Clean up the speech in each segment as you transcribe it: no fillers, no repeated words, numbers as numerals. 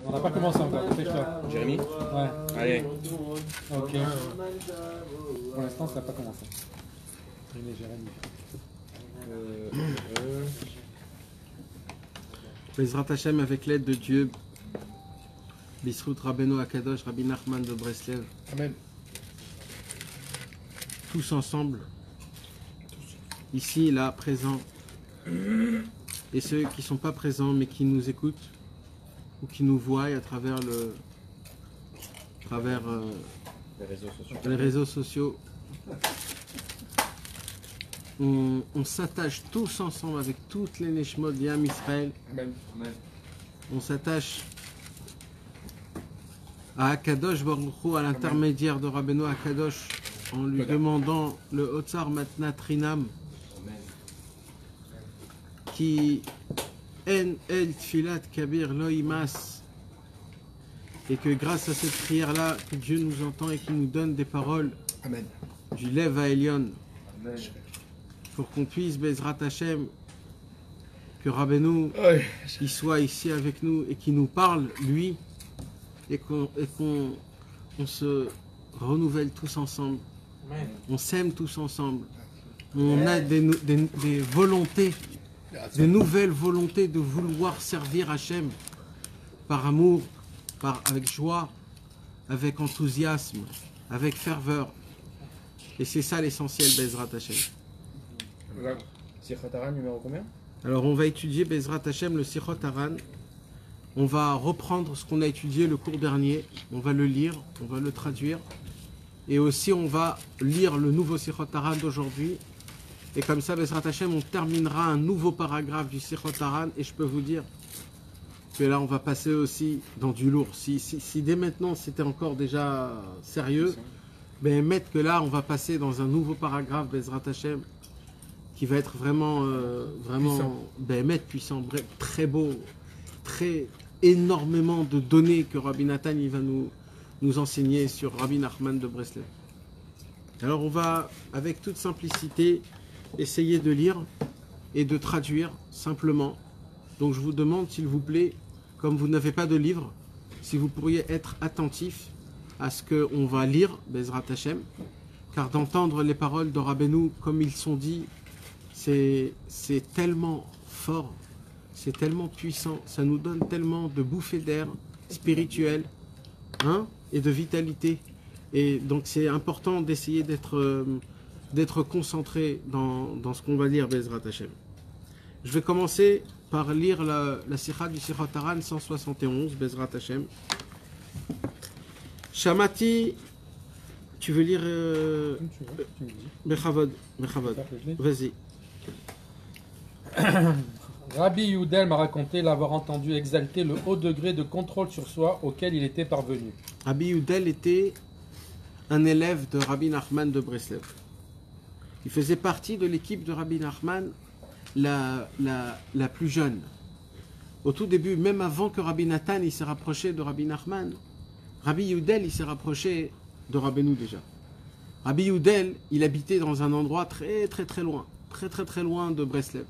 On n'a pas commencé encore, dépêche-toi. Jérémy? Ouais. Allez. Ok. Pour l'instant, ça n'a pas commencé. Jérémy. Bezrat Hashem, avec l'aide de Dieu, Bisrout Rabbeinu Akadosh, Rabbi Nachman de Breslev. Amen. Tous ensemble, ici, là, présents, et ceux qui ne sont pas présents mais qui nous écoutent ou qui nous voient à travers les réseaux sociaux. On s'attache tous ensemble avec toutes les Neshmot d'Yam Israël. Amen. On s'attache à Akadosh Baruch Hu, à l'intermédiaire de Rabbeinu Akadosh, en lui demandant le Otsar Matnat Rinam, qui En El Tfilat Kabir Loïmas, et que grâce à cette prière-là, que Dieu nous entend et qui nous donne des paroles Amen. du Lev à Elion, Amen. pour qu'on puisse, Bezrat Hashem, que Rabbeinu il soit ici avec nous et qui nous parle, lui, et qu'on se renouvelle tous ensemble. Amen. On s'aime tous ensemble. On a des volontés, des nouvelles volontés de vouloir servir Hachem par amour, avec joie, avec enthousiasme, avec ferveur. Et c'est ça l'essentiel, Bezrat Hashem. Sichot Haran numéro combien? Alors on va étudier Bezrat Hashem le Sichot Haran. On va reprendre ce qu'on a étudié le cours dernier. On va le lire, on va le traduire. Et aussi on va lire le nouveau Sichot Haran d'aujourd'hui. Et comme ça, Bezrat Hashem, on terminera un nouveau paragraphe du Sichot Haran. Et je peux vous dire que là, on va passer aussi dans du lourd. Si dès maintenant, c'était encore déjà sérieux, ben mettre que là, on va passer dans un nouveau paragraphe, Bezrat Hashem, qui va être vraiment puissant, très beau, très énormément de données que Rabbi Nathan il va nous enseigner sur Rabbi Nachman de Breslev. Alors on va, avec toute simplicité, essayer de lire et de traduire simplement. Donc je vous demande, s'il vous plaît, comme vous n'avez pas de livre, si vous pourriez être attentif à ce qu'on va lire, Bezrat Hashem, car d'entendre les paroles de Rabbeinu comme ils sont dit, c'est tellement fort, c'est tellement puissant, ça nous donne tellement de bouffées d'air spirituelles et de vitalité. Et donc c'est important d'essayer d'être concentré dans ce qu'on va lire, Bezrat Hashem. Je vais commencer par lire la Sikha du Sichot Haran 171, Bezrat Hashem. Shamati, tu veux lire Bechavod, vas-y. Rabbi Yudel m'a raconté l'avoir entendu exalter le haut degré de contrôle sur soi auquel il était parvenu. Rabbi Yudel était un élève de Rabbi Nachman de Breslev. Il faisait partie de l'équipe de Rabbi Nachman la plus jeune. Au tout début, même avant que Rabbi Nathan il s'est rapproché de Rabbi Nachman, Rabbi Yudel il s'est rapproché de Rabbeinu déjà. Rabbi Yudel, il habitait dans un endroit très loin de Breslev.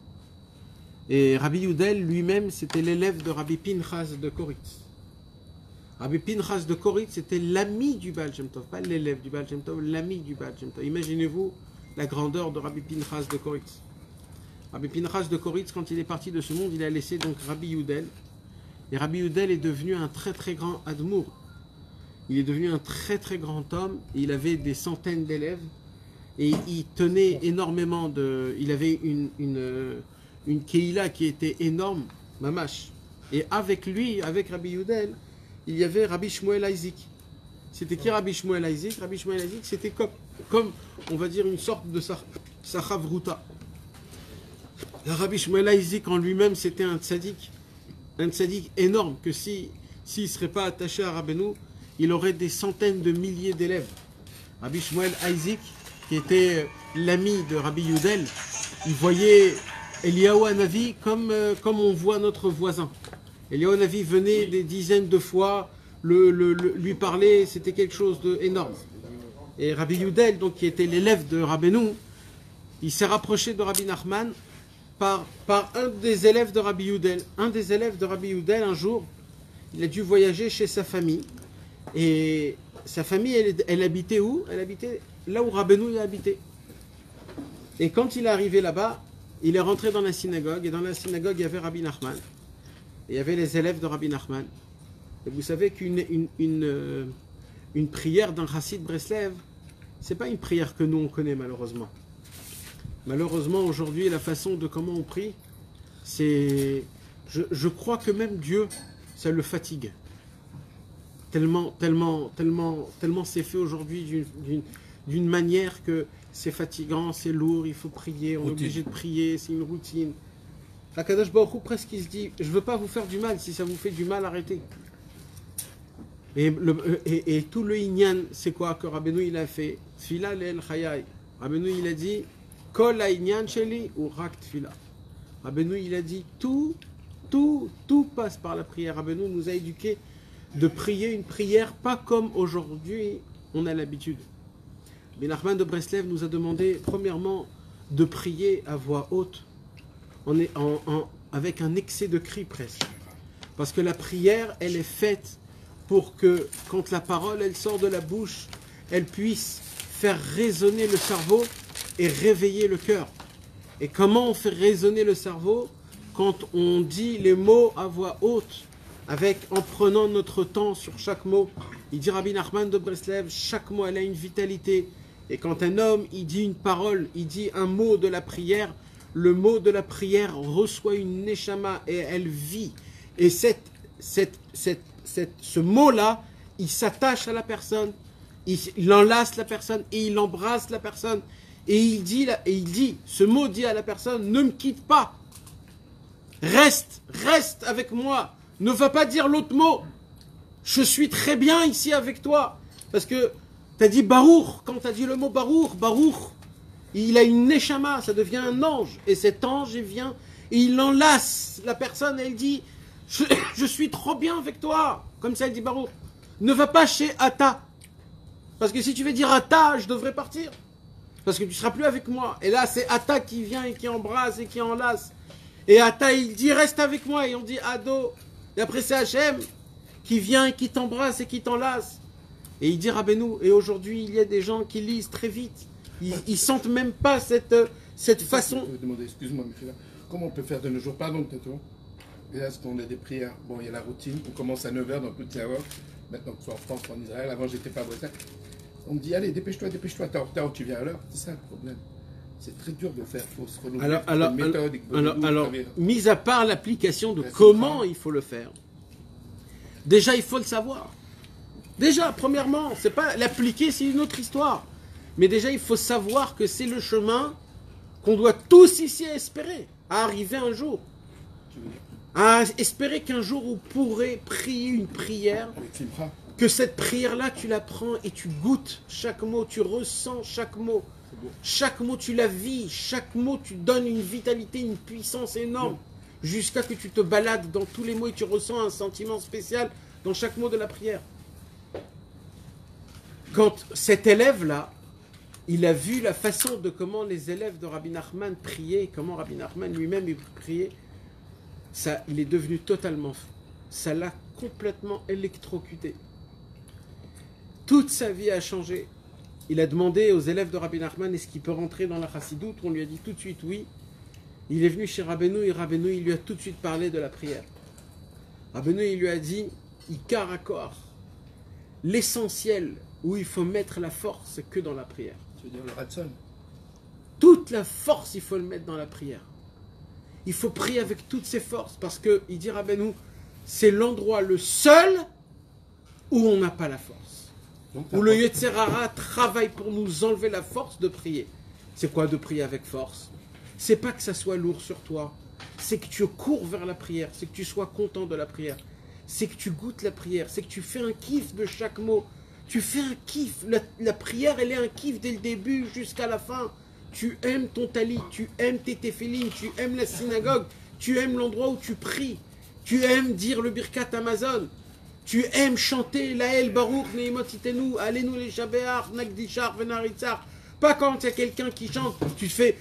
Et Rabbi Yudel lui-même, c'était l'élève de Rabbi Pinchas de Koritz. Rabbi Pinchas de Koritz, c'était l'ami du Baal Shem Tov, pas l'élève du Baal Shem Tov, l'ami du Baal Shem Tov. Imaginez-vous la grandeur de Rabbi Pinchas de Koritz. Rabbi Pinchas de Koritz, quand il est parti de ce monde, il a laissé donc Rabbi Yudel. Et Rabbi Yudel est devenu un très grand admour. Il est devenu un très grand homme. Il avait des centaines d'élèves. Et il tenait énormément de... Il avait une keïla qui était énorme, mamash. Et avec lui, avec Rabbi Yudel, il y avait Rabbi Shmuel Isaac. C'était qui Rabbi Shmuel Isaac? Rabbi Shmuel Isaac, c'était comme, on va dire, une sorte de Sachavruta. Rabbi Shmuel Isaac en lui-même, c'était un tzaddik énorme, que s'il ne serait pas attaché à Rabbeinu, il aurait des centaines de milliers d'élèves. Rabbi Shmuel Isaac, qui était l'ami de Rabbi Yudel, il voyait Eliyahu Hanavi comme on voit notre voisin. Eliyahu Hanavi venait des dizaines de fois, lui parler, c'était quelque chose d'énorme. Et Rabbi Yudel, donc, qui était l'élève de Rabbeinu, il s'est rapproché de Rabbi Nachman par un des élèves de Rabbi Yudel. Un des élèves de Rabbi Yudel, un jour, il a dû voyager chez sa famille. Et sa famille, elle habitait où? Elle habitait là où Rabbeinu habitait. Et quand il est arrivé là-bas, il est rentré dans la synagogue. Et dans la synagogue, il y avait Rabbi Nachman. Et il y avait les élèves de Rabbi Nachman. Et vous savez qu'une prière d'un chassid Breslev, c'est pas une prière que nous on connaît malheureusement. Malheureusement aujourd'hui la façon de comment on prie, c'est, je crois que même Dieu, ça le fatigue. Tellement c'est fait aujourd'hui d'une manière que c'est fatigant, c'est lourd, il faut prier, on est obligé de prier, c'est une routine. Akadosh Baruch Hu presque il se dit, je veux pas vous faire du mal, si ça vous fait du mal, arrêtez. Et tout le Inyan, c'est quoi que Rabbeinu il a fait? Tfila le'el chayai. Rabbeinu il a dit, Kol ha'inyan sheli ou rak tfila. Rabbeinu il a dit, tout passe par la prière. Rabbeinu nous a éduqués de prier une prière pas comme aujourd'hui on a l'habitude. Ben Nachman de Breslev nous a demandé premièrement de prier à voix haute, avec un excès de cri presque. Parce que la prière, elle est faite pour que quand la parole elle sort de la bouche, elle puisse faire résonner le cerveau et réveiller le cœur. Et comment on fait résonner le cerveau? Quand on dit les mots à voix haute, en prenant notre temps sur chaque mot. Il dit Rabbi Nachman de Breslev, chaque mot elle a une vitalité. Et quand un homme il dit une parole, il dit un mot de la prière, le mot de la prière reçoit une neshama et elle vit. Et ce mot-là, il s'attache à la personne, il enlace la personne et il embrasse la personne. Et il dit, ce mot dit à la personne, ne me quitte pas. Reste avec moi. Ne va pas dire l'autre mot. Je suis très bien ici avec toi. Parce que tu as dit Baruch, quand tu as dit le mot Baruch, il a une neshama, ça devient un ange. Et cet ange, il vient et il enlace la personne et il dit, je suis trop bien avec toi. Comme ça, il dit Baruch. Ne va pas chez Atta. Parce que si tu veux dire Atta, je devrais partir. Parce que tu ne seras plus avec moi. Et là, c'est Atta qui vient et qui embrasse et qui enlace. Et Atta, il dit, reste avec moi. Et on dit Ado. Et après, c'est Hachem qui vient et qui t'embrasse et qui t'enlace. Et il dit Rabbeinu. Et aujourd'hui, il y a des gens qui lisent très vite. Ils sentent même pas cette façon. Je vais demander, excuse-moi, Michel, comment on peut faire de nos jours? Pardon, peut-être. Et là, on a des prières. Bon, il y a la routine. On commence à 9h dans toute la heure. Maintenant que ce soit en France ou en Israël. Avant, j'étais pas à Bretagne. On me dit, allez, dépêche-toi, t'es en retard ou tu viens à l'heure. C'est ça le problème. C'est très dur de faire. Il faut se renouveler. Alors, mis à part l'application de comment il faut le faire, déjà, il faut le savoir. Déjà, premièrement, c'est pas l'appliquer, c'est une autre histoire. Mais déjà, il faut savoir que c'est le chemin qu'on doit tous ici espérer, à arriver un jour. À espérer qu'un jour, vous pourrez prier une prière. Que cette prière-là, tu la prends et tu goûtes chaque mot, tu ressens chaque mot. Chaque mot, tu la vis. Chaque mot, tu donnes une vitalité, une puissance énorme. Jusqu'à que tu te balades dans tous les mots et tu ressens un sentiment spécial dans chaque mot de la prière. Quand cet élève-là, il a vu la façon de comment les élèves de Rabbi Nachman priaient, comment Rabbi Nachman lui-même priait, ça, il est devenu totalement fou. Ça l'a complètement électrocuté. Toute sa vie a changé. Il a demandé aux élèves de Rabbi Nachman, est-ce qu'il peut rentrer dans la chassidoute? On lui a dit tout de suite oui. Il est venu chez Rabbeinu et Rabbeinu, il lui a tout de suite parlé de la prière. Rabbeinu, il lui a dit, Ikar Akor, l'essentiel où il faut mettre la force, c'est que dans la prière. Tu veux dire le Ratson? Toute la force, il faut le mettre dans la prière. Il faut prier avec toutes ses forces, parce que, il dit Rabbeinu, c'est l'endroit le seul où on n'a pas la force. Donc, où le Yetzer Hara travaille pour nous enlever la force de prier. C'est quoi de prier avec force? C'est pas que ça soit lourd sur toi, c'est que tu cours vers la prière, c'est que tu sois content de la prière, c'est que tu goûtes la prière, c'est que tu fais un kiff de chaque mot. Tu fais un kiff. La prière, elle est un kiff dès le début jusqu'à la fin. Tu aimes ton talit, tu aimes tes téphilines, tu aimes la synagogue, tu aimes l'endroit où tu pries, tu aimes dire le Birkat Amazon, tu aimes chanter Laël Baruch, Neimot Itenu, Alenu les Shabéar, Nagdishar, Venaritzar. Pas quand il y a quelqu'un qui chante, tu fais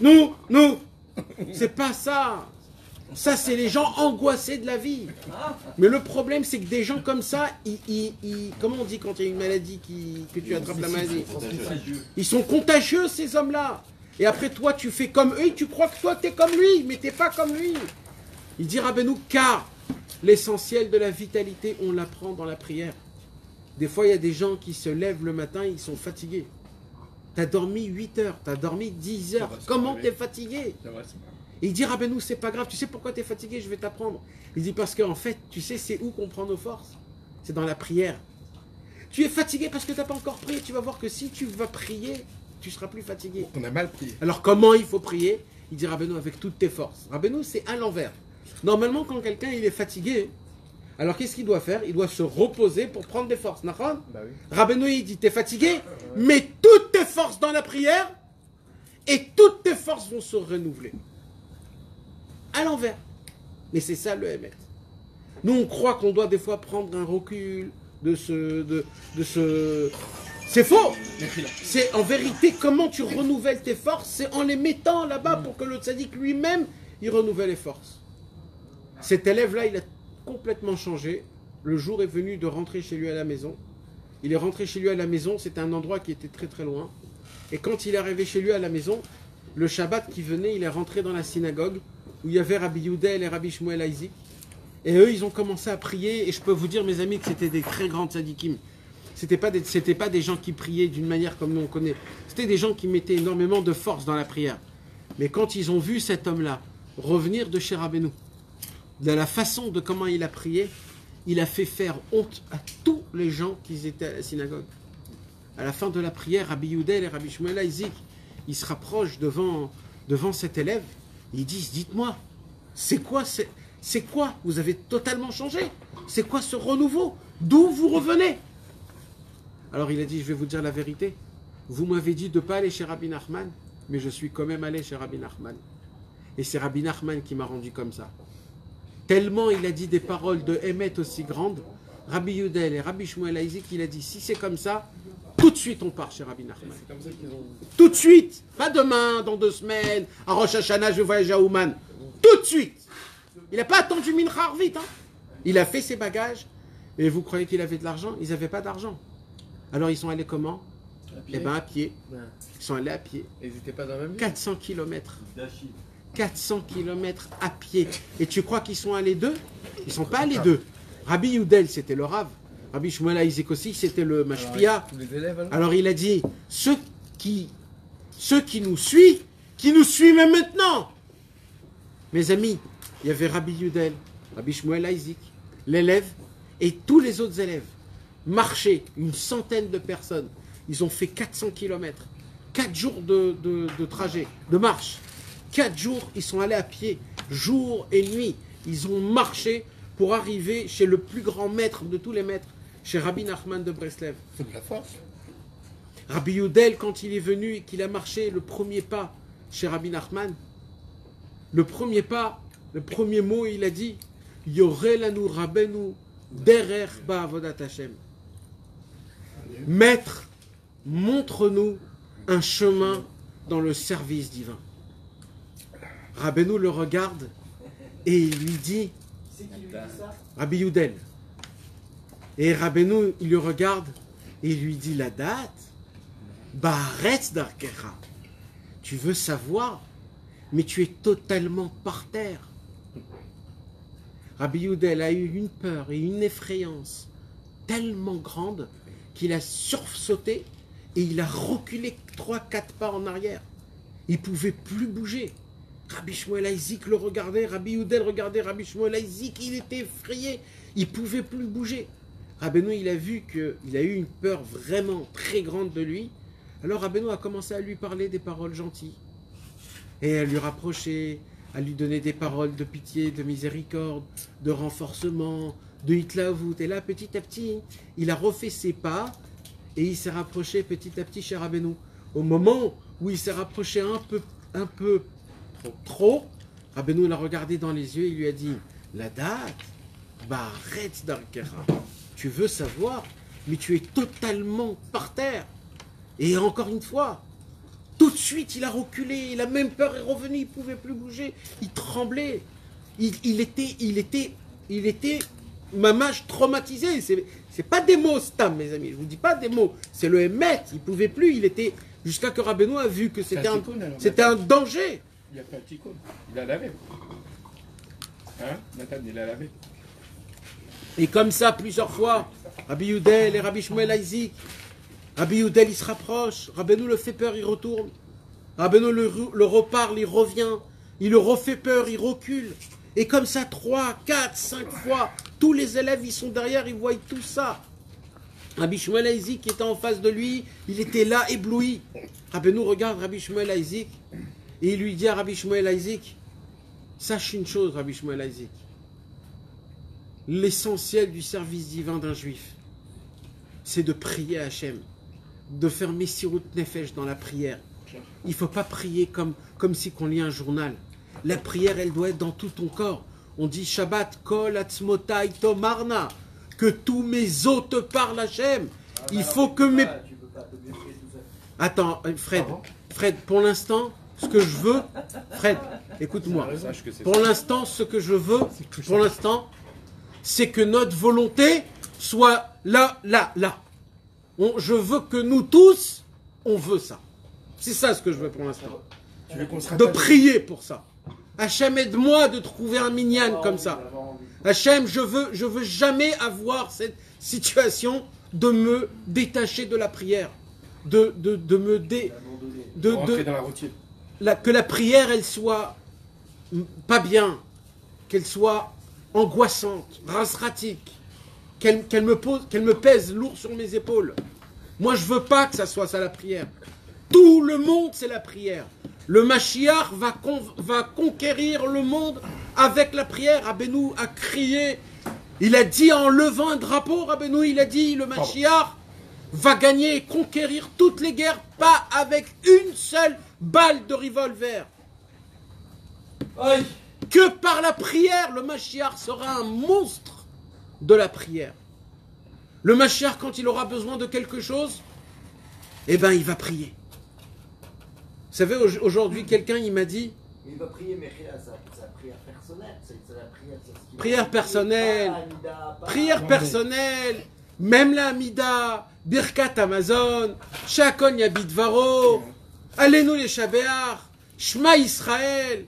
nous. C'est pas ça. Ça, c'est les gens angoissés de la vie. Mais le problème, c'est que des gens comme ça, comment on dit quand il y a une maladie que tu attrapes la maladie? Ils sont contagieux, ces hommes-là. Et après, toi, tu fais comme eux, et tu crois que toi, tu es comme lui, mais tu n'es pas comme lui. Il dit Rabbeinu, car l'essentiel de la vitalité, on l'apprend dans la prière. Des fois, il y a des gens qui se lèvent le matin, ils sont fatigués. Tu as dormi 8 heures, tu as dormi 10 heures. Comment tu es fatigué? Et il dit Rabbeinu, c'est pas grave, tu sais pourquoi tu es fatigué, je vais t'apprendre. Il dit parce qu'en fait, tu sais, c'est où qu'on prend nos forces? C'est dans la prière. Tu es fatigué parce que tu n'as pas encore prié. Tu vas voir que si tu vas prier, tu seras plus fatigué. On a mal prié. Alors comment il faut prier? Il dit Rabbeinu avec toutes tes forces. Rabbeinu, c'est à l'envers. Normalement, quand quelqu'un il est fatigué, alors qu'est-ce qu'il doit faire? Il doit se reposer pour prendre des forces. Bah oui. Rabbeinu, il dit, t'es fatigué? Mets toutes tes forces dans la prière et toutes tes forces vont se renouveler. À l'envers. Mais c'est ça le Hémet. Nous, on croit qu'on doit des fois prendre un recul de ce... C'est faux. C'est en vérité comment tu renouvelles tes forces, c'est en les mettant là-bas pour que le tzaddik lui-même, il renouvelle les forces. Cet élève-là, il a complètement changé. Le jour est venu de rentrer chez lui à la maison. Il est rentré chez lui à la maison, c'était un endroit qui était très très loin. Et quand il est arrivé chez lui à la maison, le Shabbat qui venait, il est rentré dans la synagogue où il y avait Rabbi Yehuda et Rabbi Shmuel Isaac. Et eux, ils ont commencé à prier. Et je peux vous dire, mes amis, que c'était des très grands tzadikim. C'était pas des gens qui priaient d'une manière comme nous on connaît. C'était des gens qui mettaient énormément de force dans la prière. Mais quand ils ont vu cet homme-là revenir de chez Rabbeinu, de la façon de comment il a prié, il a fait faire honte à tous les gens qui étaient à la synagogue. À la fin de la prière, Rabbi Yehuda et Rabbi Shmuel Isaac, ils se rapprochent devant cet élève. Ils disent, dites-moi, c'est quoi? Vous avez totalement changé. C'est quoi ce renouveau? D'où vous revenez? Alors il a dit, je vais vous dire la vérité. Vous m'avez dit de ne pas aller chez Rabbi Nachman, mais je suis quand même allé chez Rabbi Nachman. Et c'est Rabbi Nachman qui m'a rendu comme ça. Tellement il a dit des paroles de Hémet aussi grandes, Rabbi Yehuda et Rabbi Shmuel Isaac, il a dit, si c'est comme ça, tout de suite on part chez Rabbi Nachman. Tout de suite, pas demain, dans 2 semaines, à Rosh Hashanah, je vais voyager à Ouman. Tout de suite. Il n'a pas attendu Mincha Arvit. Il a fait ses bagages. Et vous croyez qu'il avait de l'argent? Ils n'avaient pas d'argent. Alors ils sont allés comment? Eh bien à pied. Ouais. Ils sont allés à pied. Ils n'étaient pas dans la même ville. 400 km. 400 km à pied. Et tu crois qu'ils sont allés deux? Ils ne sont pas allés deux. Rabbi Yehuda, c'était le Rav. Rabbi Shmuel Isaac aussi, c'était le Mashpia. Alors il a dit, ceux qui nous suivent même maintenant. Mes amis, il y avait Rabbi Yehuda, Rabbi Shmuel Isaac, l'élève, et tous les autres élèves. Marchaient, une centaine de personnes. Ils ont fait 400 km. 4 jours de trajet, de marche. 4 jours, ils sont allés à pied, jour et nuit. Ils ont marché pour arriver chez le plus grand maître de tous les maîtres, chez Rabbi Nachman de Breslev. C'est de la force. Rabbi Yehuda, quand il est venu et qu'il a marché le premier pas chez Rabbi Nachman, le premier pas, le premier mot, il a dit « Yorelanu Rabbenu derer ba'avodat Hashem » Maître, montre-nous un chemin dans le service divin. Rabbeinu le regarde et il lui dit, Rabbi Yehuda, et Rabbeinu il le regarde et il lui dit la date, Ba'aretz darkecha. Tu veux savoir, mais tu es totalement par terre. Rabbi Yehuda a eu une peur et une effrayance tellement grande qu'il a sursauté et il a reculé 3-4 pas en arrière. Il ne pouvait plus bouger. Rabbi Shmuel Isaac le regardait, Rabbi Yehuda le regardait, Rabbi Shmuel Isaac, il était effrayé, il ne pouvait plus bouger. Rabbeinu, il a vu qu'il a eu une peur vraiment très grande de lui. Alors Rabbeinu a commencé à lui parler des paroles gentilles et à lui rapprocher, à lui donner des paroles de pitié, de miséricorde, de renforcement, de hitlaout. Et là, petit à petit, il a refait ses pas et il s'est rapproché petit à petit chez Rabbeinu. Au moment où il s'est rapproché un peu trop, Rabbeinu l'a regardé dans les yeux et il lui a dit « La date, Ba'aretz darkecha. Tu veux savoir, mais tu es totalement par terre. » Et encore une fois, tout de suite, il a reculé, la même peur est revenue, il ne pouvait plus bouger, il tremblait. il était mamache traumatisé. C'est pas des mots, Stam, mes amis. Je vous dis pas des mots. C'est le Emet. Il pouvait plus. Il était jusqu'à que Rabbeinu a vu que c'était un danger. Il a fait un tikkun. Il a lavé. Hein, Nathan, il a lavé. Et comme ça, plusieurs fois, Rabbi Yudel et Rabbi Shmuel Isaac, Rabbi Yudel, il se rapproche, Rabbeinu le fait peur, il retourne. Rabbeinu le reparle, il revient. Il le refait peur, il recule. Et comme ça, 3, 4, 5 fois, tous les élèves, ils sont derrière, ils voient tout ça. Rabbi Shmuel Isaac qui était en face de lui, il était là, ébloui. Rabbeinu regarde Rabbi Shmuel Isaac et il lui dit à Rabbi Shmuel Isaac, sache une chose, Rabbi Shmuel Isaac, l'essentiel du service divin d'un juif, c'est de prier à Hachem, de faire Messirut Nefesh dans la prière. Il ne faut pas prier comme si qu'on lit un journal. La prière, elle doit être dans tout ton corps. On dit Shabbat, Kol Atzmotai Tomarna, que tous mes os te parlent, Hachem. Il faut que mes... Attends, Fred, pour l'instant, ce que je veux... Fred, écoute-moi. Pour l'instant, ce que je veux, pour l'instant, c'est que notre volonté soit là. Je veux que nous tous, on veut ça. C'est ça ce que je veux pour l'instant. De prier pour ça. Hachem, aide-moi de trouver un minyan comme ça. Hachem, je veux jamais avoir cette situation de me détacher de la prière. De me rentrer dans la routine. Que la prière, elle soit pas bien. Qu'elle soit angoissante, rasratique. Qu'elle me pèse lourd sur mes épaules. Moi, je veux pas que ça soit ça la prière. Tout le monde, c'est la prière. Le Mashiach va conquérir le monde avec la prière. Rabbeinu a crié. Il a dit en levant un drapeau, Rabbeinu, il a dit, le Mashiach va gagner et conquérir toutes les guerres, pas avec une seule balle de revolver. Que par la prière, le Mashiach sera un monstre de la prière. Le Mashiach, quand il aura besoin de quelque chose, eh ben, il va prier. Vous savez, aujourd'hui, quelqu'un, il m'a dit... Il va prier, mais sa prière personnelle. C'est la prière... Prière personnelle. Prière personnelle. Même la Amida, Birkat Amazon, Shakon Yabidvaro, Allez-nous les Shabéar, Shema Israël.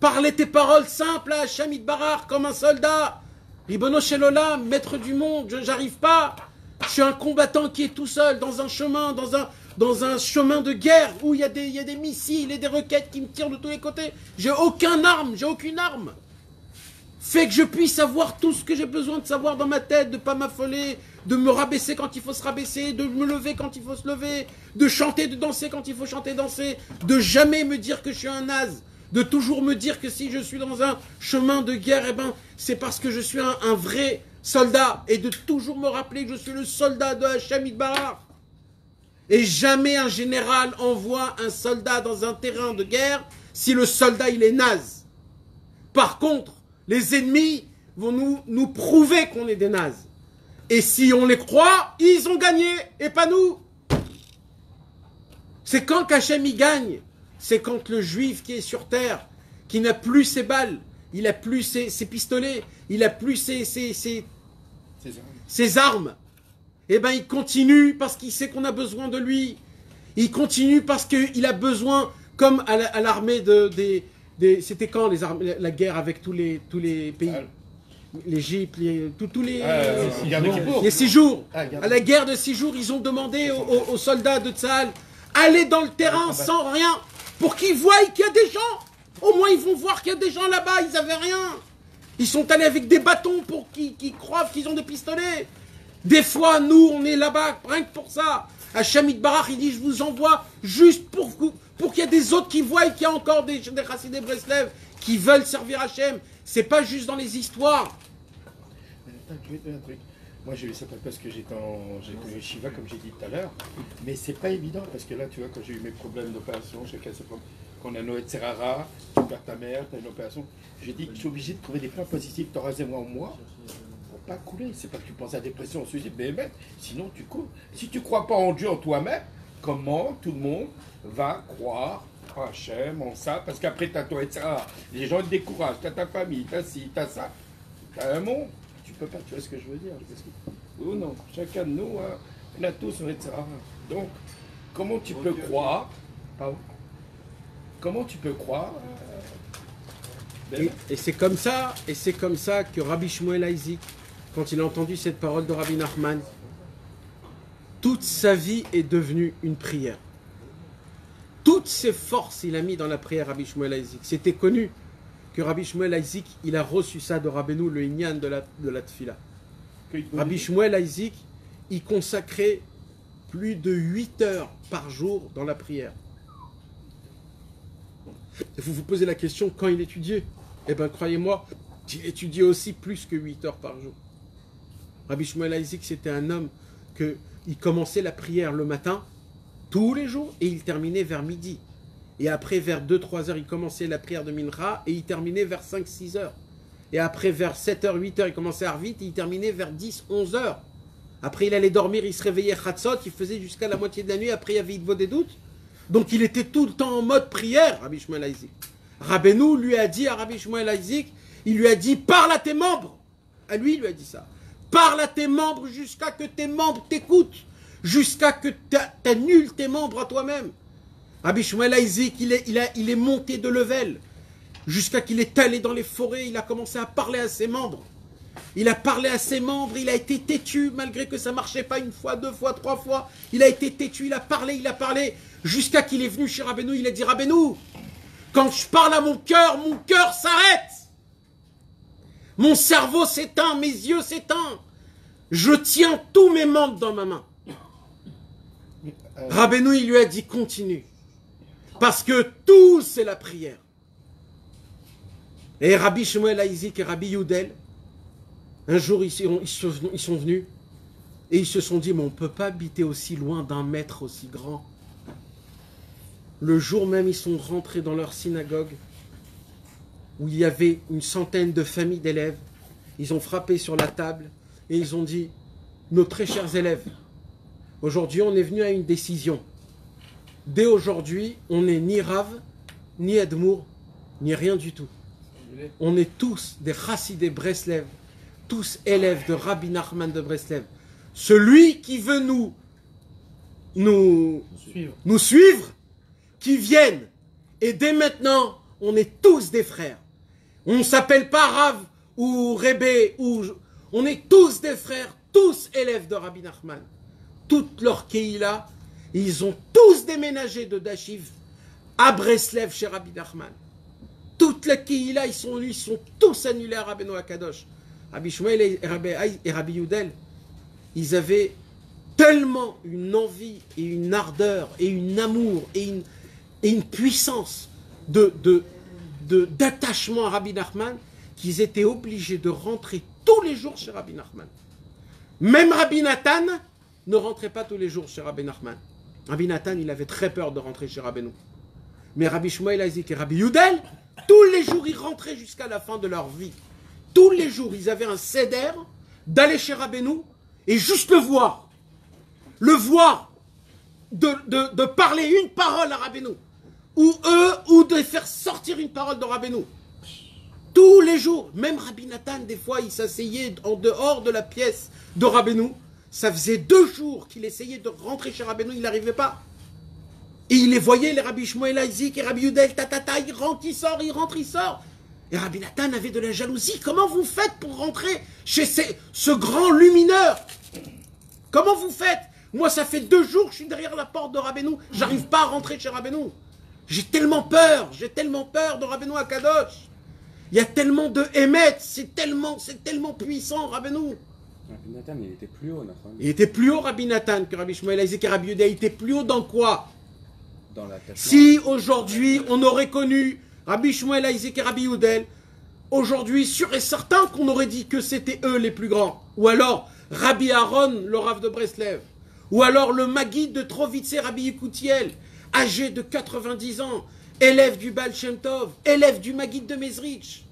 Parlez tes paroles simples à Hachem Yitbarach comme un soldat. Ribono Shel Olam, maître du monde, j'arrive pas. Je suis un combattant qui est tout seul dans un chemin, dans un chemin de guerre où il y a des missiles et des roquettes qui me tirent de tous les côtés. J'ai aucune arme. Fait que je puisse savoir tout ce que j'ai besoin de savoir dans ma tête, de ne pas m'affoler, de me rabaisser quand il faut se rabaisser, de me lever quand il faut se lever, de chanter, de danser quand il faut chanter, danser, de jamais me dire que je suis un naze, de toujours me dire que si je suis dans un chemin de guerre, eh ben, c'est parce que je suis un vrai soldat, et de toujours me rappeler que je suis le soldat de Hachem Yitbarach. Et jamais un général envoie un soldat dans un terrain de guerre si le soldat il est naze. Par contre, les ennemis vont nous prouver qu'on est des nazes. Et si on les croit, ils ont gagné, et pas nous. C'est quand qu'Hachem y gagne. C'est quand le juif qui est sur terre, qui n'a plus ses balles, il n'a plus ses pistolets, il n'a plus ses armes. Eh bien, il continue parce qu'il sait qu'on a besoin de lui. Il continue parce qu'il a besoin, comme à l'armée c'était quand la guerre avec tous les pays, l'Égypte, tous les 6 jours. À la guerre de 6 jours, ils ont demandé aux soldats de Tzahal, allez dans le terrain sans rien, pour qu'ils voient qu'il y a des gens. Au moins, ils vont voir qu'il y a des gens là-bas, ils n'avaient rien. Ils sont allés avec des bâtons pour qu'ils croient qu'ils ont des pistolets. Des fois, nous, on est là-bas, rien que pour ça. Hachem Yitbarach, il dit, je vous envoie juste pour qu'il y ait des autres qui voient qu'il y a encore des Chassidé Breslev qui veulent servir Hachem. C'est pas juste dans les histoires. Je vais te dire un truc. Moi, j'ai eu ça parce que j'étais au Shiva, comme j'ai dit tout à l'heure. Mais c'est pas évident, parce que là, tu vois, quand j'ai eu mes problèmes d'opération, chacun ses problèmes. Quand on a Noé Serrara, tu perds ta mère, tu as une opération. J'ai dit que je suis obligé de trouver des points positifs, tu auras moi en moi. Pas couler, c'est pas que tu penses à la dépression, au suicide, mais sinon tu coules. Si tu crois pas en Dieu, en toi-même, comment tout le monde va croire Oh, Hachem, on ça, parce qu'après t'as toi et ça. Les gens te découragent, t'as ta famille, t'as ci, t'as ça. T'as un monde. Tu peux pas, tu vois ce que je veux dire? Oui ou non? Chacun de nous, hein, on a tous un ça. Donc, comment tu peux croire? Pardon? Comment tu peux croire? Et c'est comme ça que Rabbi Shmuel Isaac, quand il a entendu cette parole de Rabbi Nachman, toute sa vie est devenue une prière. Toutes ses forces, il a mis dans la prière Rabbi Shmuel Isaac. C'était connu que Rabbi Shmuel Isaac, il a reçu ça de Rabbeinu, le Inyan de la Tfila. Rabbi Shmuel Isaac, il consacrait plus de 8 heures par jour dans la prière. Et vous vous posez la question, quand il étudiait? Eh bien, croyez-moi, il étudiait aussi plus que 8 heures par jour. Rabbi Shmuel Isaac, c'était un homme il commençait la prière le matin, tous les jours, et il terminait vers midi. Et après, vers 2-3 heures, il commençait la prière de Mincha, et il terminait vers 5-6 heures. Et après, vers 7 heures, 8 heures, il commençait à vite, et il terminait vers 10-11 heures. Après, il allait dormir, il se réveillait Chatzot, il faisait jusqu'à la moitié de la nuit, après, il y avait Idvo des doutes. Donc, il était tout le temps en mode prière, Rabbi Shmuel Isaac. Rabbeinu lui a dit à Rabbi Shmuel Isaac, il lui a dit, parle à tes membres. À lui, il lui a dit ça. Parle à tes membres jusqu'à que tes membres t'écoutent, jusqu'à que tu annules tes membres à toi-même. Rabbi Shmuel Isaac, il est monté de level, jusqu'à qu'il est allé dans les forêts, il a commencé à parler à ses membres. Il a parlé à ses membres, il a été têtu, malgré que ça ne marchait pas 1 fois, 2 fois, 3 fois. Il a été têtu, il a parlé, jusqu'à qu'il est venu chez Rabbeinu, il a dit, Rabbeinu, quand je parle à mon cœur s'arrête. Mon cerveau s'éteint, mes yeux s'éteignent. Je tiens tous mes membres dans ma main. Rabbeinu, il lui a dit, continue. Parce que tout, c'est la prière. Et Rabbi Shmuel Isaac et Rabbi Yudel, un jour, ils sont venus et ils se sont dit, mais on ne peut pas habiter aussi loin d'un maître aussi grand. Le jour même, ils sont rentrés dans leur synagogue où il y avait une centaine de familles d'élèves. Ils ont frappé sur la table et ils ont dit, nos très chers élèves, aujourd'hui, on est venu à une décision. Dès aujourd'hui, on n'est ni Rav, ni Edmour, ni rien du tout. On est tous des Chassidés Breslev, tous élèves de Rabbi Nachman de Breslev. Celui qui veut nous suivre, qui vienne. Et dès maintenant, on est tous des frères. On ne s'appelle pas Rav ou Rebbe, on est tous des frères, tous élèves de Rabbi Nachman. Toute leur Keïla, ils ont tous déménagé de Dashiv à Breslev chez Rabbi Nachman. Toute la Keïla, ils sont tous annulés à Rabbeinu Akadosh. Rabbi Shmuel et Rabbi Yudel, ils avaient tellement une envie et une ardeur et un amour et une puissance d'attachement à Rabbi Nachman qu'ils étaient obligés de rentrer tous les jours chez Rabbi Nachman. Même Rabbi Nathan ne rentrait pas tous les jours chez Rabbi Nachman. Rabbi Nathan, il avait très peur de rentrer chez Rabbeinu. Mais Rabbi Shmuel Isaac et Rabbi Yudel, tous les jours, ils rentraient jusqu'à la fin de leur vie. Tous les jours, ils avaient un seder d'aller chez Rabbeinu et juste le voir. Le voir, de parler une parole à Rabbeinu. Ou de faire sortir une parole de Rabbeinu. Tous les jours, même Rabbi Nathan, des fois, il s'asseyait en dehors de la pièce de Rabbeinu. Ça faisait 2 jours qu'il essayait de rentrer chez Rabbeinu, il n'arrivait pas. Et il les voyait, les Rabbi Shmuel Isaac et Rabbi Yudel, il rentre, il sort, il rentre, il sort. Et Rabbi Nathan avait de la jalousie. Comment vous faites pour rentrer chez ce grand lumineur? Comment vous faites? Moi, ça fait 2 jours que je suis derrière la porte de Rabbeinu. J'arrive pas à rentrer chez Rabbeinu. J'ai tellement peur de Rabbeinu Akadosh. Il y a tellement de émet, c'est tellement puissant, Rabbeinu. Rabbi Nathan, il était plus haut, Nathan. Il était plus haut, Rabbi Nathan, que Rabbi Shmuel Isaac et Rabbi Yudel. Il était plus haut dans quoi? Dans l'attachement. Si aujourd'hui, on aurait connu Rabbi Shmuel Isaac et Rabbi Yudel, aujourd'hui, sûr et certain qu'on aurait dit que c'était eux les plus grands. Ou alors, Rabbi Aaron, le Rav de Breslev. Ou alors, le Maguide de Trovitse, Rabbi Yekutiel, âgé de 90 ans, élève du Baal Shem Tov, élève du Maguide de Mezrich,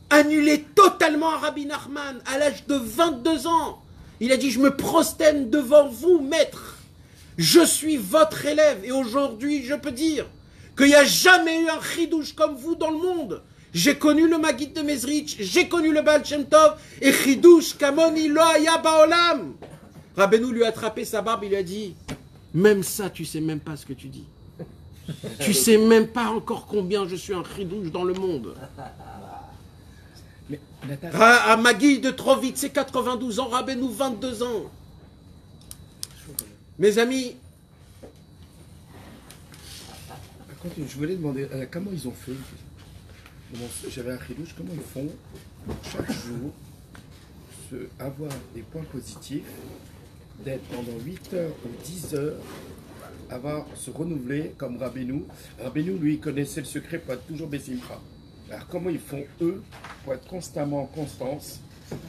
annulé totalement à Rabbi Nachman à l'âge de 22 ans. Il a dit, je me prosterne devant vous, maître. Je suis votre élève. Et aujourd'hui, je peux dire qu'il n'y a jamais eu un chidouche comme vous dans le monde. J'ai connu le Maguid de Mezrich, j'ai connu le Baal Shem Tov, et chidouche kamoni lo haya baolam. Rabbeinu lui a attrapé sa barbe, il lui a dit, même ça, tu sais même pas ce que tu dis. Tu sais même pas encore combien je suis un chidouche dans le monde. Mais Nathan, À Magui de Trovitz, c'est 92 ans, Rabbeinu 22 ans. Mes amis, par contre, je voulais demander comment ils ont fait. J'avais un chidouche, comment ils font pour chaque jour avoir des points positifs, d'être pendant 8 heures ou 10 heures, se renouveler comme Rabbeinu. Rabbeinu, lui, connaissait le secret pour être toujours Bessimcha. Alors comment ils font, eux, pour être constamment en constance,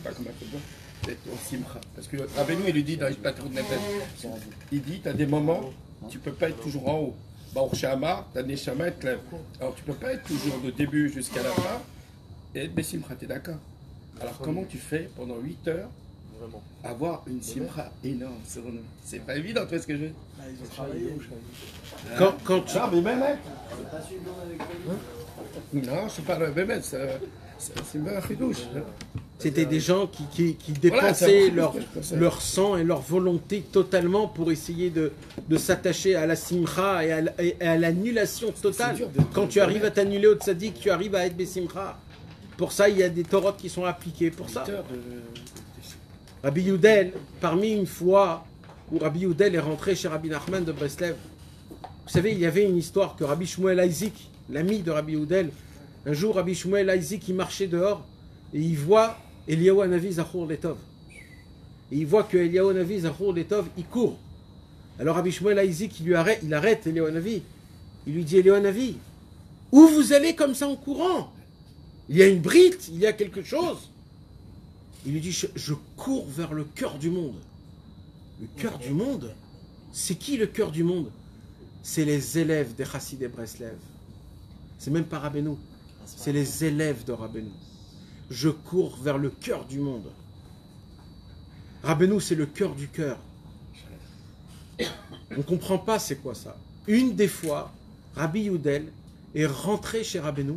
pas comme un football, d'être au Simcha. Parce que Rabbeinu, il lui dit dans les plateaux de Nefesh, il dit, tu as des moments, tu ne peux pas être toujours en haut. Baruch Shama, ta Neshama te lève. Alors tu ne peux pas être toujours de début jusqu'à la fin et être Bessimcha, tu es d'accord? Alors comment tu fais pendant 8 heures Vraiment. avoir une Simcha énorme? C'est pas évident, tu vois ce que je veux dire? Ils ont travaillé. quand tu... Ah, mais même, C'est pas celui dont avec lui. non, je parle de Bémet, c'est une bonne chidouche. C'était des gens qui Voilà, dépensaient c'est un leur, peu comme ça. leur sang et leur volonté totalement pour essayer de s'attacher à la simcha et à l'annulation totale. dur de- Quand tu arrives à t'annuler au tzaddik, tu arrives à être besimcha. Pour ça, il y a des torotes qui sont appliquées. Pour ça, 8 heures de... Rabbi Youdel, parmi une fois où Rabbi Youdel est rentré chez Rabbi Nachman de Breslev, vous savez, il y avait une histoire que Rabbi Shmuel Isaac, l'ami de Rabbi Youdel, un jour, Rabbi Shmuel Isaac, il marchait dehors et il voit Eliyahu Hanavi Zachor Letov. Et il voit que Eliyahu Hanavi Zachor Letov, il court. Alors Rabbi Shmuel Isaac, il arrête Eliyahu Hanavi. Il lui dit, Eliyahu Hanavi, où vous allez comme ça en courant? Il y a une brite, il y a quelque chose. Il lui dit, je cours vers le cœur du monde. Le cœur du monde? C'est qui le cœur du monde? C'est les élèves des Chassidei Breslev. C'est même pas Rabbeinu. C'est les élèves de Rabbeinu. Je cours vers le cœur du monde. Rabbeinu, c'est le cœur du cœur. On ne comprend pas c'est quoi ça. Une des fois, Rabbi Youdel est rentré chez Rabbeinu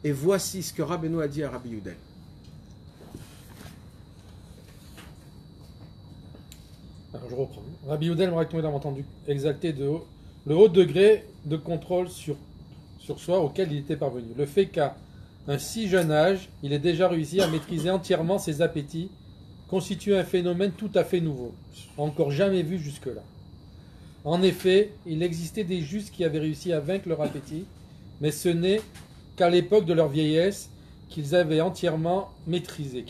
et voici ce que Rabbeinu a dit à Rabbi Youdel. Alors je reprends. Rabbi Youdel, m'a entendu exalter le haut degré de contrôle sur soi auquel il était parvenu. Le fait qu'à un si jeune âge, il ait déjà réussi à maîtriser entièrement ses appétits constitue un phénomène tout à fait nouveau, encore jamais vu jusque-là. En effet, il existait des justes qui avaient réussi à vaincre leur appétit, mais ce n'est qu'à l'époque de leur vieillesse qu'ils les avaient entièrement maîtrisés.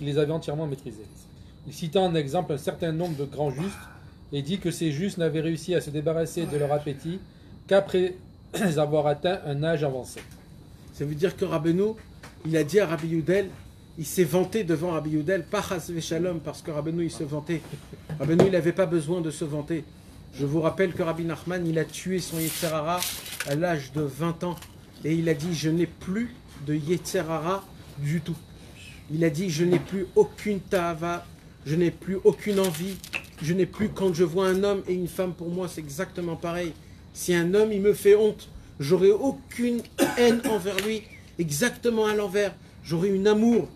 Il cita en exemple un certain nombre de grands justes et dit que ces justes n'avaient réussi à se débarrasser de leur appétit qu'après avoir atteint un âge avancé. Ça veut dire que Rabbeinu, il a dit à Rabbi Youdel, il s'est vanté devant Rabbi Youdel, pas chas v'shalom, parce que Rabbeinu il se vantait. Rabbeinu il n'avait pas besoin de se vanter. Je vous rappelle que Rabbi Nachman, il a tué son Yetzer Hara à l'âge de 20 ans. Et il a dit, je n'ai plus de Yetzer Hara du tout. Il a dit, je n'ai plus aucune ta'ava, je n'ai plus aucune envie, je n'ai plus, quand je vois un homme et une femme, pour moi c'est exactement pareil. Si un homme il me fait honte, j'aurai aucune haine envers lui, exactement à l'envers. J'aurai un amour,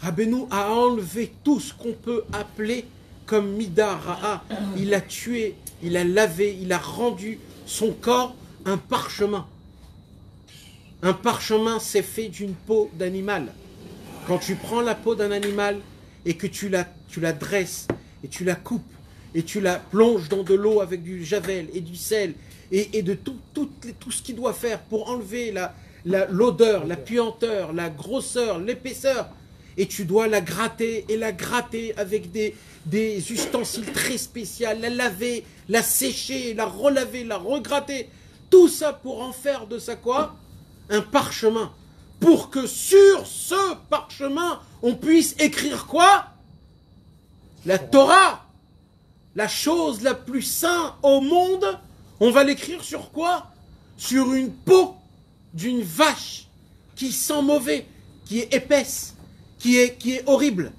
Rabbeinu a enlevé tout ce qu'on peut appeler comme Mida Ra'a. Il a tué, il a lavé, il a rendu son corps un parchemin. Un parchemin, c'est fait d'une peau d'animal. Quand tu prends la peau d'un animal et que tu la dresses et tu la coupes et tu la plonges dans de l'eau avec du javel et du sel et de tout ce qu'il doit faire pour enlever l'odeur, la puanteur, la grosseur, l'épaisseur, et tu dois la gratter avec des ustensiles très spéciaux, la laver, la sécher, la relaver, la regratter, tout ça pour en faire de ça quoi? Un parchemin, pour que sur ce parchemin on puisse écrire quoi? La Torah, la chose la plus sainte au monde. On va l'écrire sur quoi? Sur une peau d'une vache qui sent mauvais, qui est épaisse, qui est horrible.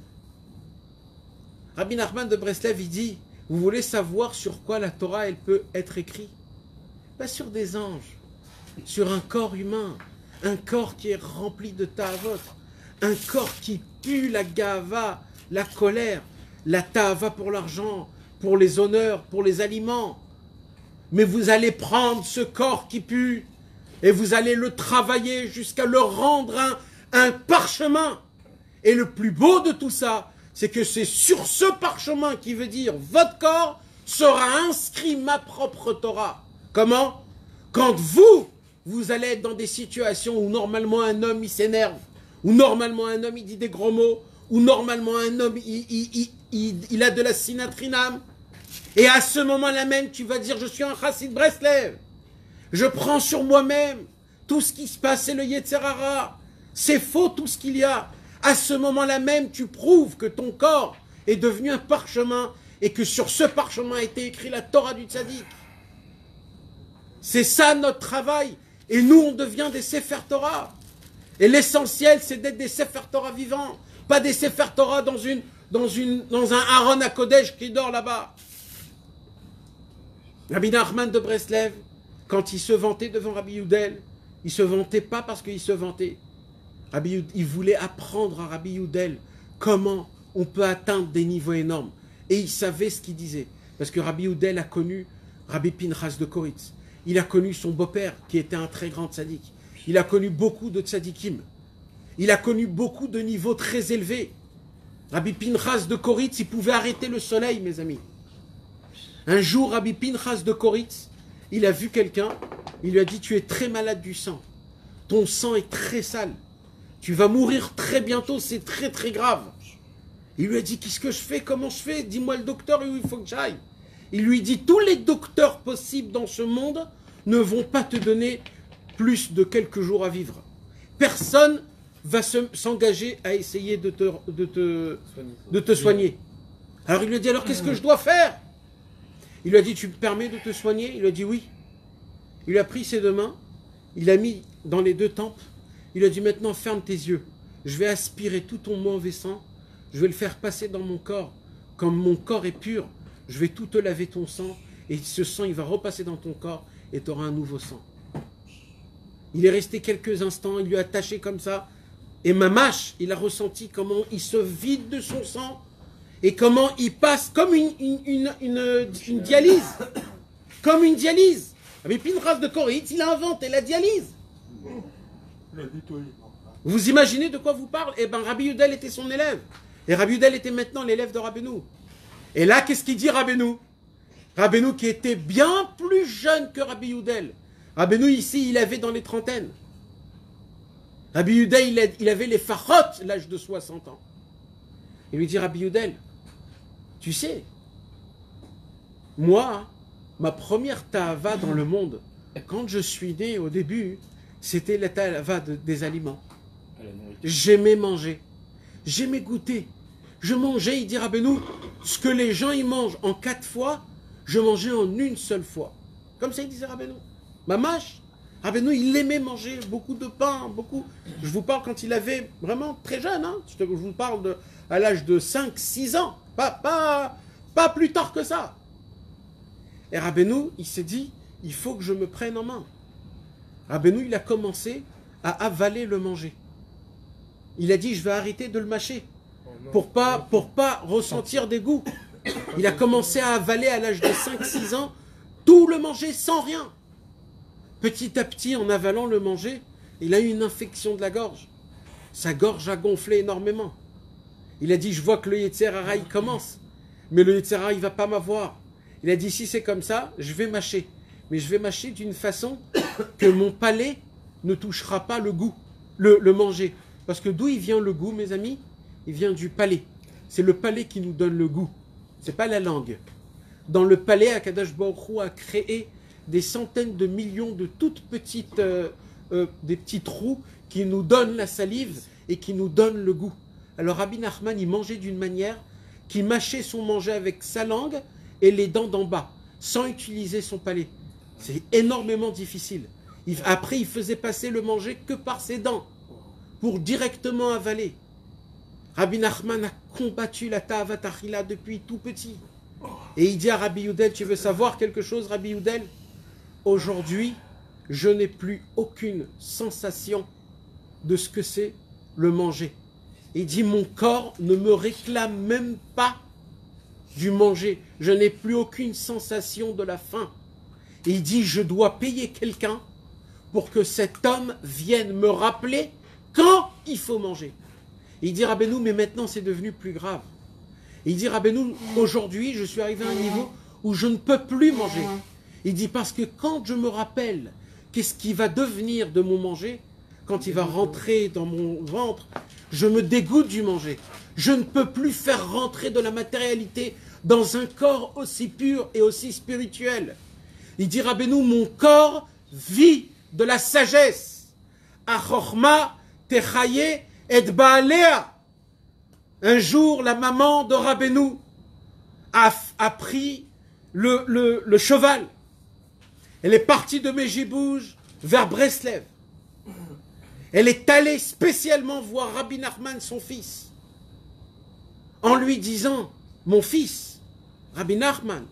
Rabbi Nachman de Breslev, il dit, vous voulez savoir sur quoi la Torah elle peut être écrite? Pas sur des anges, sur un corps humain, un corps qui est rempli de ta'avot, un corps qui pue la gava, la colère, la ta'ava pour l'argent, pour les honneurs, pour les aliments. Mais vous allez prendre ce corps qui pue et vous allez le travailler jusqu'à le rendre un parchemin. Et le plus beau de tout ça, c'est que c'est sur ce parchemin qui veut dire votre corps sera inscrit ma propre Torah. Comment? Quand vous allez être dans des situations où normalement un homme il s'énerve, où normalement un homme il dit des gros mots, où normalement un homme il a de la sinatrinam, et à ce moment-là même tu vas dire je suis un chassid Breslev, je prends sur moi-même tout ce qui se passe, c'est le Yetzer Hara, c'est faux tout ce qu'il y a. À ce moment-là même tu prouves que ton corps est devenu un parchemin et que sur ce parchemin a été écrit la Torah du tzaddik. C'est ça notre travail. Et nous, on devient des Sefer Torah. Et l'essentiel, c'est d'être des Sefer Torah vivants. Pas des Sefer Torah dans un Aaron à Kodesh qui dort là-bas. Rabbi Nachman de Breslev, quand il se vantait devant Rabbi Yehoudel, il se vantait pas parce qu'il se vantait. Il voulait apprendre à Rabbi Yehoudel comment on peut atteindre des niveaux énormes. Et il savait ce qu'il disait. Parce que Rabbi Yehoudel a connu Rabbi Pinchas de Koritz. Il a connu son beau-père, qui était un très grand tzaddik. Il a connu beaucoup de tzaddikim. Il a connu beaucoup de niveaux très élevés. Rabbi Pinchas de Koritz, il pouvait arrêter le soleil, mes amis. Un jour, Rabbi Pinchas de Koritz, il a vu quelqu'un, il lui a dit, tu es très malade du sang. Ton sang est très sale. Tu vas mourir très bientôt, c'est très très grave. Il lui a dit, qu'est-ce que je fais? Comment je fais? Dis-moi le docteur où il faut que j'aille. Il lui dit, tous les docteurs possibles dans ce monde ne vont pas te donner plus de quelques jours à vivre. Personne va s'engager à essayer de te soigner. Alors il lui a dit, alors qu'est-ce que je dois faire? Il lui a dit, tu me permets de te soigner? Il lui a dit oui. Il lui a pris ses deux mains, il a mis dans les deux tempes, il lui a dit, maintenant ferme tes yeux. Je vais aspirer tout ton mauvais sang, je vais le faire passer dans mon corps. Comme mon corps est pur, je vais tout te laver ton sang, et ce sang, il va repasser dans ton corps, et tu auras un nouveau sang. Il est resté quelques instants, il lui a attaché comme ça, et Mamash, il a ressenti comment il se vide de son sang, et comment il passe comme une dialyse. Comme une dialyse. Avec Pinchas de Koritz, il a inventé la dialyse. Vous imaginez de quoi vous parle? Eh bien, Rabbi Yehoudel était son élève. Et Rabbi Yehoudel était maintenant l'élève de Rabbeinu. Et là, qu'est-ce qu'il dit Rabbeinu? Rabbeinu qui était bien plus jeune que Rabbi Yehoudel. Rabbeinu ici, il avait dans les trentaines. Rabbi Yehoudel, il avait les farot, l'âge de 60 ans. Il lui dit, Rabbi Yehoudel, tu sais, moi, ma première ta'ava dans le monde, quand je suis né au début, c'était la ta'ava des aliments. J'aimais manger, j'aimais goûter. Je mangeais, il dit Rabbeinu, ce que les gens ils mangent en 4 fois, je mangeais en une seule fois. Comme ça il disait Rabbeinu. Mamash, Rabbeinu, il aimait manger beaucoup de pain, beaucoup. Je vous parle quand il avait vraiment très jeune, hein. Je vous parle à l'âge de 5-6 ans, pas plus tard que ça. Et Rabbeinu, il s'est dit, il faut que je me prenne en main. Rabbeinu, il a commencé à avaler le manger. Il a dit, je vais arrêter de le mâcher pour pas ressentir des goûts. Il a commencé à avaler à l'âge de 5-6 ans tout le manger sans rien. Petit à petit, en avalant le manger, il a eu une infection de la gorge. Sa gorge a gonflé énormément. Il a dit, je vois que le Yetzer Hara, il commence. Mais le Yetzer Hara, il ne va pas m'avoir. Il a dit, si c'est comme ça, je vais mâcher. Mais je vais mâcher d'une façon que mon palais ne touchera pas le goût, le manger. Parce que d'où il vient le goût, mes amis? Il vient du palais. C'est le palais qui nous donne le goût. Ce n'est pas la langue. Dans le palais, Akadosh Baruch Hu a créé des centaines de millions de toutes petites, des petits trous qui nous donnent la salive et qui nous donnent le goût. Alors Rabbi Nachman, il mangeait d'une manière qui mâchait son manger avec sa langue et les dents d'en bas, sans utiliser son palais. C'est énormément difficile. Après, il faisait passer le manger que par ses dents, pour directement avaler. Rabbi Nachman a combattu la ta'avat achila depuis tout petit. Et il dit à Rabbi Yehoudel, tu veux savoir quelque chose, Rabbi Yehoudel? Aujourd'hui, je n'ai plus aucune sensation de ce que c'est le manger. Il dit, mon corps ne me réclame même pas du manger. Je n'ai plus aucune sensation de la faim. Et il dit, je dois payer quelqu'un pour que cet homme vienne me rappeler quand il faut manger. Et il dit, Rabbeinu, mais maintenant c'est devenu plus grave. Et il dit, Rabbeinu, aujourd'hui je suis arrivé à un niveau où je ne peux plus manger. Il dit, parce que quand je me rappelle qu'est-ce qui va devenir de mon manger, quand il va rentrer dans mon ventre, je me dégoûte du manger. Je ne peux plus faire rentrer de la matérialité dans un corps aussi pur et aussi spirituel. Il dit, Rabbeinu, mon corps vit de la sagesse. Achorma techaye et baalea. Un jour, la maman de Rabbeinu a pris le cheval. Elle est partie de Mejibouj vers Breslev. Elle est allée spécialement voir Rabbi Nachman, son fils, en lui disant, mon fils, Rabbi Nachman,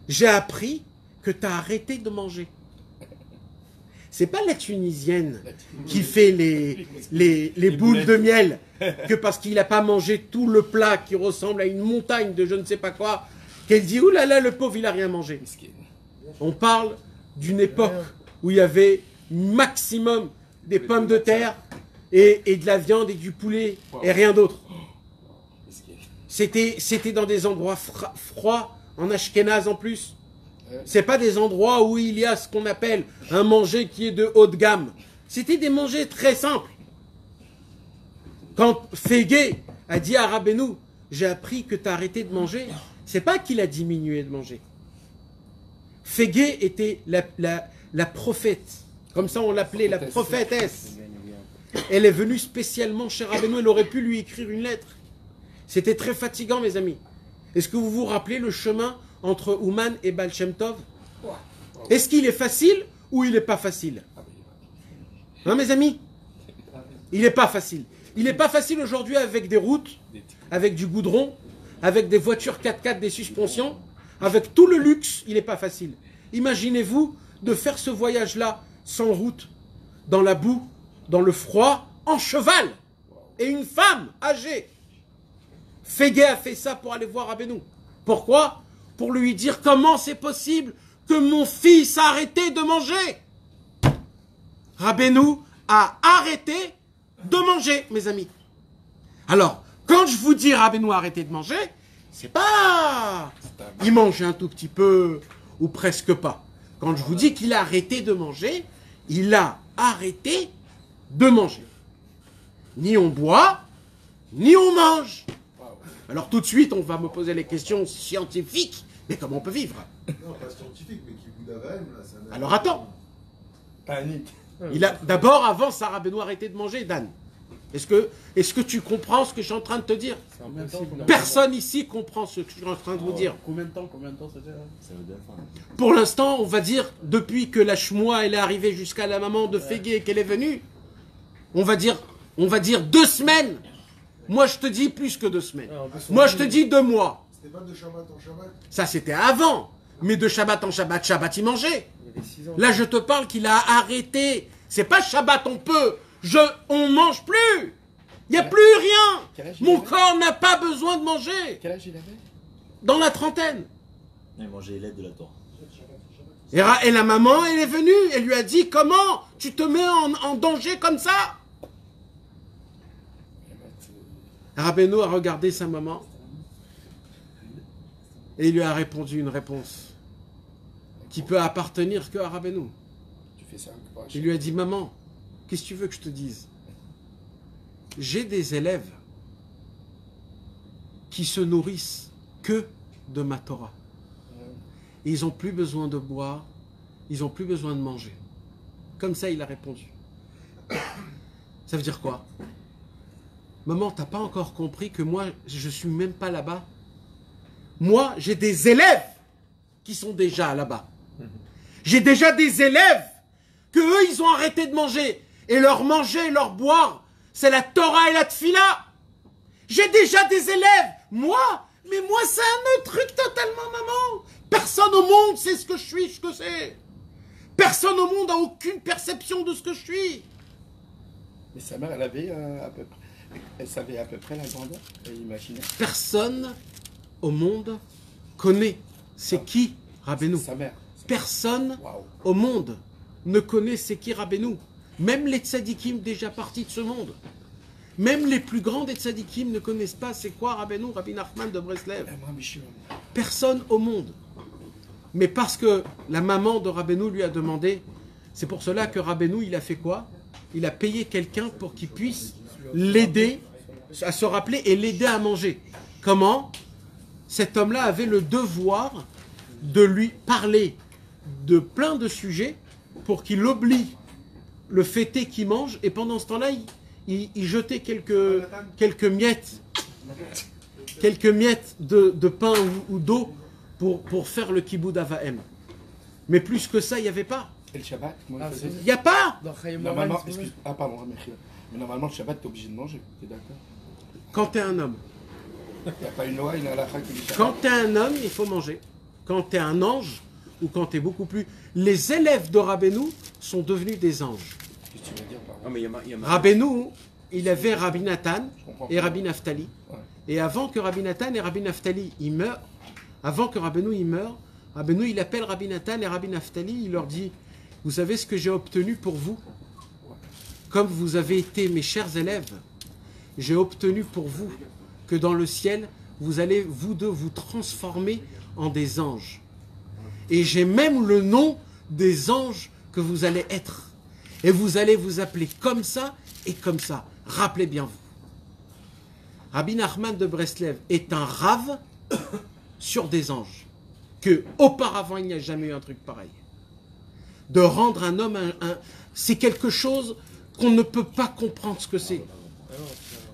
j'ai appris que tu as arrêté de manger. C'est pas la Tunisienne qui fait les boules de miel, que parce qu'il n'a pas mangé tout le plat qui ressemble à une montagne de je ne sais pas quoi, qu'elle dit, oulala, le pauvre, il n'a rien mangé. On parle d'une époque où il y avait maximum des pommes de terre et de la viande et du poulet et rien d'autre. C'était dans des endroits froids, en Ashkénaze en plus. C'est pas des endroits où il y a ce qu'on appelle un manger qui est de haut de gamme. C'était des mangers très simples. Quand Fégué a dit à Rabbeinu, j'ai appris que tu as arrêté de manger, c'est pas qu'il a diminué de manger. Fégué était la prophète. Comme ça, on l'appelait la prophétesse. Elle est venue spécialement chez Rabbeinu. Elle aurait pu lui écrire une lettre. C'était très fatigant, mes amis. Est-ce que vous vous rappelez le chemin entre Ouman et Baal Shem Tov? Est-ce qu'il est facile ou il n'est pas facile? Hein, mes amis? Il n'est pas facile. Il n'est pas facile aujourd'hui avec des routes, avec du goudron, avec des voitures 4x4, des suspensions, avec tout le luxe, il n'est pas facile. Imaginez-vous de faire ce voyage-là sans route, dans la boue, dans le froid, en cheval, et une femme âgée. Fégué a fait ça pour aller voir Rabbeinu. Pourquoi? Pour lui dire comment c'est possible que mon fils a arrêté de manger. Rabbeinu a arrêté de manger, mes amis. Alors, quand je vous dis Rabbeinu a arrêté de manger, c'est pas il mangeait un tout petit peu ou presque pas. Quand je vous dis qu'il a arrêté de manger, il a arrêté de manger. Ni on boit, ni on mange. Alors tout de suite, on va me poser les questions scientifiques. Mais comment on peut vivre? Non, pas scientifique, mais qui vous d'Avaim, là, ça. Alors attends. Panique. Il a d'abord, avant ça, Rabbeinu a arrêté de manger, Dan. Est-ce que tu comprends ce que je suis en train de te dire? Personne ici comprend ce que je suis en train de vous dire. Combien de temps ça dure? Ça veut dire Pour l'instant, on va dire, depuis que la Shmoua elle est arrivée jusqu'à la maman de Fégué et qu'elle est venue, on va dire 2 semaines. Moi, je te dis plus que 2 semaines. Moi, je te dis 2 mois. C'était pas de Shabbat en Shabbat? Ça, c'était avant. Mais de Shabbat en Shabbat, Shabbat, il mangeait. Là, je te parle qu'il a arrêté. C'est pas Shabbat, on peut. On mange plus. Il n'y a plus rien. Mon corps n'a pas besoin de manger. Quel âge il avait? Dans la trentaine. Il mangeait l'aide de la Torah. Et la maman, elle est venue. Elle lui a dit, comment tu te mets en danger comme ça? Rabbeinu a regardé sa maman. Et il lui a répondu une réponse qui peut appartenir qu'à Rabbeinu. Il lui a dit, maman, qu'est-ce que tu veux que je te dise? J'ai des élèves qui se nourrissent que de ma Torah. Et ils n'ont plus besoin de boire, ils n'ont plus besoin de manger. Comme ça, il a répondu. Ça veut dire quoi? Maman, t'as pas encore compris que moi, je suis même pas là-bas? Moi, j'ai des élèves qui sont déjà là-bas. J'ai déjà des élèves que eux, ils ont arrêté de manger. Et leur manger, leur boire, c'est la Torah et la Tfila. J'ai déjà des élèves. Moi, mais moi, c'est un autre truc totalement, maman. Personne au monde sait ce que je suis, ce que c'est. Personne au monde n'a aucune perception de ce que je suis. Mais sa mère, elle avait à peu près. Elle savait à peu près la grandeur. Elle imaginait. Personne au monde connaît c'est qui Rabbeinu. Sa mère. Personne Waouh. au monde ne connaît c'est qui Rabbeinu. Même les tzadikim déjà partis de ce monde. Même les plus grands des tzadikim ne connaissent pas c'est quoi Rabbeinu, Rabbi Nachman de Breslev. Personne au monde. Mais parce que la maman de Rabbeinu lui a demandé, c'est pour cela que Rabbeinu, il a fait quoi? Il a payé quelqu'un pour qu'il puisse l'aider à se rappeler et l'aider à manger. Comment? Cet homme-là avait le devoir de lui parler de plein de sujets pour qu'il oublie le fêté qu'il mange, et pendant ce temps-là, il jetait quelques miettes de pain ou d'eau pour faire le kiboud avahem. Mais plus que ça, il n'y avait pas. Et le Shabbat, Ah, il faisait. Il n'y a pas. Normalement, pardon, mais normalement, le Shabbat, t'es obligé de manger. T'es d'accord? Quand tu es un homme. Il n'y a pas une loi, une halakha qui dit Shabbat. Quand tu es un homme, il faut manger. Quand tu es un ange, ou quand tu es beaucoup plus... Les élèves de Rabbeinu sont devenus des anges. Qu'est-ce que tu veux dire par là? Non, mais il y a Rabbeinu, il avait Rabbi Nathan Je comprends et pas. Rabbi Naftali. Ouais. Et avant que Rabbi Nathan et Rabbi Naftali ils meurent, avant que Rabbeinu il meure, Rabbeinu il appelle Rabbi Nathan et Rabbi Naftali, il leur dit, vous savez ce que j'ai obtenu pour vous? Comme vous avez été mes chers élèves, j'ai obtenu pour vous que dans le ciel, vous allez, vous deux, vous transformer en des anges. Et j'ai même le nom des anges que vous allez être. Et vous allez vous appeler comme ça et comme ça. Rappelez bien vous. Rabbi Nachman de Breslev est un rave sur des anges. Que auparavant il n'y a jamais eu un truc pareil. De rendre un homme c'est quelque chose qu'on ne peut pas comprendre ce que c'est.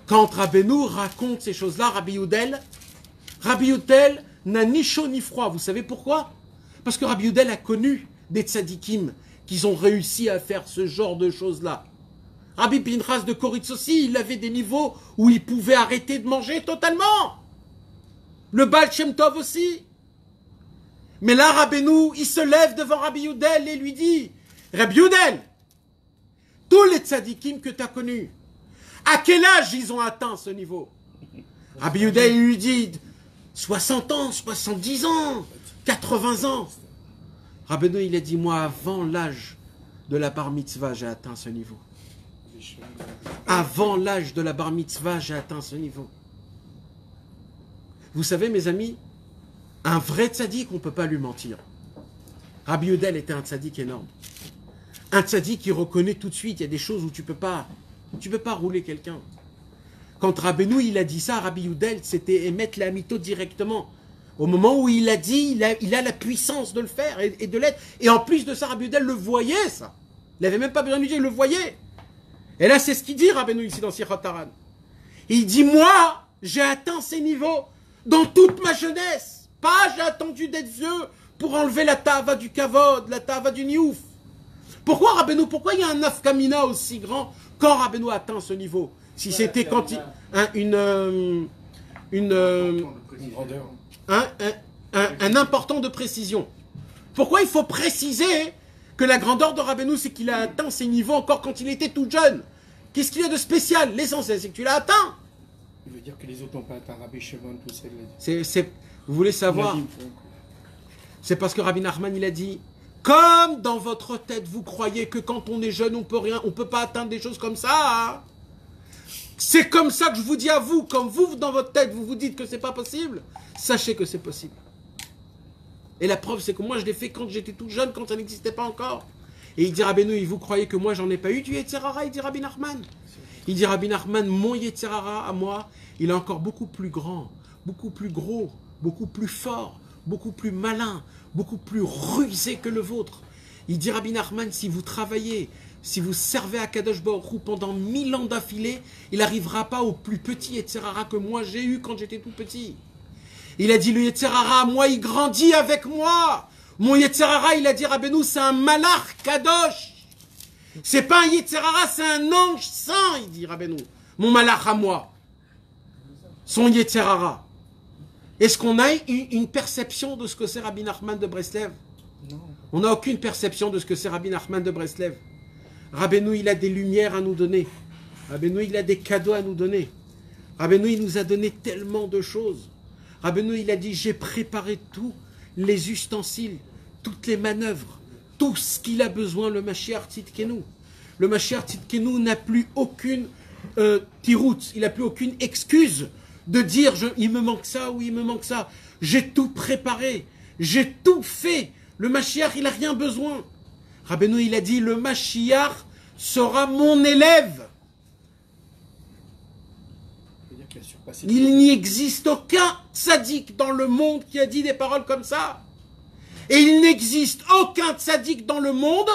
Quand Rabbeinu raconte ces choses-là, Rabbi Youdel n'a ni chaud ni froid. Vous savez pourquoi? Parce que Rabbi Youdel a connu des tzadikim qui ont réussi à faire ce genre de choses-là. Rabbi Pinchas de Koritz aussi, il avait des niveaux où il pouvait arrêter de manger totalement. Le Baal Shem Tov aussi. Mais là, Rabbeinu, il se lève devant Rabbi Youdel et lui dit, Rabbi Youdel, tous les tzadikim que tu as connus, à quel âge ils ont atteint ce niveau? Rabbi Youdel lui dit, 60 ans, 70 ans, 80 ans. Rabbeinu, il a dit, moi, avant l'âge de la bar mitzvah, j'ai atteint ce niveau. Avant l'âge de la bar mitzvah, j'ai atteint ce niveau. Vous savez, mes amis, un vrai tzaddik, on ne peut pas lui mentir. Rabbi Youdel était un tzaddik énorme. Un tzaddik qui reconnaît tout de suite, il y a des choses où tu peux pas rouler quelqu'un. Quand Rabbeinu, il a dit ça, Rabbi Youdel, c'était émettre la mytho directement. Au moment où il a dit, il a la puissance de le faire et de l'être. Et en plus de ça, Rabbi Youdel le voyait, ça. Il n'avait même pas besoin de lui dire, il le voyait. Et là, c'est ce qu'il dit, Rabbeinu, ici, dans Sirot Haran. Il dit, moi, j'ai atteint ces niveaux dans toute ma jeunesse. Pas, j'ai attendu d'être vieux pour enlever la tava du kavod, la tava du niouf. Pourquoi, Rabbeinu, pourquoi il y a un nafkamina aussi grand quand Rabbeinu a atteint ce niveau? Si c'était quand il... Une grandeur. un important de précision. Pourquoi il faut préciser que la grandeur de Rabbeinu, c'est qu'il a atteint ces niveaux encore quand il était tout jeune? Qu'est-ce qu'il y a de spécial? L'essentiel, c'est que tu l'as atteint. Il veut dire que les autres n'ont pas atteint Rabbi Shimon, tout ça. Vous voulez savoir? Il a dit, C'est parce que Rabbi Nachman, il a dit, comme dans votre tête, vous croyez que quand on est jeune, on peut pas atteindre des choses comme ça. Hein? C'est comme ça que je vous dis à vous, comme vous, dans votre tête, vous vous dites que c'est pas possible, sachez que c'est possible. Et la preuve, c'est que moi, je l'ai fait quand j'étais tout jeune, quand ça n'existait pas encore. Et il dit, Rabbeinu, vous croyez que moi, j'en ai pas eu du Yetzerara? Il dit, Rabbi Nachman. Il dit, Rabbi Nachman, mon Yetzerara à moi, il est encore beaucoup plus grand, beaucoup plus gros, beaucoup plus fort, beaucoup plus malin, beaucoup plus rusé que le vôtre. Il dit, Rabbi Nachman, si vous travaillez, si vous servez à Kadosh Baruch Hu pendant 1000 ans d'affilée, il n'arrivera pas au plus petit Yetzerara que moi j'ai eu quand j'étais tout petit. Il a dit, le Yetzerara, moi, il grandit avec moi. Mon Yetzerara, il a dit, Rabbeinu, c'est un malach Kadosh. C'est pas un Yetzerara, c'est un ange saint, il dit, Rabbeinu. Mon malach à moi. Son Yetzerara. Est-ce qu'on a une perception de ce que c'est Rabbi Nachman de Breslev? On n'a aucune perception de ce que c'est Rabbi Nachman de Breslev. Rabbeinu, il a des lumières à nous donner. Rabbeinu, il a des cadeaux à nous donner. Rabbeinu, il nous a donné tellement de choses. Rabbeinu, il a dit, j'ai préparé tous les ustensiles, toutes les manœuvres, tout ce qu'il a besoin, le Mashiach Tzidkenu. Le Mashiach Tzidkenu n'a plus aucune tirout, il n'a plus aucune excuse de dire, il me manque ça ou il me manque ça. J'ai tout préparé, j'ai tout fait. Le Mashiach, il n'a rien besoin. Rabbeinu, il a dit, le Mashiach sera mon élève. Il n'y existe aucun tzaddik dans le monde qui a dit des paroles comme ça. Et il n'existe aucun tzaddik dans le monde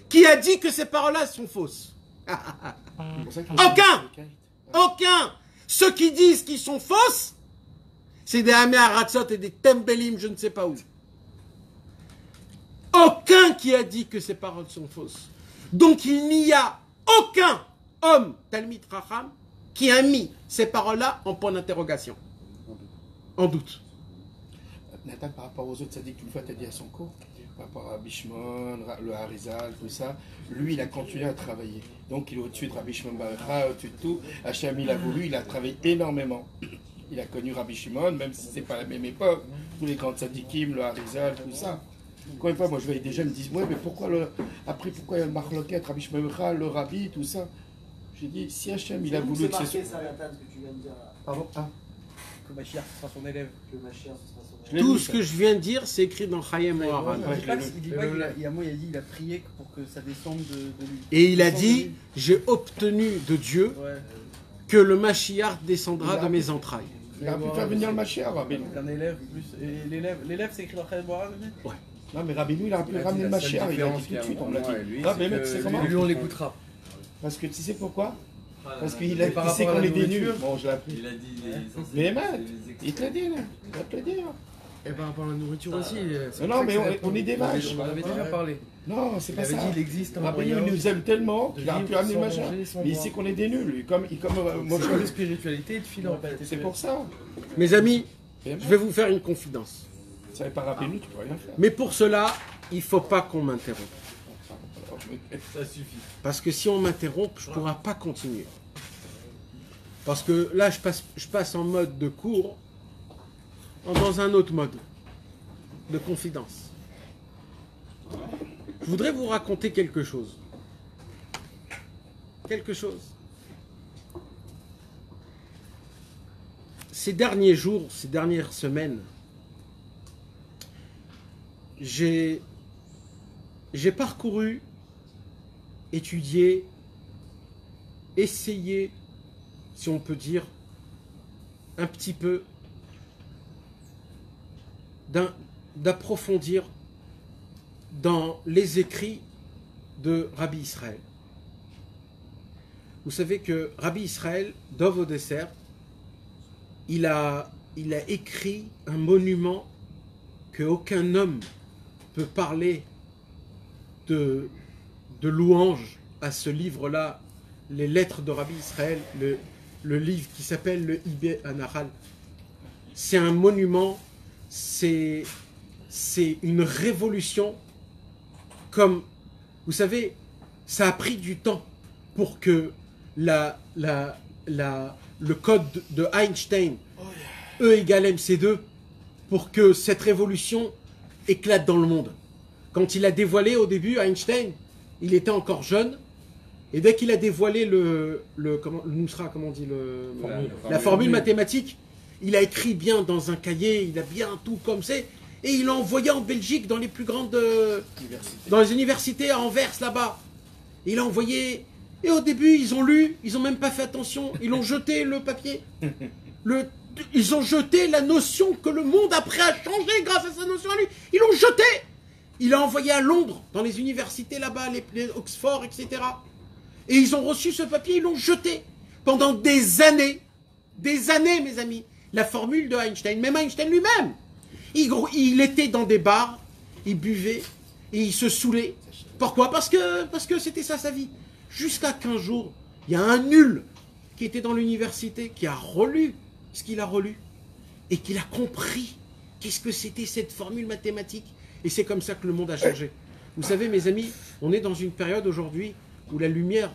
qui a dit que ces paroles-là sont fausses. Aucun. Aucun. Ceux qui disent qu'ils sont fausses, c'est des Hamé Aratzot et des Tembelim, je ne sais pas où. Aucun qui a dit que ces paroles sont fausses. Donc il n'y a aucun homme, Talmid Racham, qui a mis ces paroles-là en point d'interrogation. En doute. Nathan, par rapport aux autres tzaddik, une fois tu as dit à son cours, par rapport à Bishmon, le Harizal, tout ça, lui il a continué à travailler. Donc il est au-dessus de Rabbi Shimon Bar Yochai, au-dessus de tout. Hachem il a voulu, il a travaillé énormément. Il a connu Rabbi Shimon, même si c'est pas la même époque. Tous les grands tzaddikim, le Harizal, tout ça. Encore une fois, moi je voyais des jeunes me disent, ouais mais pourquoi pourquoi il y a le Marloquet, Rabbi Shimon Bar Yochai, le Rabbi, tout ça. J'ai dit, si Hachem il a voulu que c'est marqué ça, Nathan, ce que tu viens de dire là. Pardon. Que Mashiach sera son élève. Que Mashiach, ce sera son élève. Tout ce que je viens de dire, c'est écrit dans Chayem Oharan. Il dit pas qu'il a, il y a un mot, il a dit, il a prié pour que ça descende de lui. Et il a dit, j'ai obtenu de Dieu Ouais. que le Mashiach descendra de mes entrailles. Il a pu faire venir le Mashiach, Rabbeinu. Un élève plus. Et l'élève, c'est écrit dans Chayem Oharan. Non mais Rabbeinu il a pu ramener le Mashiach, il a dit tout de suite, on l'a dit. Ah mais mec, c'est comment? Lui, on l'écoutera. Parce que tu sais pourquoi? Parce qu'il Mais par sait rapport à qu'on la est des nuls. nourriture, Bon, je l'ai appris. Il a dit les Mais mec, il te l'a dit là. Il va te le dire. Et par rapport à la nourriture aussi. Non, mais on est des vaches. On en avait déjà parlé. Non, c'est Il pas avait ça. dit il existe un Rabbeinu moyen il nous aime tellement de qu'il a pu vivre amener le sans machin. manger, sans Mais il boire. sait qu'on est des nuls, lui. Comme moi, C'est de spiritualité et de fidélité. c'est pour ça. Mes amis, Je je vais vous faire une confidence. Ça n'est pas Rabbeinu, tu peux rien faire. Mais pour cela, il ne faut pas qu'on m'interrompe. Ça suffit. Parce que si on m'interrompt, je ne pourrai pas continuer. Parce que là, je passe en mode de cours, dans un autre mode, de confidence. Je voudrais vous raconter quelque chose. Quelque chose. Ces derniers jours, ces dernières semaines, j'ai parcouru, étudié, essayé, si on peut dire, un petit peu d'approfondir dans les écrits de Rabbi Israël. Vous savez que Rabbi Israël, Dov Odesser, il a écrit un monument qu'aucun homme peut parler de louange à ce livre-là, les lettres de Rabbi Israël, le livre qui s'appelle le Ibé Anahal. C'est un monument, c'est une révolution. Comme, vous savez, ça a pris du temps pour que le code de Einstein, E égale MC2, pour que cette révolution éclate dans le monde. Quand il a dévoilé au début Einstein, il était encore jeune, et dès qu'il a dévoilé la formule mathématique, il a écrit bien dans un cahier, il a bien tout comme c'est, et il l'a envoyé en Belgique dans les plus grandes dans les universités à Anvers là-bas. Il a envoyé, et au début ils ont lu, ils n'ont même pas fait attention, ils ont jeté le papier. Ils ont jeté la notion que le monde après a changé grâce à sa notion à lui. Ils l'ont jeté. Il a envoyé à Londres, dans les universités là-bas, les Oxford, etc. Et ils ont reçu ce papier, ils l'ont jeté. Pendant des années, mes amis, la formule de Einstein, même Einstein lui-même, il était dans des bars, il buvait, et il se saoulait. Pourquoi? Parce que c'était ça sa vie. Jusqu'à qu'un jour, il y a un nul qui était dans l'université, qui a relu ce qu'il a relu, et qu'il a compris qu'est-ce que c'était cette formule mathématique. Et c'est comme ça que le monde a changé. Vous savez, mes amis, on est dans une période aujourd'hui où la lumière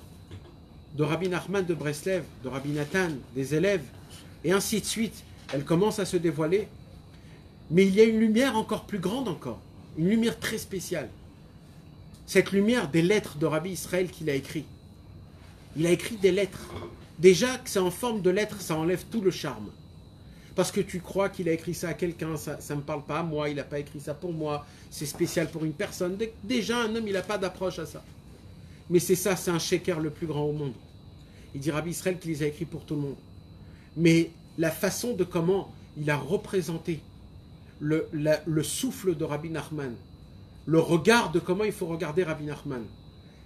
de Rabbi Nachman de Breslev, de Rabbi Nathan, des élèves, et ainsi de suite, elle commence à se dévoiler. Mais il y a une lumière encore plus grande encore, une lumière très spéciale. Cette lumière des lettres de Rabbi Israël qu'il a écrit. Il a écrit des lettres. Déjà que c'est en forme de lettres, ça enlève tout le charme. Parce que tu crois qu'il a écrit ça à quelqu'un, ça ne me parle pas à moi, il n'a pas écrit ça pour moi, c'est spécial pour une personne. Déjà, un homme, il n'a pas d'approche à ça. Mais c'est ça, c'est un shaker le plus grand au monde. Il dit Rabbi Israël qu'il les a écrits pour tout le monde. Mais la façon de comment il a représenté le souffle de Rabbi Nachman, le regard de comment il faut regarder Rabbi Nachman,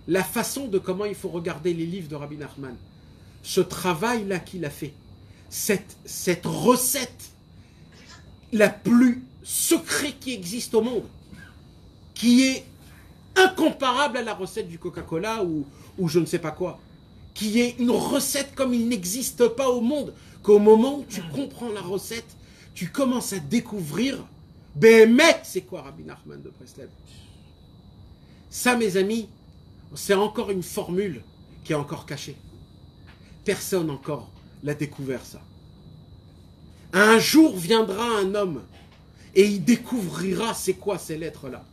la façon de comment il faut regarder les livres de Rabbi Nachman, ce travail-là qu'il a fait, cette recette la plus secrète qui existe au monde, qui est incomparable à la recette du Coca-Cola ou je ne sais pas quoi, qui est une recette comme il n'existe pas au monde, qu'au moment où tu comprends la recette, tu commences à découvrir, Béhémet, c'est quoi Rabbi Nachman de Breslev? Ça, mes amis, c'est encore une formule qui est encore cachée. Personne encore l'a découvert, ça. Un jour viendra un homme et il découvrira c'est quoi ces lettres-là.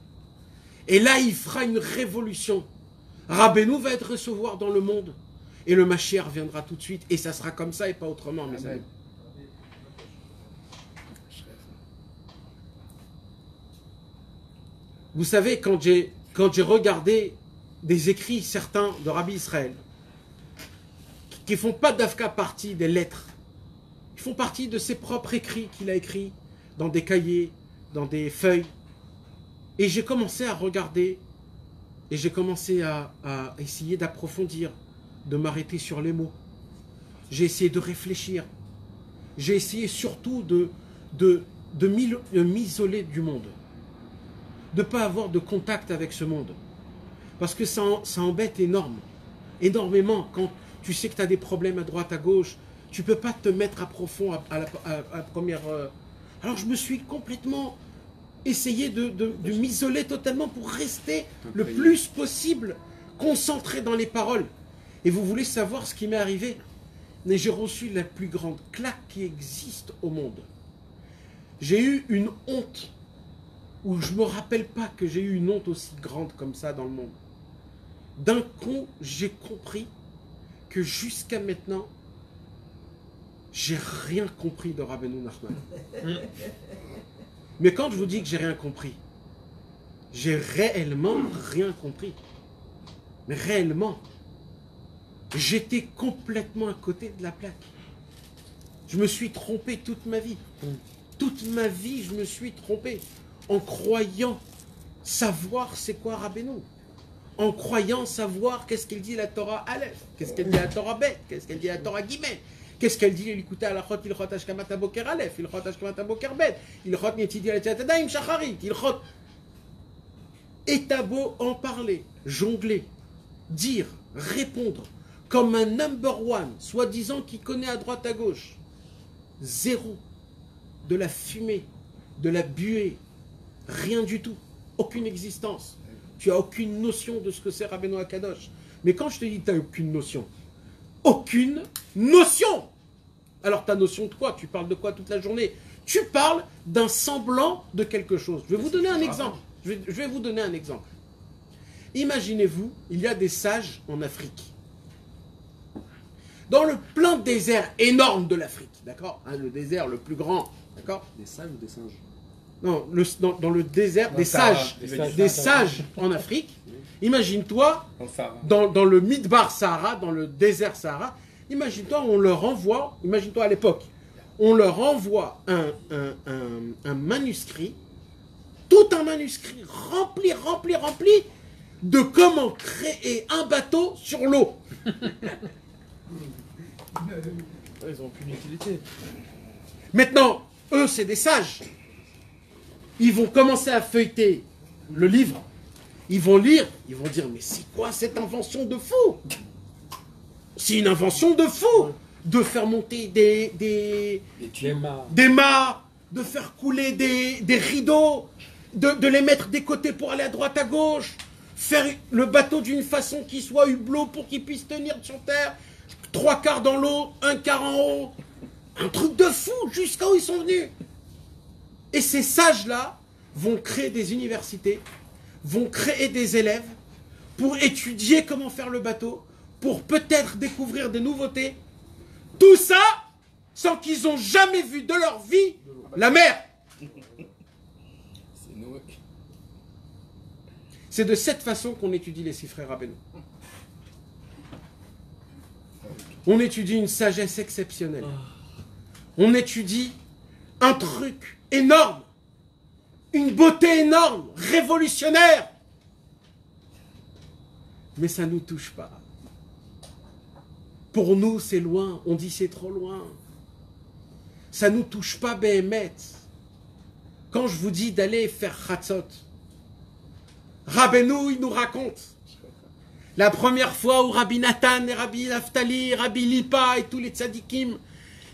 Et là, il fera une révolution. Rabbeinu va être recevoir dans le monde et le Mashiach viendra tout de suite. Et ça sera comme ça et pas autrement, mes amis. Vous savez, quand j'ai regardé des écrits certains de Rabbi Israël, qui ne font pas d'Afka partie des lettres, ils font partie de ses propres écrits qu'il a écrits dans des cahiers, dans des feuilles. Et j'ai commencé à regarder, et j'ai commencé à essayer d'approfondir, de m'arrêter sur les mots. J'ai essayé de réfléchir. J'ai essayé surtout de m'isoler du monde. De ne pas avoir de contact avec ce monde. Parce que ça embête énormément. Quand tu sais que tu as des problèmes à droite, à gauche, tu ne peux pas te mettre à profond à la première... Alors je me suis complètement essayé de m'isoler totalement pour rester le plus possible concentré dans les paroles. Et vous voulez savoir ce qui m'est arrivé? Mais j'ai reçu la plus grande claque qui existe au monde. J'ai eu une honte où je ne me rappelle pas que j'ai eu une honte aussi grande comme ça dans le monde. D'un coup, j'ai compris que jusqu'à maintenant, j'ai rien compris de Rabbeinu Nachman. Mais quand je vous dis que j'ai rien compris, j'ai réellement rien compris. Mais réellement, j'étais complètement à côté de la plaque. Je me suis trompé toute ma vie. Toute ma vie, je me suis trompé en croyant savoir c'est quoi Rabbeinu. En croyant savoir qu'est-ce qu'elle dit la Torah Aleph, qu'est-ce qu'elle dit la Torah Bet, qu'est-ce qu'elle dit la Torah Gimel, qu'est-ce qu'elle dit l'écouter à la Chot, il Chot Ashkamat Aboker Aleph, il Chot Ashkamat Aboker Bet, il Chot Netidi Aletadaim Shacharit, il Chot. Et t'as beau en parler, jongler, dire, répondre, comme un number one, soi-disant qui connaît à droite à gauche, zéro, de la fumée, de la buée, rien du tout, aucune existence. Tu n'as aucune notion de ce que c'est Rabbeinu Akadosh. Mais quand je te dis que tu n'as aucune notion, alors ta notion de quoi? Tu parles de quoi toute la journée? Tu parles d'un semblant de quelque chose. Je vais vous donner un exemple. Je vais vous donner un exemple. Imaginez-vous, il y a des sages en Afrique. Dans le plein désert énorme de l'Afrique, d'accord, hein, le désert le plus grand, d'accord. Des sages ou des singes? Non, dans le désert, des sages en Afrique. Imagine-toi, dans le Midbar Sahara, dans le désert Sahara, imagine-toi, on leur envoie, imagine-toi à l'époque, on leur envoie un manuscrit, tout un manuscrit rempli de comment créer un bateau sur l'eau. Ils n'ont plus d'utilité. Maintenant, eux, c'est des sages. Ils vont commencer à feuilleter le livre. Ils vont lire. Ils vont dire, mais c'est quoi cette invention de fou? C'est une invention de fou de faire monter des mâts, de faire couler des rideaux. de les mettre des côtés pour aller à droite à gauche, faire le bateau d'une façon qui soit hublot pour qu'il puisse tenir sur terre, 3/4 dans l'eau, 1/4 en haut. Un truc de fou, jusqu'à où ils sont venus. Et ces sages-là vont créer des universités, vont créer des élèves pour étudier comment faire le bateau, pour peut-être découvrir des nouveautés. Tout ça sans qu'ils ont jamais vu de leur vie la mer. C'est Noé. C'est de cette façon qu'on étudie les six frères Rabbeinu. On étudie une sagesse exceptionnelle. On étudie un truc énorme, une beauté énorme, révolutionnaire. Mais ça ne nous touche pas. Pour nous, c'est loin. On dit c'est trop loin. Ça ne nous touche pas, Béhémet. Quand je vous dis d'aller faire Chatzot, Rabbeinu, il nous raconte la première fois où Rabbi Nathan et Rabbi Naftali, Rabbi Lipa et tous les tzadikim,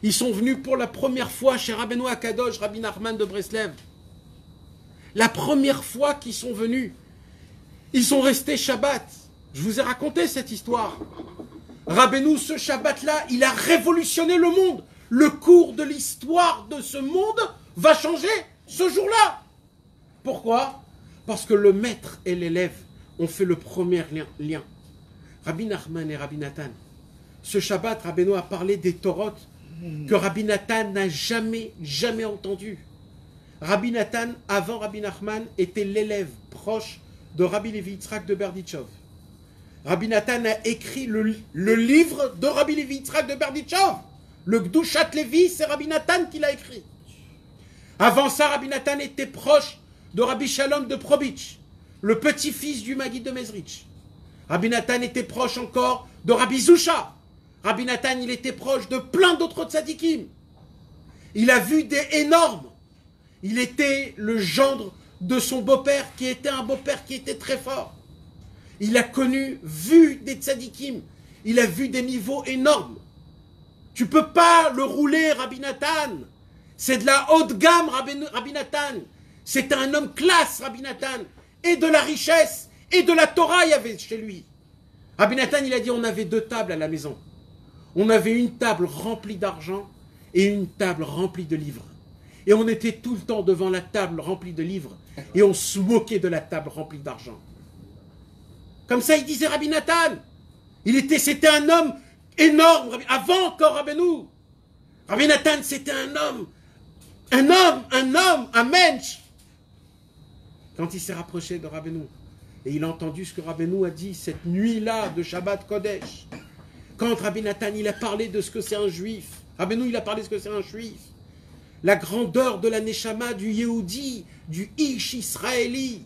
ils sont venus pour la première fois chez Rabbeinu Akadosh, Rabbi Nachman de Breslev. La première fois qu'ils sont venus, ils sont restés Shabbat. Je vous ai raconté cette histoire. Rabbeinu, ce Shabbat-là, il a révolutionné le monde. Le cours de l'histoire de ce monde va changer ce jour-là. Pourquoi? Parce que le maître et l'élève ont fait le premier lien. Rabbi Nachman et Rabbi Nathan. Ce Shabbat, Rabbeinu a parlé des Torot que Rabbi Nathan n'a jamais entendu. Rabbi Nathan, avant Rabbi Nachman, était l'élève proche de Rabbi Levi Yitzhak de Berditchov. Rabbi Nathan a écrit le livre de Rabbi Levi Yitzhak de Berditchov. Le Gdushat Levi, c'est Rabbi Nathan qui l'a écrit. Avant ça, Rabbi Nathan était proche de Rabbi Shalom de Probitch, le petit-fils du Maguide de Mezrich. Rabbi Nathan était proche encore de Rabbi Zusha. Rabbi Nathan, il était proche de plein d'autres tzadikim. Il a vu des énormes. Il était le gendre de son beau-père, qui était un beau-père qui était très fort. Il a vu des tzadikim. Il a vu des niveaux énormes. Tu peux pas le rouler, Rabbi Nathan. C'est de la haute gamme, Rabbi Nathan. C'est un homme classe, Rabbi Nathan. Et de la richesse, et de la Torah, il y avait chez lui. Rabbi Nathan, il a dit, on avait 2 tables à la maison. On avait une table remplie d'argent et une table remplie de livres. Et on était tout le temps devant la table remplie de livres et on se moquait de la table remplie d'argent. Comme ça, il disait Rabbi Nathan. C'était un homme énorme, avant encore Rabbeinu. Rabbi Nathan, c'était un homme, un mensch. Quand il s'est rapproché de Rabbeinu, et il a entendu ce que Rabbeinu a dit cette nuit-là de Shabbat Kodesh, quand Rabbi Nathan, il a parlé de ce que c'est un juif, Rabbeinu, il a parlé de ce que c'est un juif, la grandeur de la Neshama du Yehudi, du Ish Israéli.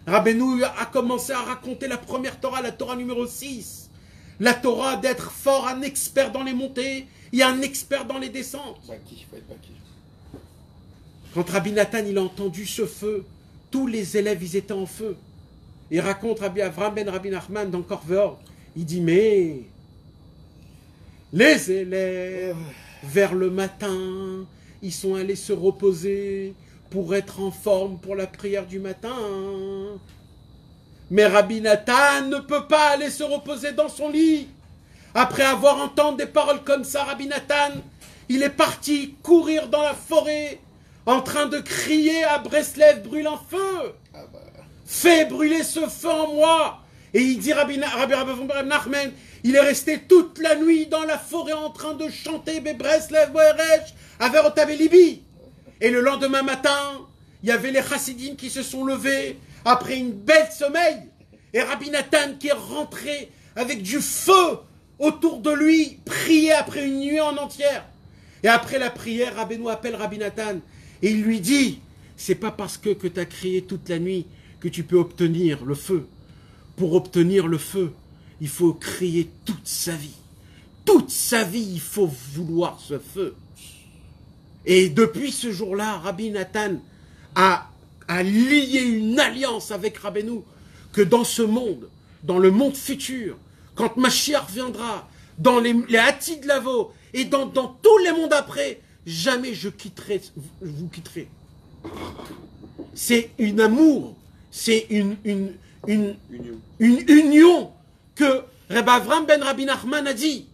Rabbeinu a commencé à raconter la première Torah, la Torah numéro 6. La Torah d'être fort, un expert dans les montées et un expert dans les descentes. Quand Rabbi Nathan, il a entendu ce feu, tous les élèves, ils étaient en feu. Il raconte Rabbi Avram ben Rabbi Nachman dans Korveor. Il dit, mais les élèves, vers le matin, ils sont allés se reposer pour être en forme pour la prière du matin. Mais Rabbi Nathan ne peut pas aller se reposer dans son lit. Après avoir entendu des paroles comme ça, Rabbi Nathan, il est parti courir dans la forêt en train de crier à Breslev, brûle un feu. Fais brûler ce feu en moi. Et il dit, Rabbi Nachman, il est resté toute la nuit dans la forêt en train de chanter Breslev, Boeresh, Averotav Libi. Et le lendemain matin, il y avait les chassidim qui se sont levés après une belle sommeil. Et Rabbi Nathan qui est rentré avec du feu autour de lui, prier après une nuit en entière. Et après la prière, Rabbeinu appelle Rabbi Nathan et il lui dit, c'est pas parce que tu as crié toute la nuit que tu peux obtenir le feu. Pour obtenir le feu, il faut crier toute sa vie. Toute sa vie, il faut vouloir ce feu. Et depuis ce jour-là, Rabbi Nathan a lié une alliance avec Rabbeinu, que dans ce monde, dans le monde futur, quand Mashiach viendra, dans les Hatid Lavo, et dans tous les mondes après, jamais vous quitterai. c'est un amour, c'est une union que Rabbi Avram ben Rabbi Nachman a dit.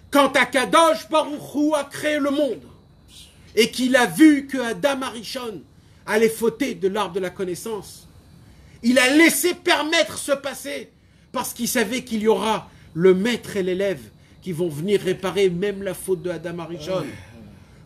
Quand Akadosh Baruch Hu a créé le monde et qu'il a vu que Adam Arishon allait fauter de l'arbre de la connaissance, il a laissé permettre ce passé parce qu'il savait qu'il y aura le maître et l'élève qui vont venir réparer même la faute de Adam Arishon.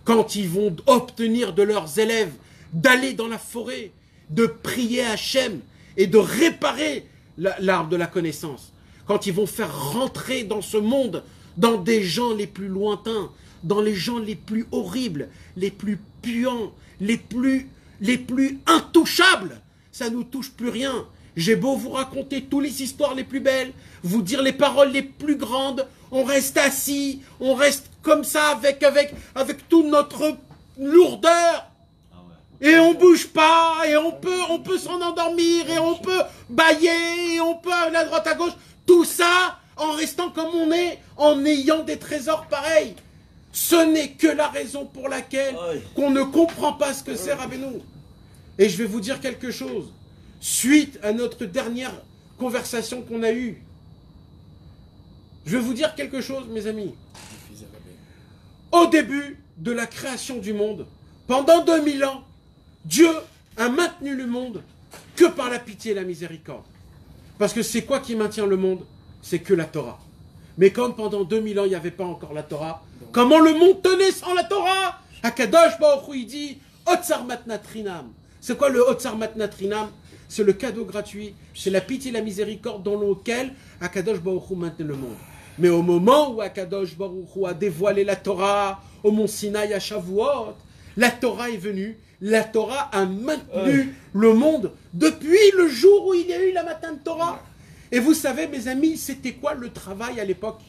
Quand ils vont obtenir de leurs élèves d'aller dans la forêt, de prier à Hachem et de réparer l'arbre de la connaissance. Quand ils vont faire rentrer dans ce monde, dans des gens les plus lointains, dans les gens les plus horribles, les plus puants, les plus intouchables, ça ne nous touche plus rien. J'ai beau vous raconter toutes les histoires les plus belles, vous dire les paroles les plus grandes, on reste assis, on reste comme ça avec toute notre lourdeur. Et on bouge pas, et on peut s'en endormir, et on peut bâiller, et on peut aller à droite à gauche. Tout ça en restant comme on est, en ayant des trésors pareils. Ce n'est que la raison pour laquelle qu'on ne comprend pas ce que c'est Rabbeinu. Et je vais vous dire quelque chose. Suite à notre dernière conversation qu'on a eue, je vais vous dire quelque chose, mes amis. Au début de la création du monde, pendant 2000 ans, Dieu a maintenu le monde que par la pitié et la miséricorde. Parce que c'est quoi qui maintient le monde? C'est que la Torah. Mais comme pendant 2000 ans, il n'y avait pas encore la Torah, comment le monde tenait sans la Torah? Akadosh Baruch Hu, il dit Otsar Matnat Trinam. C'est quoi le Otsar Matnat Trinam? C'est le cadeau gratuit, c'est la pitié et la miséricorde dans lequel Akadosh Baruch Hu maintenait le monde. Mais au moment où Akadosh Baruch Hu a dévoilé la Torah au mont Sinaï à Shavuot, la Torah est venue, la Torah a maintenu le monde depuis le jour où il y a eu la matin de Torah. Et vous savez, mes amis, c'était quoi le travail à l'époque?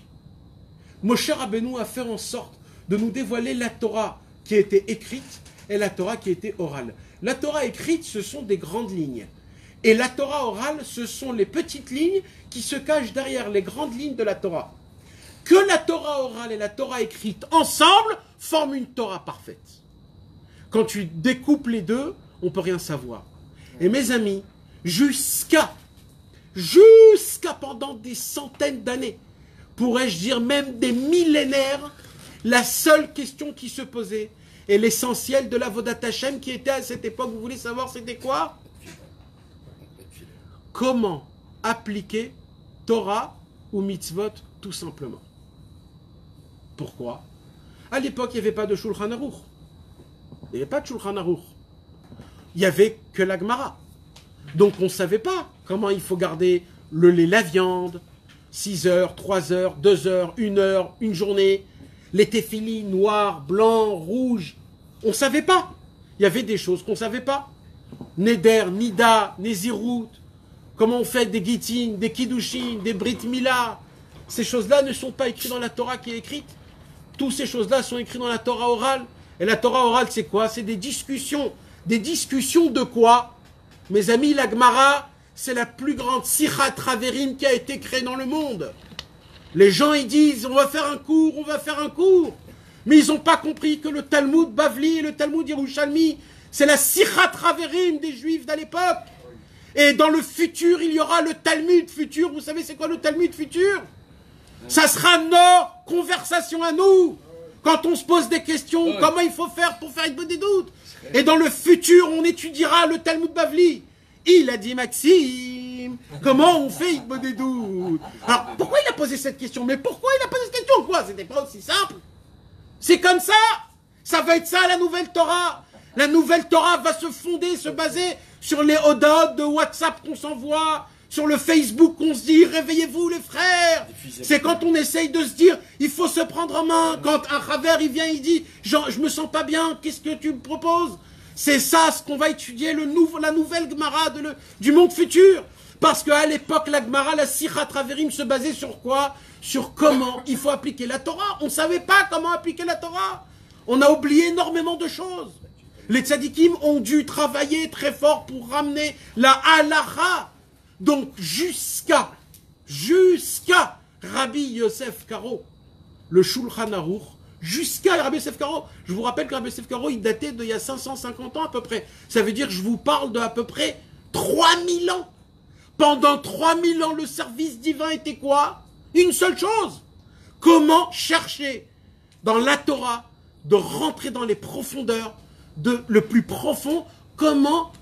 Moshe Rabbeinu a fait en sorte de nous dévoiler la Torah qui était écrite et la Torah qui était orale. La Torah écrite, ce sont des grandes lignes. Et la Torah orale, ce sont les petites lignes qui se cachent derrière les grandes lignes de la Torah. Que la Torah orale et la Torah écrite ensemble forment une Torah parfaite. Quand tu découpes les deux, on ne peut rien savoir. Et mes amis, jusqu'à pendant des centaines d'années, pourrais-je dire même des millénaires, la seule question qui se posait, et l'essentiel de la Vodat Hashem qui était à cette époque, vous voulez savoir c'était quoi? Comment appliquer Torah ou mitzvot tout simplement. Pourquoi? À l'époque, il n'y avait pas de Shulchan Aruch. Il n'y avait pas de Shulchan Aruch. Il n'y avait que la Gemara. Donc on ne savait pas comment il faut garder le lait, la viande, 6 heures, 3 heures, 2 heures, 1 heure, une journée, les téfilis noirs, blancs, rouges. On ne savait pas. Il y avait des choses qu'on ne savait pas. Neder, Nida, Nézirut, comment on fait des Gittin, des Kiddushin, des Brit Mila. Ces choses-là ne sont pas écrites dans la Torah qui est écrite. Toutes ces choses-là sont écrites dans la Torah orale. Et la Torah orale, c'est quoi? C'est des discussions. Des discussions de quoi? Mes amis, la Gemara, c'est la plus grande Sichat Traverim qui a été créée dans le monde. Les gens, ils disent, on va faire un cours, on va faire un cours. Mais ils n'ont pas compris que le Talmud Bavli et le Talmud Yerushalmi, c'est la Sichat Traverim des Juifs d'à l'époque. Et dans le futur, il y aura le Talmud futur. Vous savez c'est quoi le Talmud futur? Ça sera nos conversations à nous. Quand on se pose des questions, comment il faut faire pour faire des doutes. Et dans le futur, on étudiera le Talmud Bavli. Il a dit Maxime, comment on fait des doutes? Alors, pourquoi il a posé cette question? Mais pourquoi il a posé cette question? Quoi? C'était pas aussi simple. C'est comme ça. Ça va être ça, la nouvelle Torah. La nouvelle Torah va se fonder, se baser sur les odotes de WhatsApp qu'on s'envoie, sur le Facebook qu'on se dit, réveillez-vous les frères. C'est quand on essaye de se dire, il faut se prendre en main. Quand un Chaver, il vient, il dit, je me sens pas bien, qu'est-ce que tu me proposes? C'est ça ce qu'on va étudier, la nouvelle Gemara du monde futur. Parce qu'à l'époque, la Gemara, la Sichat Traverim se basait sur quoi? Sur comment il faut appliquer la Torah. On ne savait pas comment appliquer la Torah. On a oublié énormément de choses. Les tzadikim ont dû travailler très fort pour ramener la halacha. Donc jusqu'à Rabbi Yosef Karo, le Shulchan Aruch, jusqu'à Rabbi Yosef Karo. Je vous rappelle que Rabbi Yosef Karo, il datait d'il y a 550 ans à peu près. Ça veut dire que je vous parle d'à peu près 3000 ans. Pendant 3000 ans, le service divin était quoi? Une seule chose. Comment chercher dans la Torah de rentrer dans les profondeurs, le plus profond, comment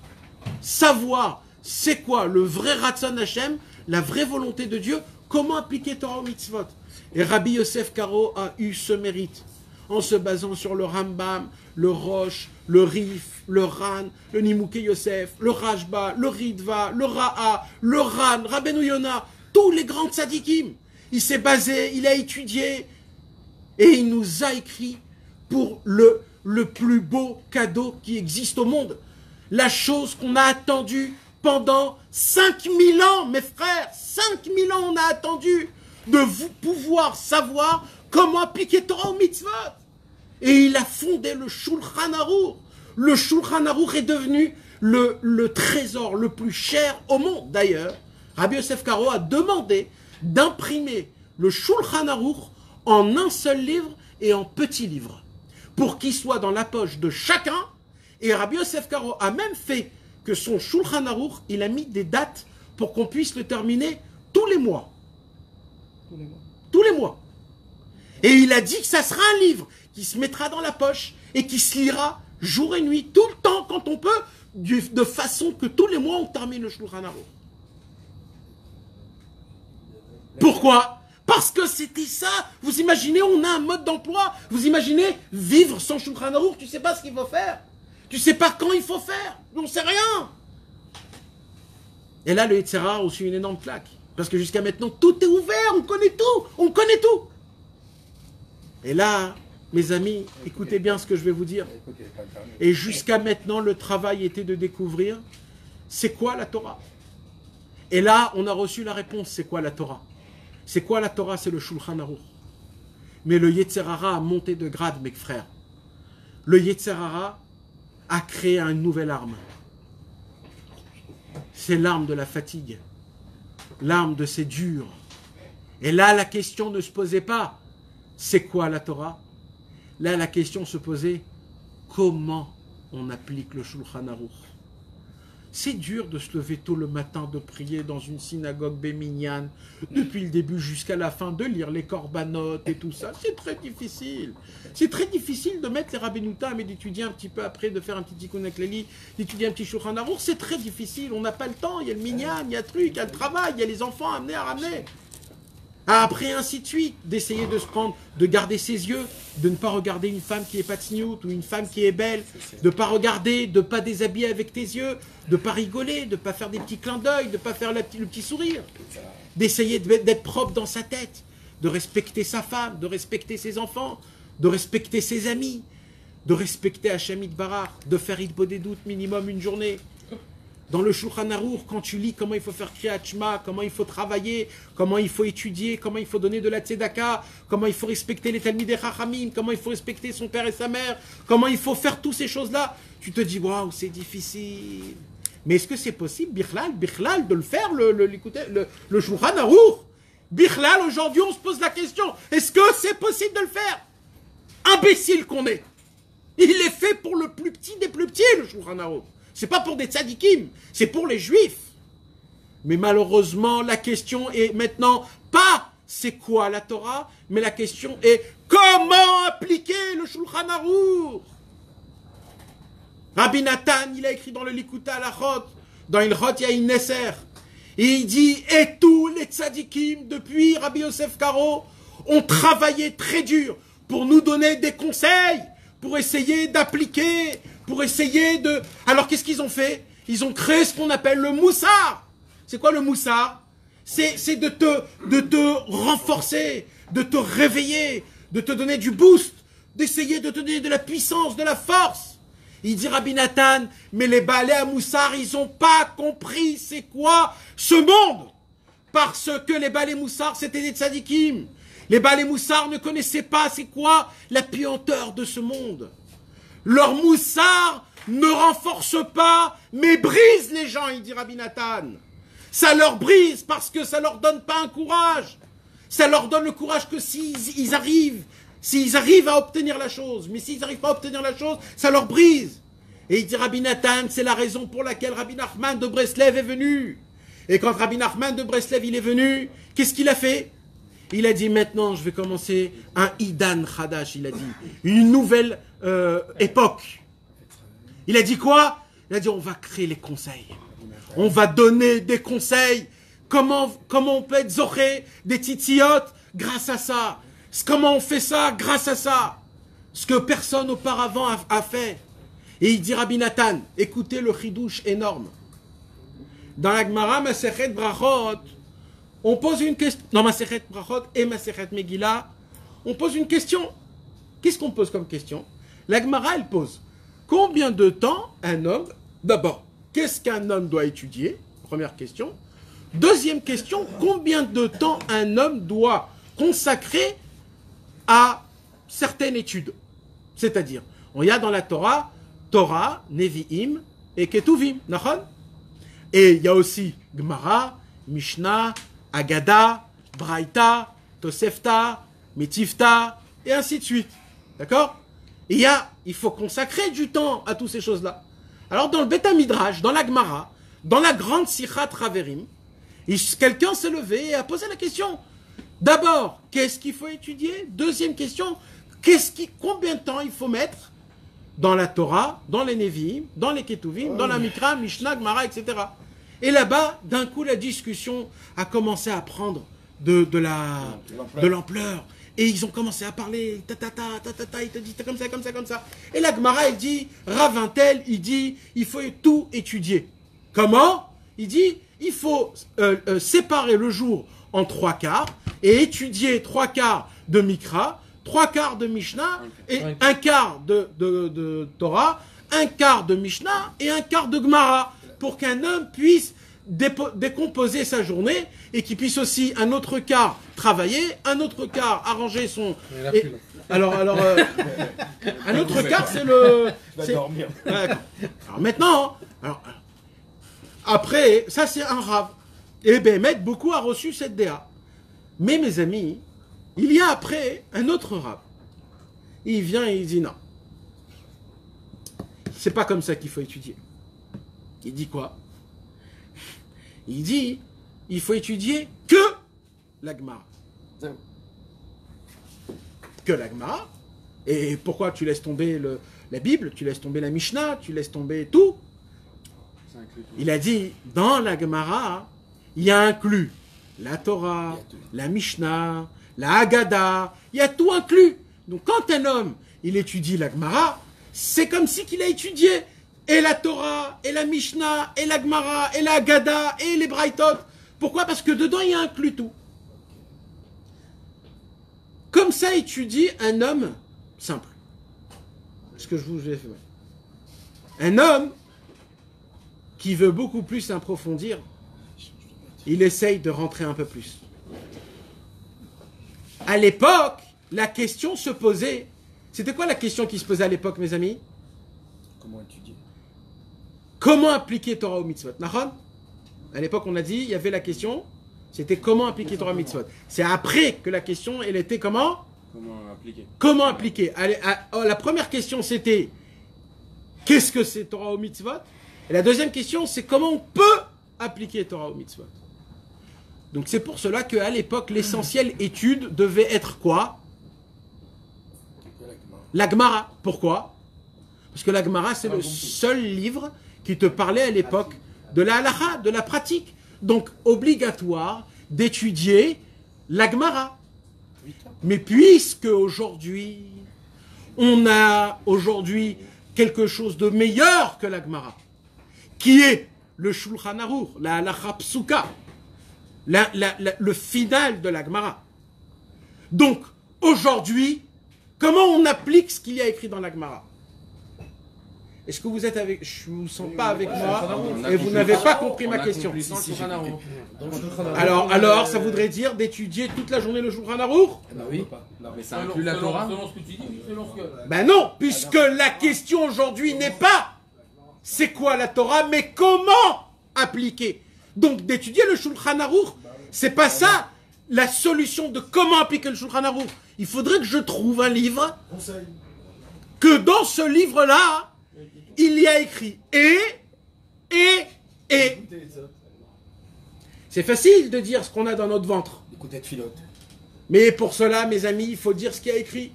savoir c'est quoi le vrai Ratzon Hashem, la vraie volonté de Dieu, comment appliquer Torah au mitzvot. Et Rabbi Yosef Karo a eu ce mérite en se basant sur le Rambam, le Rosh, le Rif, le Ran, le Nimukei Yosef, le Rashba, le Ritva, le Ra'a, le Ran, Rabbeinu Yonah, tous les grands tzadikim. Il s'est basé, il a étudié et il nous a écrit pour le plus beau cadeau qui existe au monde. La chose qu'on a attendue pendant 5000 ans, mes frères, 5000 ans on a attendu de vous pouvoir savoir comment appliquer Torah au mitzvot. Et il a fondé le Shulchan Aruch. Le Shulchan Aruch est devenu le trésor le plus cher au monde. D'ailleurs, Rabbi Yosef Karo a demandé d'imprimer le Shulchan Aruch en un seul livre et en petits livres, pour qu'il soit dans la poche de chacun. Et Rabbi Yosef Karo a même fait que son Shulchan Aruch, il a mis des dates pour qu'on puisse le terminer tous les mois. Tous les mois. Et il a dit que ça sera un livre qui se mettra dans la poche et qui se lira jour et nuit, tout le temps, quand on peut, de façon que tous les mois on termine le Shulchan Aruch. Pourquoi? Parce que c'était ça. Vous imaginez, on a un mode d'emploi. Vous imaginez vivre sans Shulchan Aruch, tu ne sais pas ce qu'il faut faire. Tu ne sais pas quand il faut faire. On ne sait rien. Et là, le Yetzer Hara a reçu une énorme claque. Parce que jusqu'à maintenant, tout est ouvert. On connaît tout. On connaît tout. Et là, mes amis, écoutez bien ce que je vais vous dire. Et jusqu'à maintenant, le travail était de découvrir c'est quoi la Torah. Et là, on a reçu la réponse, c'est quoi la Torah. C'est quoi la Torah? C'est le Shulchan Aruch. Mais le Yetzer Hara a monté de grade, mes frères. Le Yetzer Hara a créé une nouvelle arme. C'est l'arme de la fatigue. L'arme de c'est dur. Et là, la question ne se posait pas, c'est quoi la Torah? Là, la question se posait, comment on applique le Shulchan Aruch? C'est dur de se lever tôt le matin, de prier dans une synagogue béminiane, depuis le début jusqu'à la fin, de lire les corbanotes et tout ça. C'est très difficile. C'est très difficile de mettre les Rabbeinu-Tam et d'étudier un petit peu après, de faire un petit tikkun klali, d'étudier un petit Shulchan Aruch. C'est très difficile. On n'a pas le temps. Il y a le minyan, il y a le truc, il y a le travail, il y a les enfants à amener, à ramener. Après, ainsi de suite, d'essayer de se prendre, de garder ses yeux, de ne pas regarder une femme qui est pas tsniout ou une femme qui est belle, de ne pas regarder, de ne pas déshabiller avec tes yeux, de ne pas rigoler, de ne pas faire des petits clins d'œil, de ne pas faire le petit sourire, d'essayer d'être propre dans sa tête, de respecter sa femme, de respecter ses enfants, de respecter ses amis, de respecter Hachem Yitbarach, de faire Hitbodé doute minimum une journée. Dans le Shulchan Aruch, quand tu lis comment il faut faire Kriyat Shema, comment il faut travailler, comment il faut étudier, comment il faut donner de la tzedaka, comment il faut respecter les Talmidei Chachamim, comment il faut respecter son père et sa mère, comment il faut faire toutes ces choses-là, tu te dis, waouh, c'est difficile. Mais est-ce que c'est possible, Bichlal, de le faire, le Shulchan Aruch? Bichlal, aujourd'hui, on se pose la question, est-ce que c'est possible de le faire? Imbécile qu'on est. Il est fait pour le plus petit des plus petits, le Shulchan Aruch. C'est pas pour des tzadikim, c'est pour les juifs. Mais malheureusement, la question est maintenant pas c'est quoi la Torah, mais la question est comment appliquer le Shulchan Aruch. Rabbi Nathan, il a écrit dans le Likuta Halachot, dans Ilchot Yain Neser, et il dit, et tous les tzadikim, depuis Rabbi Yosef Karo, ont travaillé très dur pour nous donner des conseils, pour essayer d'appliquer, pour essayer de... Alors qu'est-ce qu'ils ont fait? Ils ont créé ce qu'on appelle le moussar. C'est quoi le moussar? C'est de te renforcer, de te réveiller, de te donner du boost, d'essayer de te donner de la puissance, de la force. Il dit Rabbi Nathan, mais les Baalei Moussar, ils n'ont pas compris c'est quoi ce monde. Parce que les Baalei Moussar, c'était des tzadikim. Les Baalei Moussar ne connaissaient pas c'est quoi la puanteur de ce monde. Leur moussard ne renforce pas, mais brise les gens, il dit Rabbi Nathan. Ça leur brise parce que ça leur donne pas un courage. Ça leur donne le courage que s'ils arrivent s'ils arrivent à obtenir la chose. Mais s'ils n'arrivent pas à obtenir la chose, ça leur brise. Et il dit Rabbi Nathan, c'est la raison pour laquelle Rabbi Nachman de Breslev est venu. Et quand Rabbi Nachman de Breslev il est venu, qu'est-ce qu'il a fait? Il a dit maintenant je vais commencer un Idan Khadash, il a dit, une nouvelle époque. Il a dit quoi? Il a dit on va créer les conseils. On va donner des conseils. Comment on peut être zoré des titiotes grâce à ça? Comment on fait ça grâce à ça? Ce que personne auparavant a fait. Et il dit Rabbi Nathan, écoutez le chidouche énorme. Dans la Gemara, Masechet Brachot, on pose une question. Dans Masechet Brachot et Masechet Megillah, on pose une question. Qu'est-ce qu'on pose comme question? La Gemara, elle pose combien de temps un homme. D'abord, qu'est-ce qu'un homme doit étudier? Première question. Deuxième question, combien de temps un homme doit consacrer à certaines études? C'est-à-dire, on y a dans la Torah, Nevi'im et Ketuvim, nachon? Et il y a aussi Gemara, Mishnah, Agada, Braïta, Tosefta, Metifta, et ainsi de suite. D'accord? Et il faut consacrer du temps à toutes ces choses-là. Alors dans le Beth Midrash, dans la Gemara, dans la grande Sichat Raverim, quelqu'un s'est levé et a posé la question. D'abord, qu'est-ce qu'il faut étudier? Deuxième question, combien de temps il faut mettre dans la Torah, dans les Nevi'im, dans les Ketuvim, dans la Mikra, Mishnah, Gemara, etc. Et là-bas, d'un coup, la discussion a commencé à prendre de l'ampleur. Et ils ont commencé à parler, il te dit comme ça, comme ça, comme ça. Et la Gemara, il dit, Rav Intel, il dit, il faut tout étudier. Comment? Il dit, il faut séparer le jour en 3 quarts et étudier 3 quarts de Mikra, 3 quarts de Mishnah et 1 quart de Torah, 1 quart de Mishnah et 1 quart de Gemara pour qu'un homme puisse décomposer sa journée et qu'il puisse aussi un autre quart travailler, un autre quart arranger son... un autre quart c'est le... dormir. Alors maintenant, après, ça c'est un Rav. Et Béhémet, beaucoup a reçu cette DA. Mais mes amis, il y a après un autre Rav. Il vient et il dit non. C'est pas comme ça qu'il faut étudier. Il dit quoi? Il dit, il faut étudier que la Gemara. Que la Gemara. Et pourquoi tu laisses tomber la Bible, tu laisses tomber la Mishnah, tu laisses tomber tout? Il a dit, dans la Gemara, il y a inclus la Torah, la Mishnah, la Haggadah, il y a tout inclus. Donc quand un homme, il étudie la Gemara, c'est comme si qu'il a étudié et la Torah, et la Mishnah, et la Gemara, et la Haggadah, et les Braïtot. Pourquoi? Parce que dedans, il y a inclus tout. Comme ça étudie un homme simple. Ce que je vous ai fait. Un homme qui veut beaucoup plus approfondir, il essaye de rentrer un peu plus. À l'époque, la question se posait. C'était quoi la question qui se posait à l'époque, mes amis? Comment étudier? Comment appliquer Torah au mitzvot? Nahon? À l'époque, on a dit, il y avait la question, c'était comment appliquer Torah au mitzvot. C'est après que la question, elle était comment? Comment appliquer? Comment appliquer? La première question, c'était qu'est-ce que c'est Torah au mitzvot? Et la deuxième question, c'est comment on peut appliquer Torah au mitzvot. Donc c'est pour cela qu'à l'époque, l'essentielle étude devait être quoi? La Gemara. Pourquoi? Parce que la Gemara, c'est le seul livre qui te parlait à l'époque de la halakha, de la pratique. Donc obligatoire d'étudier la Gemara. Mais puisque aujourd'hui, on a aujourd'hui quelque chose de meilleur que la Gemara, qui est le Shulchan Aruch, la halakha psuka, le final de la Gemara. Donc, aujourd'hui, comment on applique ce qu'il y a écrit dans la Gemara? Est-ce que vous êtes avec... Je ne vous sens pas avec moi et vous n'avez pas compris ma question. Alors, ça voudrait dire d'étudier toute la journée le Shulchan Aruch? Oui. Mais ça inclut la Torah. Ben non, puisque la question aujourd'hui n'est pas c'est quoi la Torah, mais comment appliquer. Donc d'étudier le Shulchan Aruch, c'est pas ça la solution de comment appliquer le Shulchan Aruch. il faudrait que je trouve un livre Conseil. que dans ce livre-là, il y a écrit et. Écoutez ça. C'est facile de dire ce qu'on a dans notre ventre. Écoutez de Philote. Mais pour cela, mes amis, il faut dire ce qu'il y a écrit.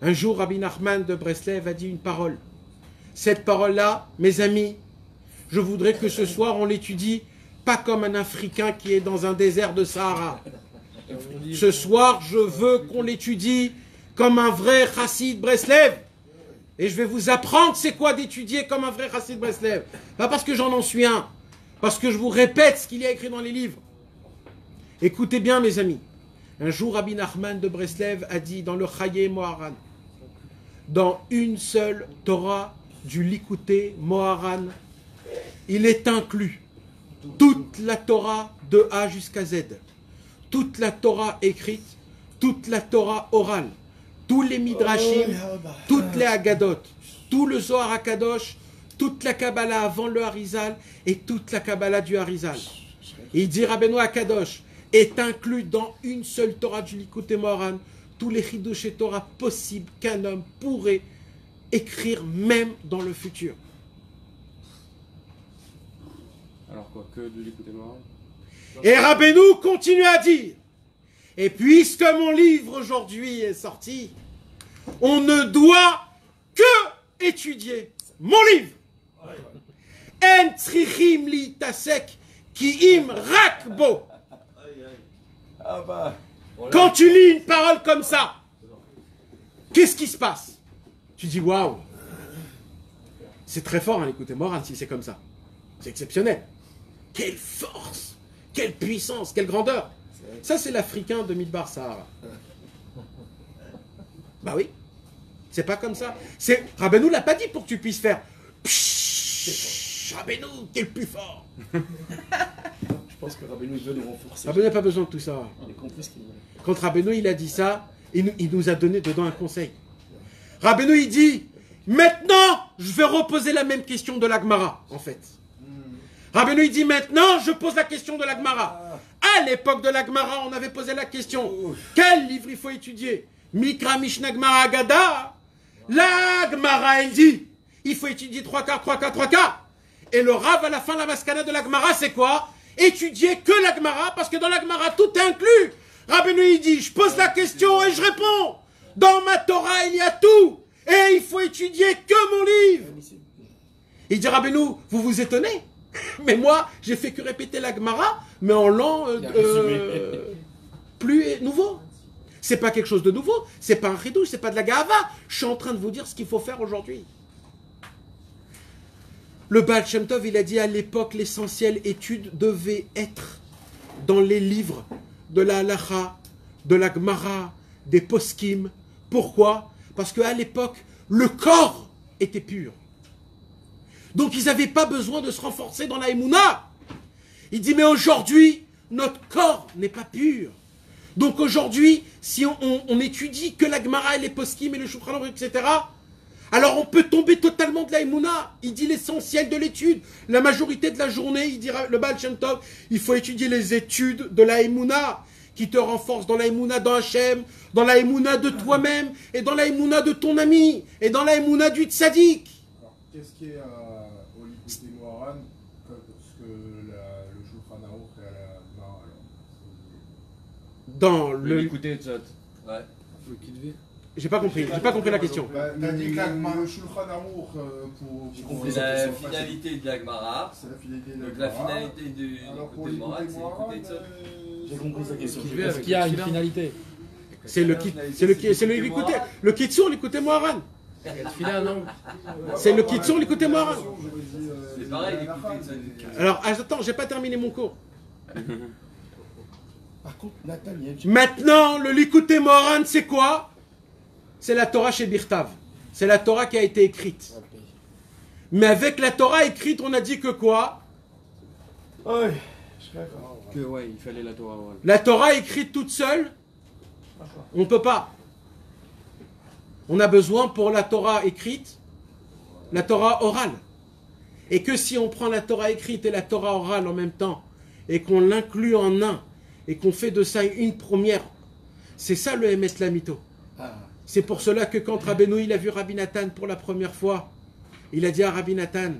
Un jour, Rabbi Nachman de Breslev a dit une parole. Cette parole-là, mes amis, je voudrais que ce soir, on l'étudie pas comme un Africain qui est dans un désert de Sahara. Ce soir, je veux qu'on l'étudie comme un vrai chassid Breslev. Et je vais vous apprendre c'est quoi d'étudier comme un vrai chassid Breslev. Pas parce que j'en suis un, parce que je vous répète ce qu'il y a écrit dans les livres. Écoutez bien, mes amis. Un jour, Rabbi Nachman de Breslev a dit dans le Chaye Moharan, dans une seule Torah du Likouté Moharan, il est inclus toute la Torah de A jusqu'à Z, toute la Torah écrite, toute la Torah orale, tous les Midrashim, toutes les Haggadot, tout le Zohar HaKadosh, toute la Kabbalah avant le Harizal et toute la Kabbalah du Harizal. Il dit Rabbeinu HaKadosh est inclus dans une seule Torah du Likouté Moharan, tous les Chidush et Torah possibles qu'un homme pourrait écrire même dans le futur. Alors quoi, que de l'écouter moi. Et Rabbeinu continue à dire, et puisque mon livre aujourd'hui est sorti, on ne doit que étudier mon livre. En tzrichim li tasek ki im rakbo. Quand tu lis une parole comme ça, qu'est-ce qui se passe? Tu dis waouh, c'est très fort, hein, écoutez, Moran, si c'est comme ça. C'est exceptionnel. Quelle force, quelle puissance, quelle grandeur. Ça, c'est l'Africain de Midbar Sahara. Bah oui, c'est pas comme ça. Rabbeinu l'a pas dit pour que tu puisses faire. Pshhh, Rabbeinu, t'es le plus fort. Je pense que Rabbeinu veut nous renforcer. Rabbeinu n'a pas besoin de tout ça. Il a compris ce qu'il voulait. Quand Rabbeinu il a dit ça, il nous a donné dedans un conseil. Rabbeinu il dit, maintenant, je vais reposer la même question de la Gemara, en fait. Rabbeinu il dit, maintenant, je pose la question de la Gemara. À l'époque de la Gemara, on avait posé la question, quel livre il faut étudier? Mikra, Mishnah, Gemara, Agada. La Gemara, elle dit, il faut étudier 3 quarts, 3 quarts, 3 quarts. Et le Rav, à la fin, la maskana de la Gemara, c'est quoi? Étudier que la Gemara, parce que dans la Gemara, tout est inclus. Rabbeinu, il dit, je pose la question et je réponds. Dans ma Torah, il y a tout. Et il faut étudier que mon livre. Il dit, Rabbeinu, vous vous étonnez? Mais moi, j'ai fait que répéter la Gemara, mais en l'an plus nouveau. C'est pas quelque chose de nouveau, c'est pas un chidouche, c'est pas de la gava. Je suis en train de vous dire ce qu'il faut faire aujourd'hui. Le Baal Shem Tov, il a dit à l'époque, l'essentiel étude devait être dans les livres de la halacha, de la Gemara, des poskim. Pourquoi? Parce qu'à l'époque, le corps était pur. Donc ils n'avaient pas besoin de se renforcer dans la Emouna. Il dit, mais aujourd'hui, notre corps n'est pas pur. Donc aujourd'hui, si on étudie que la Gemara et les poskim et le Shulchan Aruch, etc., alors on peut tomber totalement de la Emouna. Il dit l'essentiel de l'étude. La majorité de la journée, il dira le Baal Shem Tov, il faut étudier les études de la Emouna, qui te renforcent dans la Emouna dans Hachem, dans la Emouna de toi-même, et dans la Emouna de ton ami, et dans la Emouna du tzaddik. Alors, qu'est-ce qui est au Likouté Moharan que le Shulchan Aruch et la Gemara alors? Dans Le le... l'écouter, Tzot. Ouais. Le qui devait. J'ai pas compris la question. Bah, t'as dit que le Shulchan Aruch pour C'est la finalité de la Gemara. c'est la finalité de Donc la finalité du Alors pour l'écouter Moran, l'écouter c'est Moharan, l'écouter Tzot. J'ai compris sa question. Est-ce qu'il y a une finalité? C'est le l'écouter. Le Kitsur, l'écouter Moharan. Fila, non. C'est le Kitsur, l'écouter Moharan. C'est pareil, l'écouter Tzot. Alors, attends, j'ai pas terminé mon cours. Par contre, Nathan, il y a une... Maintenant, le Likouté Moharan, c'est quoi? C'est la Torah chez Birtav. C'est la Torah qui a été écrite. Mais avec la Torah écrite, on a dit que quoi? Que ouais, il fallait la Torah orale. La Torah écrite toute seule, on ne peut pas. On a besoin pour la Torah écrite, la Torah orale. Et que si on prend la Torah écrite et la Torah orale en même temps, et qu'on l'inclut en un, et qu'on fait de ça une première, C'est ça le Emet Lamito. Ah, C'est pour cela que quand Rabbeinu il a vu Rabbi Nathan pour la première fois, il a dit à Rabbi Nathan,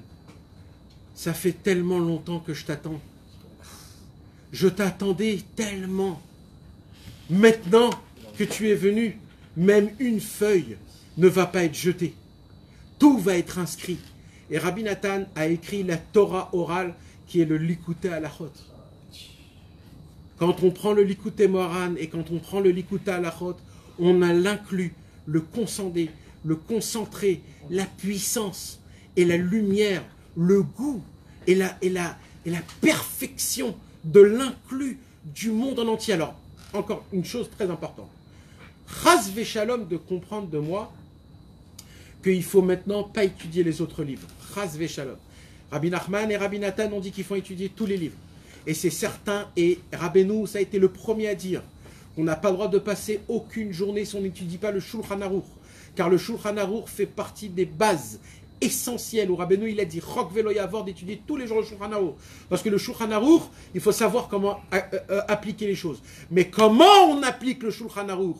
ça fait tellement longtemps que je t'attends. Je t'attendais tellement. Maintenant que tu es venu, même une feuille ne va pas être jetée. Tout va être inscrit. Et Rabbi Nathan a écrit la Torah orale qui est le Likutei Halachot. Quand on prend le Likutei Moharan et quand on prend le Likutei Halachot, on a l'inclus, le concendé, le concentré, la puissance et la lumière, le goût et la perfection de l'inclus du monde en entier. Alors, encore une chose très importante. Chas v'shalom de comprendre de moi qu'il faut maintenant pas étudier les autres livres. Chas v'shalom. Rabbi Nachman et Rabbi Nathan ont dit qu'il faut étudier tous les livres. Et c'est certain, et Rabbeinu, ça a été le premier à dire qu'on n'a pas le droit de passer aucune journée si on n'étudie pas le Shulchan Aruch. Car le Shulchan Aruch fait partie des bases essentielles où Rabbeinu il a dit Chok velo yavor d'étudier tous les jours le Shulchan Aruch. Parce que le Shulchan Aruch, il faut savoir comment appliquer les choses. Mais comment on applique le Shulchan Aruch?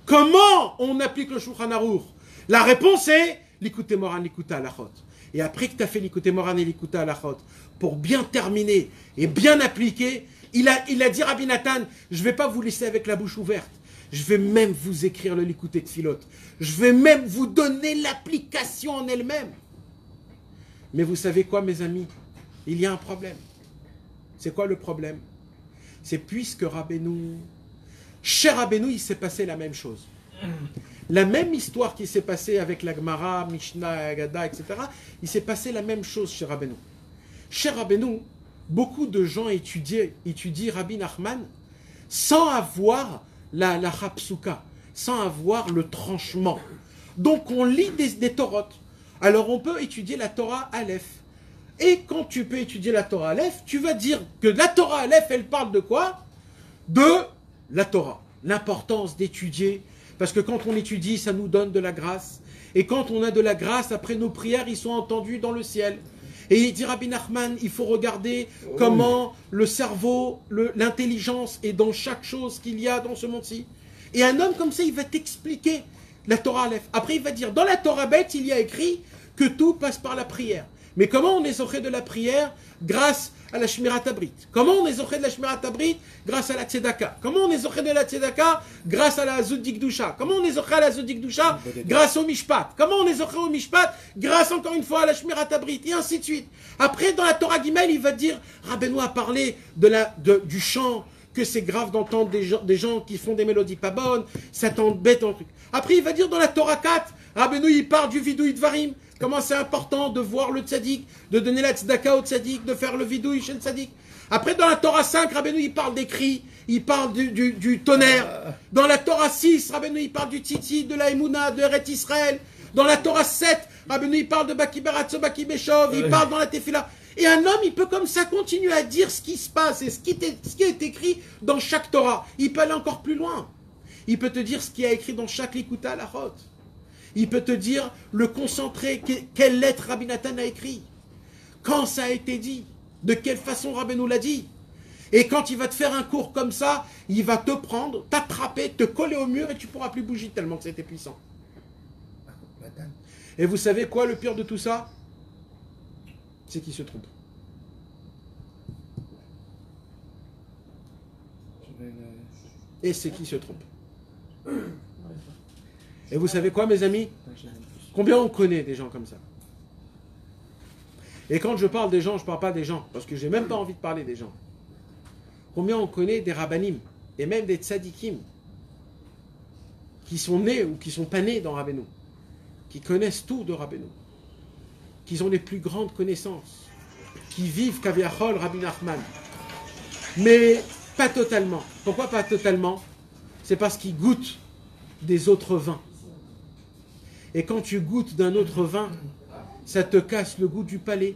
Comment on applique le Shulchan Aruch? La réponse est Likutei Moharan, Likutei Halachot. Et après que tu as fait Likutei Moharan et Likutei Halachot, pour bien terminer et bien appliquer, il a dit Rabbi Nathan, je ne vais pas vous laisser avec la bouche ouverte. Je vais même vous écrire le Likutei Tfilot. Je vais même vous donner l'application en elle-même. Mais vous savez quoi, mes amis? Il y a un problème. C'est quoi le problème? C'est puisque Rabbeinu, chez Rabbeinu, il s'est passé la même chose. La même histoire qui s'est passée avec la Gemara, Mishnah, Agada, etc. Il s'est passé la même chose chez Rabbeinu. Chez Rabbeinu, beaucoup de gens étudient Rabbi Nachman sans avoir la Hapsuka, sans avoir le tranchement. Donc on lit des Torotes. Alors on peut étudier la Torah Aleph. Et quand tu peux étudier la Torah Aleph, tu vas dire que la Torah Aleph, elle parle de quoi? De la Torah. L'importance d'étudier. Parce que quand on étudie, ça nous donne de la grâce. Et quand on a de la grâce, après nos prières, ils sont entendus dans le ciel. Et il dit Rabbi Nachman, il faut regarder comment le cerveau, l'intelligence est dans chaque chose qu'il y a dans ce monde-ci. Et un homme comme ça, il va t'expliquer la Torah Aleph. Après, il va dire, dans la Torah Beth, il y a écrit que tout passe par la prière. Mais comment on est zoché de la prière? Grâce à la Shmirat Habrit. Comment on est zoché de la Shmirat Habrit? Grâce à la Tzedaka. Comment on est zoché de la Tzedaka? Grâce à la Zud Dikdusha. Comment on est zoché à la Zud Dikdusha? Grâce au Mishpat. Comment on est zoché au Mishpat? Grâce encore une fois à la Shmirat Habrit. Et ainsi de suite. Après, dans la Torah Gimel, il va dire, Rabbeinu a parlé du chant, que c'est grave d'entendre des gens qui font des mélodies pas bonnes, ça t'embête en truc. Après, il va dire dans la Torah 4, Rabbeinu, il parle du vidouï Dvarim. Comment c'est important de voir le tzaddik, de donner la tzedaka au tzaddik, de faire le vidouï chez le tzaddik. Après, dans la Torah 5, Rabbeinu, il parle des cris, il parle du tonnerre. Dans la Torah 6, Rabbeinu, il parle du titi, de la Emouna, de Eret Israël. Dans la Torah 7, Rabbeinu, il parle de Baki Beratzo, Baki Beshov, il parle dans la Tefila. Et un homme, il peut comme ça continuer à dire ce qui se passe et ce qui est écrit dans chaque Torah. Il peut aller encore plus loin. Il peut te dire ce qui est écrit dans chaque Likutei Halachot. Il peut te dire le concentré, quelle lettre Rabbi Nathan a écrit, quand ça a été dit, de quelle façon Rabbeinu l'a dit. Et quand il va te faire un cours comme ça, il va te prendre, t'attraper, te coller au mur et tu ne pourras plus bouger tellement que c'était puissant. Et vous savez quoi le pire de tout ça? C'est qu'il se trompe. Et c'est qui se trompe. Et vous savez quoi, mes amis? Combien on connaît des gens comme ça? Et quand je parle des gens, je ne parle pas des gens, parce que je n'ai même pas envie de parler des gens. Combien on connaît des rabbanim, et même des tzadikim, qui sont nés ou qui sont pas nés dans Rabbeinu, qui connaissent tout de Rabbeinu, qui ont les plus grandes connaissances, qui vivent Kaviachol, Rabbi Nachman. Mais pas totalement. Pourquoi pas totalement? C'est parce qu'ils goûtent des autres vins. Et quand tu goûtes d'un autre vin, ça te casse le goût du palais.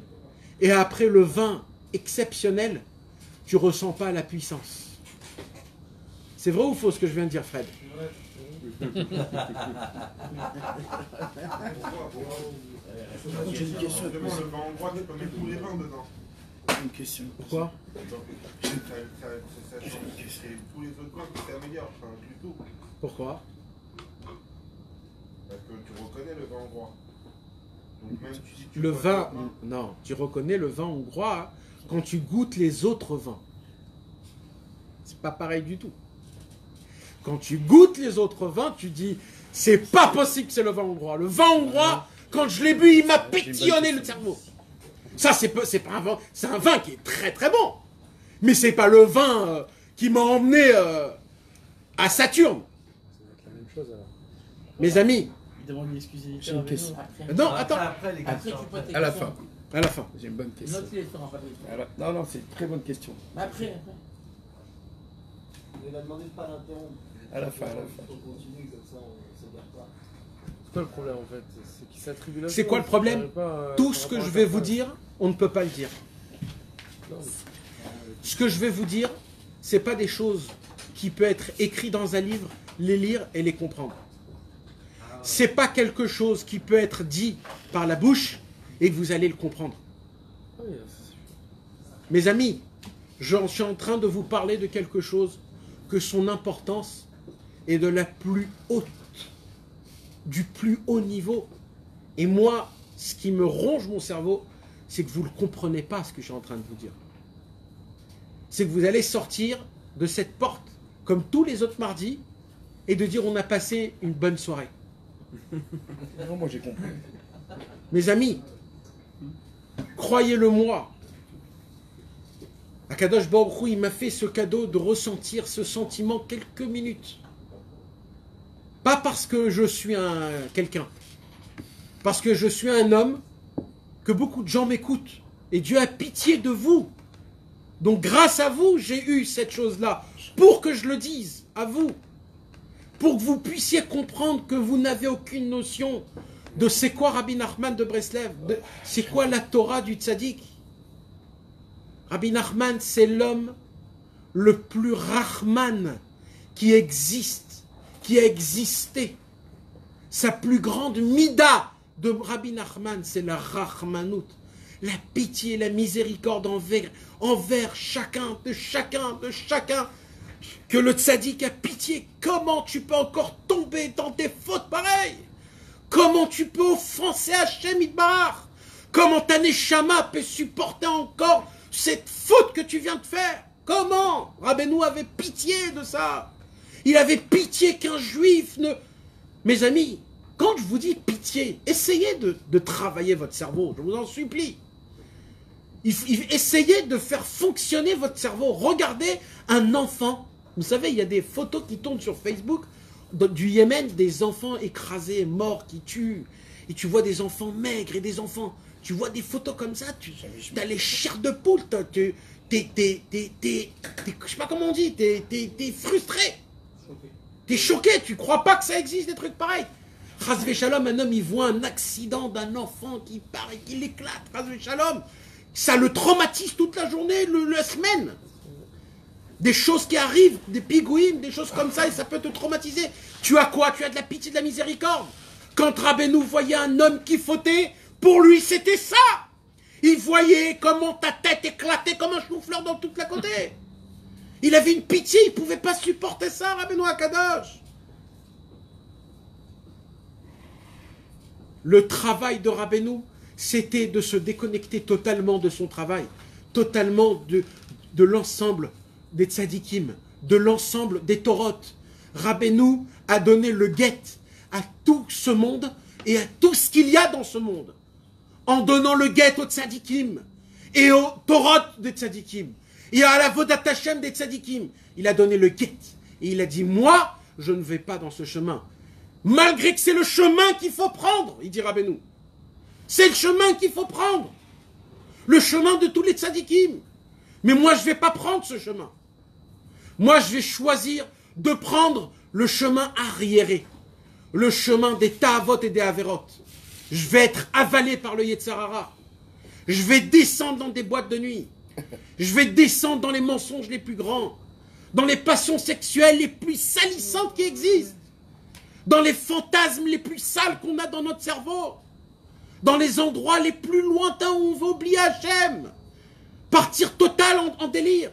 Et après le vin exceptionnel, tu ne ressens pas la puissance. C'est vrai ou faux ce que je viens de dire, Fred? J'ai une question. Le vin hongrois, tu peux mettre tous les vins dedans. Une question. Pourquoi? Ça change. Tous les autres corps, c'est améliore, ça inclut tout. Pourquoi? Parce que tu reconnais le vin hongrois. Donc même si tu Le bois vin, d'autres vins, non, tu reconnais le vin hongrois quand tu goûtes les autres vins. C'est pas pareil du tout. Quand tu goûtes les autres vins, tu dis, c'est pas possible que c'est le vin hongrois. Le vin hongrois, quand je l'ai bu, il m'a pétillonné le cerveau. Ça, c'est pas un vin, c'est un vin qui est très très bon. Mais c'est pas le vin qui m'a emmené à Saturne. Ça va être la même chose alors. Mes amis, Il demande une exclusivité. J'ai une question. non, attends, Après, les Après, questions. tu peux À la fin. à la fin. J'ai une bonne question. Note les temps, Fabrice. Non, non, c'est une très bonne question. Mais après. Il a demandé de ne pas l'interrompre. À la fin, à la fin. Il faut continuer, comme ça on ne s'égare pas. C'est quoi le problème en fait? C'est qu'il s'attribue la C'est chose, quoi le problème? ça arrive pas, Tout par ce que rapport je à vais ta vous phrase. dire, on ne peut pas le dire. Non, Ce que je vais vous dire, c'est pas des choses qui peuvent être écrites dans un livre, les lire et les comprendre. C'est pas quelque chose qui peut être dit par la bouche et que vous allez le comprendre. oui, ça suffit. Mes amis, je suis en train de vous parler de quelque chose que son importance est de la plus haute, du plus haut niveau. Et moi, ce qui me ronge mon cerveau, c'est que vous ne comprenez pas ce que je suis en train de vous dire. C'est que vous allez sortir de cette porte, comme tous les autres mardis, et de dire on a passé une bonne soirée. Non, moi j'ai compris. Mes amis, croyez-le moi, Akadosh Baruch Hu, il m'a fait ce cadeau de ressentir ce sentiment quelques minutes. Pas parce que je suis quelqu'un, parce que je suis un homme, que beaucoup de gens m'écoutent. Et Dieu a pitié de vous. Donc grâce à vous, j'ai eu cette chose-là, pour que je le dise à vous. Pour que vous puissiez comprendre que vous n'avez aucune notion de c'est quoi Rabbi Nachman de Breslev, c'est quoi la Torah du tzaddik. Rabbi Nachman, c'est l'homme le plus Rahman qui existe, qui a existé. Sa plus grande mida de Rabbi Nachman, c'est la Rahmanout, la pitié, la miséricorde envers chacun, de chacun. Que le tzaddik a pitié. Comment tu peux encore tomber dans des fautes pareilles? Comment tu peux offenser Hachem Yitbarach? Comment ta neshama peut supporter encore cette faute que tu viens de faire? Comment? Rabbeinu avait pitié de ça. Il avait pitié qu'un juif ne... Mes amis, quand je vous dis pitié, essayez de travailler votre cerveau, je vous en supplie. Essayez de faire fonctionner votre cerveau. Regardez un enfant. Vous savez, il y a des photos qui tournent sur Facebook du Yémen, des enfants écrasés, morts, qui tuent. Et tu vois des enfants maigres et des enfants... Tu vois des photos comme ça, tu as les chairs de poule, je sais pas comment on dit, t'es frustré. T'es choqué, tu crois pas que ça existe des trucs pareils. Chas v'shalom, un homme, il voit un accident d'un enfant qui part et qui l'éclate, Chas v'shalom. Ça le traumatise toute la journée, la semaine. Des choses qui arrivent, des pigouines, des choses comme ça, et ça peut te traumatiser. Tu as quoi? Tu as de la pitié, de la miséricorde. Quand Rabbeinu voyait un homme qui fautait, pour lui c'était ça. Il voyait comment ta tête éclatait comme un chou-fleur dans toute la côté. Il avait une pitié, il ne pouvait pas supporter ça, Rabbeinu Akadosh. Le travail de Rabbeinu, c'était de se déconnecter totalement de son travail, totalement de l'ensemble des tzadikim, de l'ensemble des Torot. Rabbeinu a donné le guet à tout ce monde et à tout ce qu'il y a dans ce monde, en donnant le guet aux tzadikim et aux Torot des tzadikim et à la Vodat Hashem des tzadikim. Il a donné le guet et il a dit, moi, je ne vais pas dans ce chemin. Malgré que c'est le chemin qu'il faut prendre, il dit Rabbeinu. C'est le chemin qu'il faut prendre. Le chemin de tous les tzadikim. Mais moi, je ne vais pas prendre ce chemin. Moi, je vais choisir de prendre le chemin arriéré. Le chemin des ta'avot et des averot. Je vais être avalé par le Yetzer Hara. Je vais descendre dans des boîtes de nuit. Je vais descendre dans les mensonges les plus grands. Dans les passions sexuelles les plus salissantes qui existent. Dans les fantasmes les plus sales qu'on a dans notre cerveau. Dans les endroits les plus lointains où on veut oublier Hachem. partir total en délire.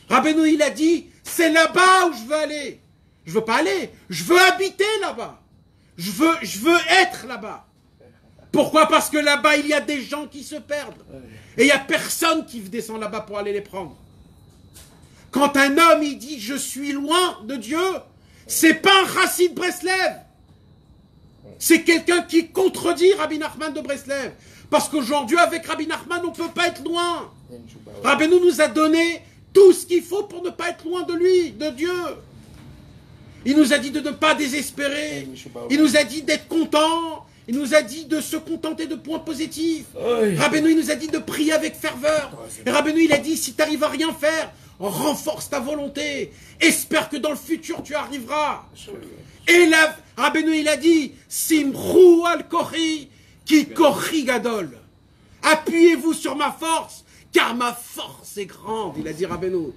Rabbeinu, il a dit, c'est là-bas où je veux aller. Je veux pas aller, je veux habiter là-bas. Je veux être là-bas. Pourquoi? Parce que là-bas, il y a des gens qui se perdent. Et il n'y a personne qui descend là-bas pour aller les prendre. Quand un homme, il dit, je suis loin de Dieu, c'est pas un Chassid Breslev. C'est quelqu'un qui contredit Rabbi Nachman de Breslev. Parce qu'aujourd'hui, avec Rabbi Nachman, on ne peut pas être loin. Rabbeinu nous a donné tout ce qu'il faut pour ne pas être loin de lui, de Dieu. Il nous a dit de ne pas désespérer. Il nous a dit d'être content. Il nous a dit de se contenter de points positifs. Rabbeinu, il nous a dit de prier avec ferveur. Et Rabbeinu, il a dit, si tu n'arrives à rien faire, renforce ta volonté. Espère que dans le futur, tu arriveras. Et là, Rabbeinu, il a dit, Simchou al-Kochi, ki Kochi gadol. Appuyez-vous sur ma force, car ma force est grande. Il a dit Rabbeinu.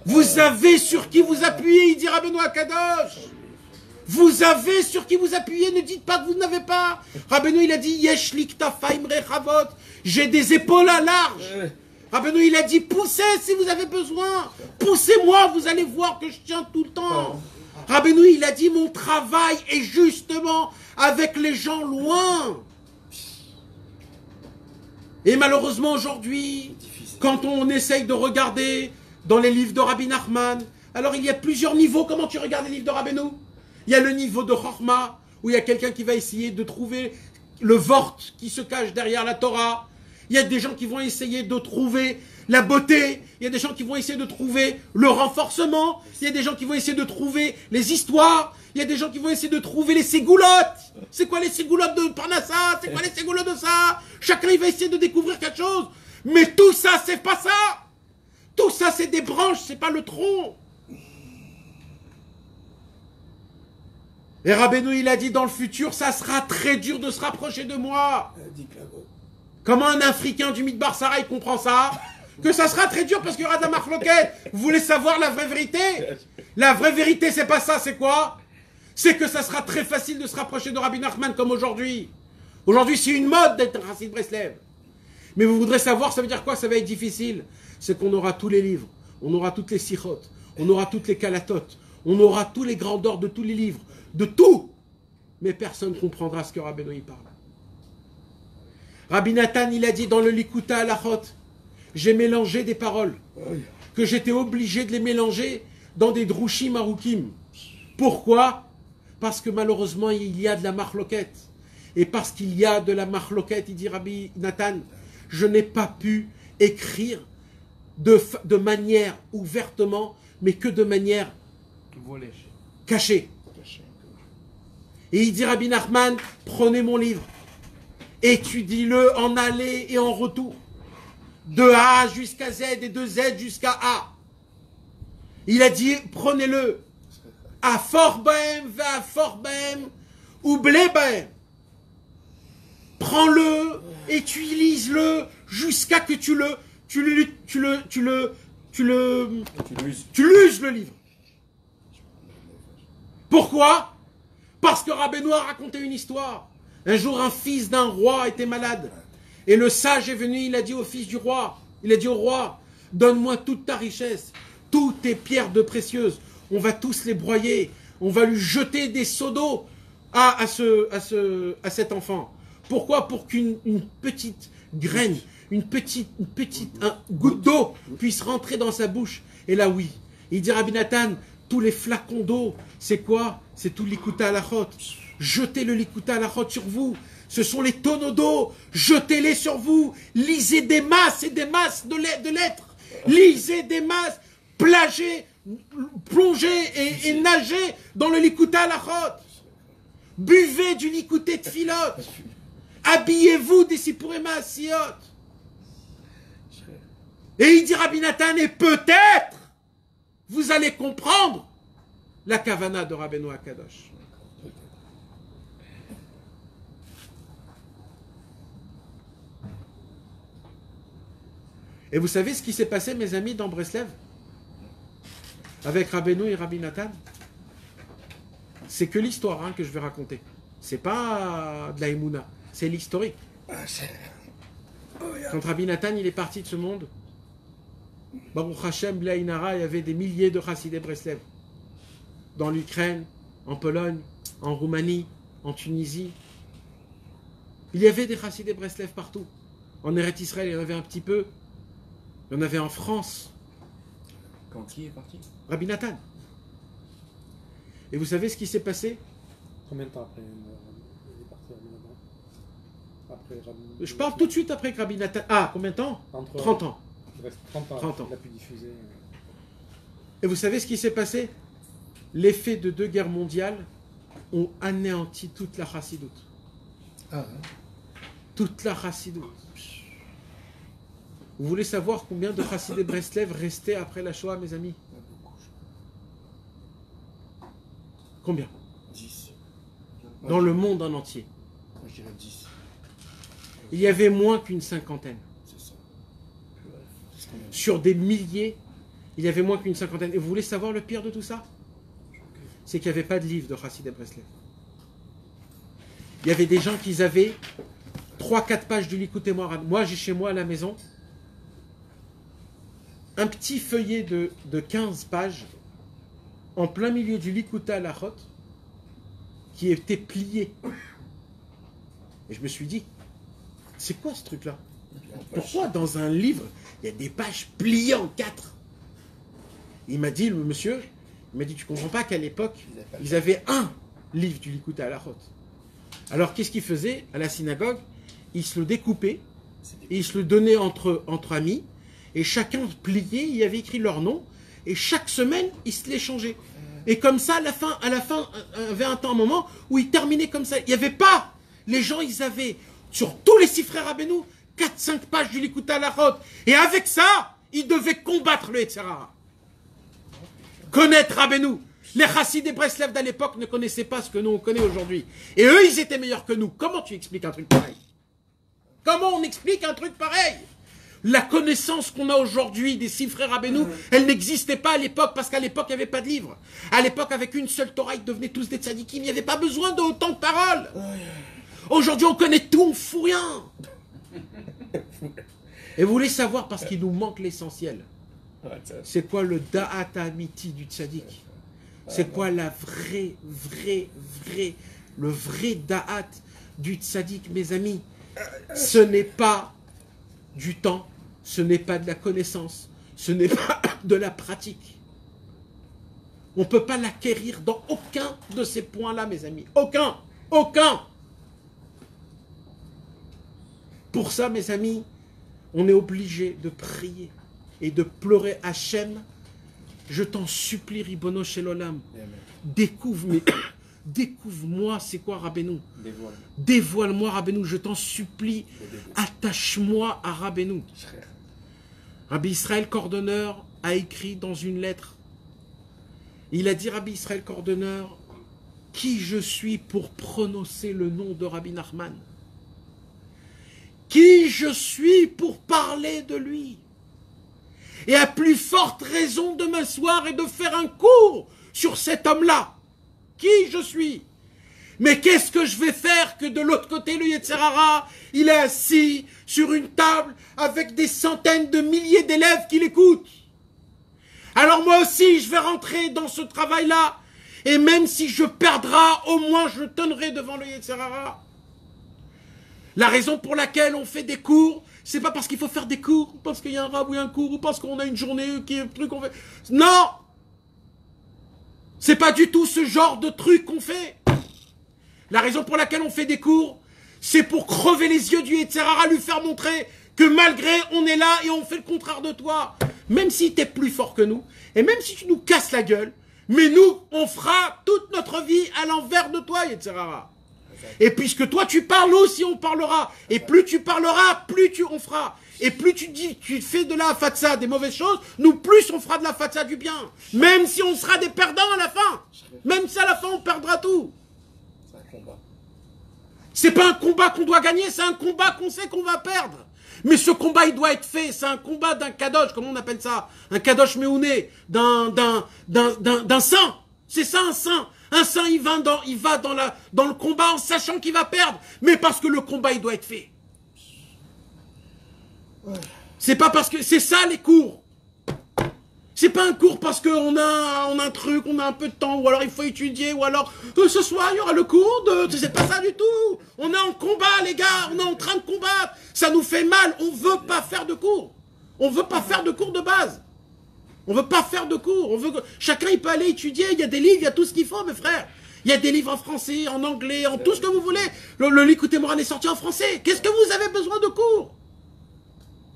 Vous avez sur qui vous appuyez, il dit Rabbeinu Akadosh. Vous avez sur qui vous appuyez, ne dites pas que vous n'avez pas. Rabbeinu, il a dit, Yesh li ktafaim rechavot. J'ai des épaules à large. Rabbeinu, il a dit, poussez si vous avez besoin. Poussez-moi, vous allez voir que je tiens tout le temps. Rabbeinu, il a dit, mon travail est justement avec les gens loin. Et malheureusement aujourd'hui, quand on essaye de regarder dans les livres de Rabbi Nachman, alors il y a plusieurs niveaux. Comment tu regardes les livres de Rabbeinu? Il y a le niveau de Chorma, où il y a quelqu'un qui va essayer de trouver le vort qui se cache derrière la Torah. Il y a des gens qui vont essayer de trouver la beauté. Il y a des gens qui vont essayer de trouver le renforcement. Il y a des gens qui vont essayer de trouver les histoires. Il y a des gens qui vont essayer de trouver les ségoulottes. C'est quoi les ségoulottes de Parnassa? C'est quoi les ségoulottes de ça? Chacun, il va essayer de découvrir quelque chose. Mais tout ça, c'est pas ça. Tout ça, c'est des branches, c'est pas le tronc. Et Rabbeinu, il a dit, dans le futur, ça sera très dur de se rapprocher de moi. Comment un Africain du Midbar Sarah, il comprend ça? Que ça sera très dur parce qu'il y aura de la marloquette. Vous voulez savoir la vraie vérité? La vraie vérité, c'est pas ça, c'est quoi? C'est que ça sera très facile de se rapprocher de Rabbi Nachman comme aujourd'hui. Aujourd'hui, c'est une mode d'être un Chassid Breslev. Mais vous voudrez savoir, ça veut dire quoi? Ça va être difficile. C'est qu'on aura tous les livres, on aura toutes les sichot, on aura toutes les kalatotes, on aura tous les grandeurs de tous les livres, de tout. Mais personne ne comprendra ce que Rabbeinu y parle. Rabbi Nathan, il a dit dans le Likuta Halachot, j'ai mélangé des paroles, que j'étais obligé de les mélanger dans des drushim arukim. Pourquoi? Parce que malheureusement, il y a de la marloquette. Et parce qu'il y a de la marloquette, il dit Rabbi Nathan, je n'ai pas pu écrire de manière ouvertement, mais que de manière cachée. Et il dit Rabbi Nachman, prenez mon livre, étudiez-le en aller et en retour, de A jusqu'à Z et de Z jusqu'à A. Il a dit, prenez-le, à fort baem, va fort baem, ou blé baem. Prends-le et tu lises-le jusqu'à que tu l'uses le livre. Pourquoi? Parce que Rabbeinu a raconté une histoire. Un jour, un fils d'un roi était malade. Et le sage est venu, il a dit au fils du roi, il a dit au roi, donne-moi toute ta richesse, toutes tes pierres de précieuses. On va tous les broyer. On va lui jeter des seaux d'eau à cet enfant. Pourquoi? Pour qu'une petite graine, une petite goutte d'eau puisse rentrer dans sa bouche. Et là, oui. Il dit Rabbi Nathan, tous les flacons d'eau, c'est quoi? C'est tout l'Likuta Halachot. Jetez le Likuta Halachot sur vous. Ce sont les tonneaux d'eau. Jetez-les sur vous. Lisez des masses et des masses de lettres. Lisez des masses. Plongez et nagez dans le Likuta Halachot. Buvez du Likuté Tfilot. Habillez-vous des Sipurim Maasiot. Et il dit Rabbi Nathan, et peut-être vous allez comprendre la kavana de Rabbeinu Akadosh. Et vous savez ce qui s'est passé, mes amis, dans Breslev avec Rabbeinu et Rabbi Nathan? C'est que l'histoire que je vais raconter. C'est pas de la Emouna, c'est l'historique. Quand Rabbi Nathan il est parti de ce monde, Baruch Hashem, Blainara, il y avait des milliers de Chassidé Breslev. Dans l'Ukraine, en Pologne, en Roumanie, en Tunisie. Il y avait des Chassidé Breslev partout. En Eretz Israël, il y en avait un petit peu. Il y en avait en France. Quand qui est parti? Rabbi Nathan. Et vous savez ce qui s'est passé? Combien de temps après il est parti là-bas? Après Je parle tout de suite après que Rabbi Nathan... Ah, combien de temps? 30 ans. Il reste 30 ans. 30 ans. Il a pu diffuser. Et vous savez ce qui s'est passé? L'effet de 2 guerres mondiales ont anéanti toute la chassidoute. Ah, Toute la chassidoute. Vous voulez savoir combien de chassidés Breslev restaient après la Shoah, mes amis? Combien? 10. Dans le monde en entier. Moi, je dirais 10. Il y avait moins qu'une cinquantaine. C'est ça. C'est ce qu'on a dit. Sur des milliers, il y avait moins qu'une cinquantaine. Et vous voulez savoir le pire de tout ça? C'est qu'il n'y avait pas de livre de Chassidé Breslev. Il y avait des gens qui avaient 3-4 pages du Likutei Moharan. Moi, j'ai chez moi à la maison un petit feuillet de 15 pages en plein milieu du Likutei Halachot qui était plié. Et je me suis dit, c'est quoi ce truc-là? Pourquoi dans un livre, il y a des pages pliées en 4? Il m'a dit, le monsieur, il m'a dit, tu comprends pas qu'à l'époque, ils avaient un livre du Likutei Halachot. Alors qu'est-ce qu'ils faisaient à la synagogue? Ils se le découpaient et ils se le donnaient entre amis. Et chacun pliait, il y avait écrit leur nom. Et chaque semaine, ils se l'échangeaient. Et comme ça, à la fin, avait un temps, un moment où ils terminaient comme ça. Il n'y avait pas. Les gens, ils avaient, sur tous les 6 frères Rabbeinu, 4-5 pages du Likutei Halachot. Et avec ça, ils devaient combattre le Yetzer Hara. Connaître Rabbeinu. Les Chassidés Breslev d'à l'époque ne connaissaient pas ce que nous on connaît aujourd'hui. Et eux, ils étaient meilleurs que nous. Comment tu expliques un truc pareil? Comment on explique un truc pareil? La connaissance qu'on a aujourd'hui des 6 frères Rabbeinu, elle n'existait pas à l'époque, parce qu'à l'époque, il n'y avait pas de livre. À l'époque, avec une seule Torah, ils devenaient tous des tzadikim. Il n'y avait pas besoin de autant de paroles. Aujourd'hui, on connaît tout, on fout rien. Et vous voulez savoir, parce qu'il nous manque l'essentiel. C'est quoi le da'at amiti du tzadik? C'est quoi le vrai da'at du tzadik, mes amis? Ce n'est pas du temps, ce n'est pas de la connaissance, ce n'est pas de la pratique. On ne peut pas l'acquérir dans aucun de ces points-là, mes amis. Aucun. Pour ça, mes amis, on est obligé de prier et de pleurer Hachem. Je t'en supplie, Ribono Shel Olam, découvre-moi c'est quoi Rabbeinu. Dévoile-moi Rabbeinu, je t'en supplie, attache-moi à Rabbeinu. Rabbi Israël Cordonneur a écrit dans une lettre, il a dit, Rabbi Israël Cordonneur, qui je suis pour prononcer le nom de Rabbi Nachman? Qui je suis pour parler de lui? Et à plus forte raison de m'asseoir et de faire un cours sur cet homme-là. Qui je suis? Mais qu'est-ce que je vais faire que de l'autre côté, le Yetzer Hara, il est assis sur une table avec des centaines de milliers d'élèves qui l'écoutent? Alors moi aussi, je vais rentrer dans ce travail-là. Et même si je perdrai, au moins je tennerai devant le Yetzer Hara. La raison pour laquelle on fait des cours, c'est pas parce qu'il faut faire des cours, parce qu'il y a un rab ou un cours, ou parce qu'on a une journée qui est un truc qu'on fait. Non! C'est pas du tout ce genre de truc qu'on fait. La raison pour laquelle on fait des cours, c'est pour crever les yeux du Yetzer Hara, lui faire montrer que malgré on est là et on fait le contraire de toi. Même si tu es plus fort que nous, et même si tu nous casses la gueule, mais nous, on fera toute notre vie à l'envers de toi, Yetzer Hara. Et puisque toi tu parles aussi, on parlera. Et plus tu parleras, on fera. Et plus tu fais de la fatsa des mauvaises choses, nous plus on fera de la fatsa du bien. Même si on sera des perdants à la fin. Même si à la fin on perdra tout. C'est un combat. C'est pas un combat qu'on doit gagner, c'est un combat qu'on sait qu'on va perdre. Mais ce combat il doit être fait, c'est un combat d'un kadosh, comment on appelle ça? Un kadosh méouné, d'un saint. C'est ça un saint. Un saint, il va dans le combat en sachant qu'il va perdre. Mais parce que le combat, il doit être fait. C'est pas parce que... C'est ça, les cours. C'est pas un cours parce qu'on a un truc, on a un peu de temps, ou alors il faut étudier, ou alors ce soir il y aura le cours de... C'est pas ça du tout. On est en combat, les gars, on est en train de combattre. Ça nous fait mal, on veut pas faire de cours. On veut pas faire de cours de base. On veut pas faire de cours. On veut que... Chacun il peut aller étudier, il y a des livres, il y a tout ce qu'il faut, mes frères. Il y a des livres en français, en anglais, en tout ce que vous voulez. Le L'écoutez Moran est sorti en français. Qu'est-ce que vous avez besoin de cours?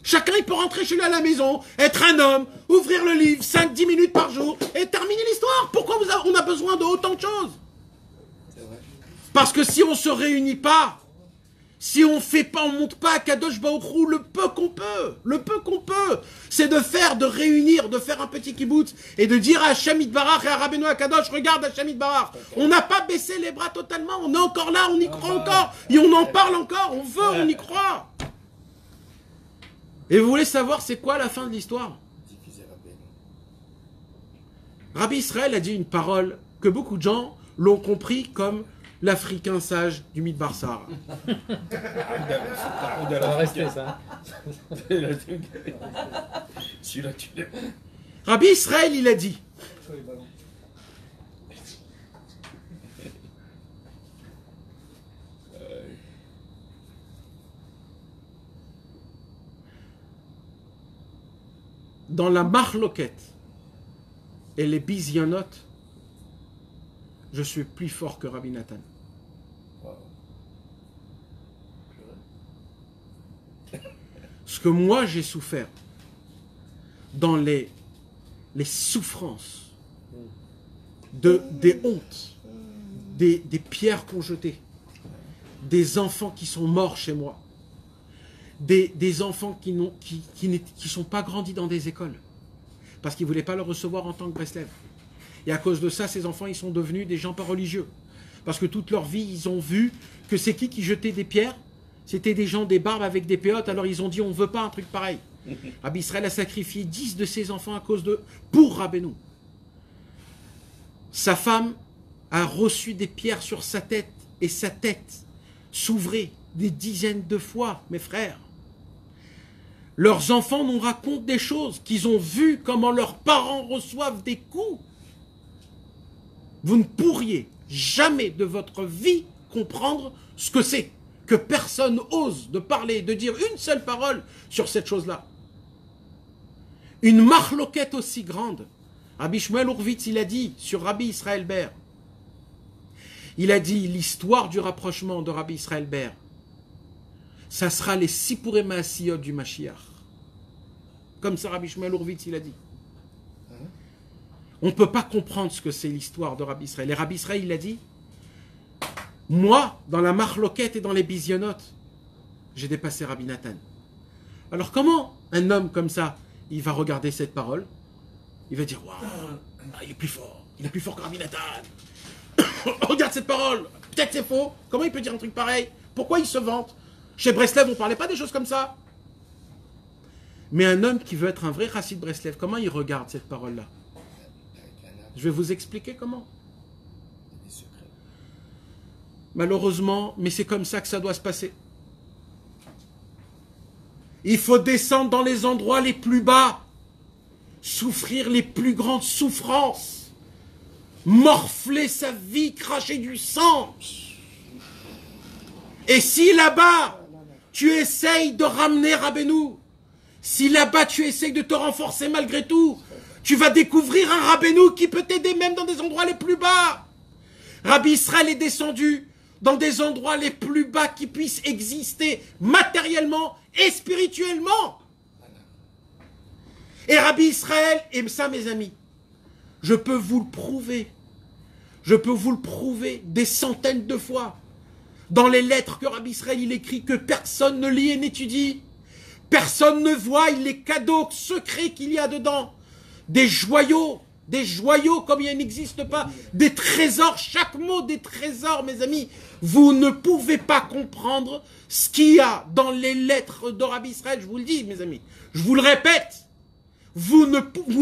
Chacun, il peut rentrer chez lui à la maison, être un homme, ouvrir le livre 5-10 minutes par jour et terminer l'histoire. Pourquoi on a besoin de autant de choses? Parce que si on ne se réunit pas, si on fait pas, on monte pas à Kadosh Baruch Hu le peu qu'on peut, c'est de réunir, de faire un petit kibbutz et de dire à Hashem Yitbarach et à Rabbeinu Akadosh, regarde Hashem Yitbarach, on n'a pas baissé les bras totalement, on est encore là, on y croit encore, et on en parle encore, on veut, on y croit. Et vous voulez savoir c'est quoi la fin de l'histoire? Rabbi Israël a dit une parole que beaucoup de gens l'ont compris comme l'Africain sage du Midbar Sahara. Ça va rester ça. Celui-là, tu l'aimes. Rabbi Israël, il a dit. Dans la marloquette et les bisionotes, je suis plus fort que Rabbi Nathan. Ce que moi j'ai souffert dans les souffrances, des hontes, des pierres qu'on jetait, des enfants qui sont morts chez moi, des enfants qui ne sont pas grandis dans des écoles, parce qu'ils ne voulaient pas le recevoir en tant que Breslev. Et à cause de ça, ces enfants, ils sont devenus des gens pas religieux. Parce que toute leur vie, ils ont vu que c'est qui jetait des pierres? C'était des gens des barbes avec des péotes, alors ils ont dit on ne veut pas un truc pareil. Rabbi Israël a sacrifié 10 de ses enfants pour Rabbeinu. Sa femme a reçu des pierres sur sa tête et sa tête s'ouvrait des dizaines de fois, mes frères. Leurs enfants nous racontent des choses qu'ils ont vues, comment leurs parents reçoivent des coups. Vous ne pourriez jamais de votre vie comprendre ce que c'est. Que personne ose de parler, de dire une seule parole sur cette chose-là. Une marloquette aussi grande. Rabbi Shmuel Hurwitz, il a dit sur Rabbi Israël Ber. Il a dit l'histoire du rapprochement de Rabbi Israël Ber. Ça sera les Sipurim Maasiyot du Mashiach. Comme ça Rabbi Shmuel Hurwitz, il a dit. On ne peut pas comprendre ce que c'est l'histoire de Rabbi Israël. Et Rabbi Israël, il a dit, moi, dans la marloquette et dans les bisionotes, j'ai dépassé Rabbi Nathan. Alors comment un homme comme ça, il va regarder cette parole? Il va dire, waouh, il est plus fort que Rabbi Nathan. Regarde cette parole, peut-être c'est faux. Comment il peut dire un truc pareil? Pourquoi il se vante? Chez Breslev, on ne parlait pas des choses comme ça. Mais un homme qui veut être un vrai chassid Breslev, comment il regarde cette parole-là? Je vais vous expliquer comment. Malheureusement, mais c'est comme ça que ça doit se passer. Il faut descendre dans les endroits les plus bas, souffrir les plus grandes souffrances, morfler sa vie, cracher du sang. Et si là-bas, tu essayes de ramener Rabbeinu, si là-bas tu essayes de te renforcer malgré tout, tu vas découvrir un Rabbeinu qui peut t'aider même dans des endroits les plus bas. Rabbi Israël est descendu dans des endroits les plus bas qui puissent exister matériellement et spirituellement. Et Rabbi Israël, et ça mes amis, je peux vous le prouver des centaines de fois, dans les lettres que Rabbi Israël il écrit, que personne ne lit et n'étudie, personne ne voit les cadeaux secrets qu'il y a dedans, des joyaux comme il n'existe pas, des trésors, chaque mot des trésors, mes amis. Vous ne pouvez pas comprendre ce qu'il y a dans les lettres de Rabbi Israël, je vous le dis, mes amis. Je vous le répète, vous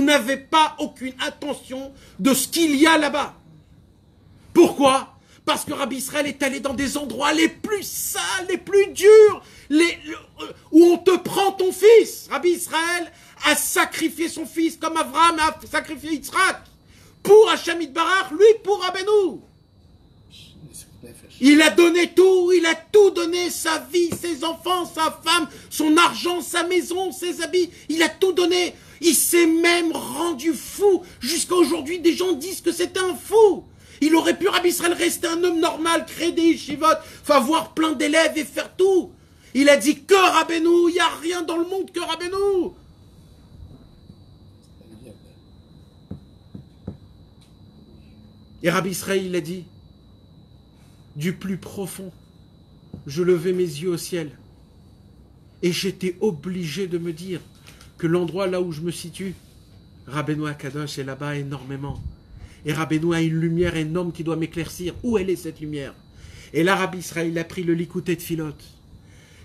n'avez pas aucune intention de ce qu'il y a là-bas. Pourquoi? Parce que Rabbi Israël est allé dans des endroits les plus sales, les plus durs, où on te prend ton fils. Rabbi Israël à sacrifier son fils comme Abraham a sacrifié Yitzhak pour Hachem Yitbarach, lui pour Rabbeinu. Il a donné tout, il a tout donné, sa vie, ses enfants, sa femme, son argent, sa maison, ses habits, il a tout donné. Il s'est même rendu fou. Jusqu'à aujourd'hui, des gens disent que c'était un fou. Il aurait pu, Rabbi Israël, rester un homme normal, créer des yeshivot, avoir plein d'élèves et faire tout. Il a dit que Rabbeinu, il n'y a rien dans le monde que Rabbeinu. Et Rabbi Israël, il a dit, du plus profond, je levais mes yeux au ciel et j'étais obligé de me dire que l'endroit là où je me situe, Rabbeinu Akadosh est là-bas énormément. Et Rabbeinu a une lumière énorme qui doit m'éclaircir. Où elle est cette lumière? Et là, Rabbi Israël, il a pris le Likouté de Philot.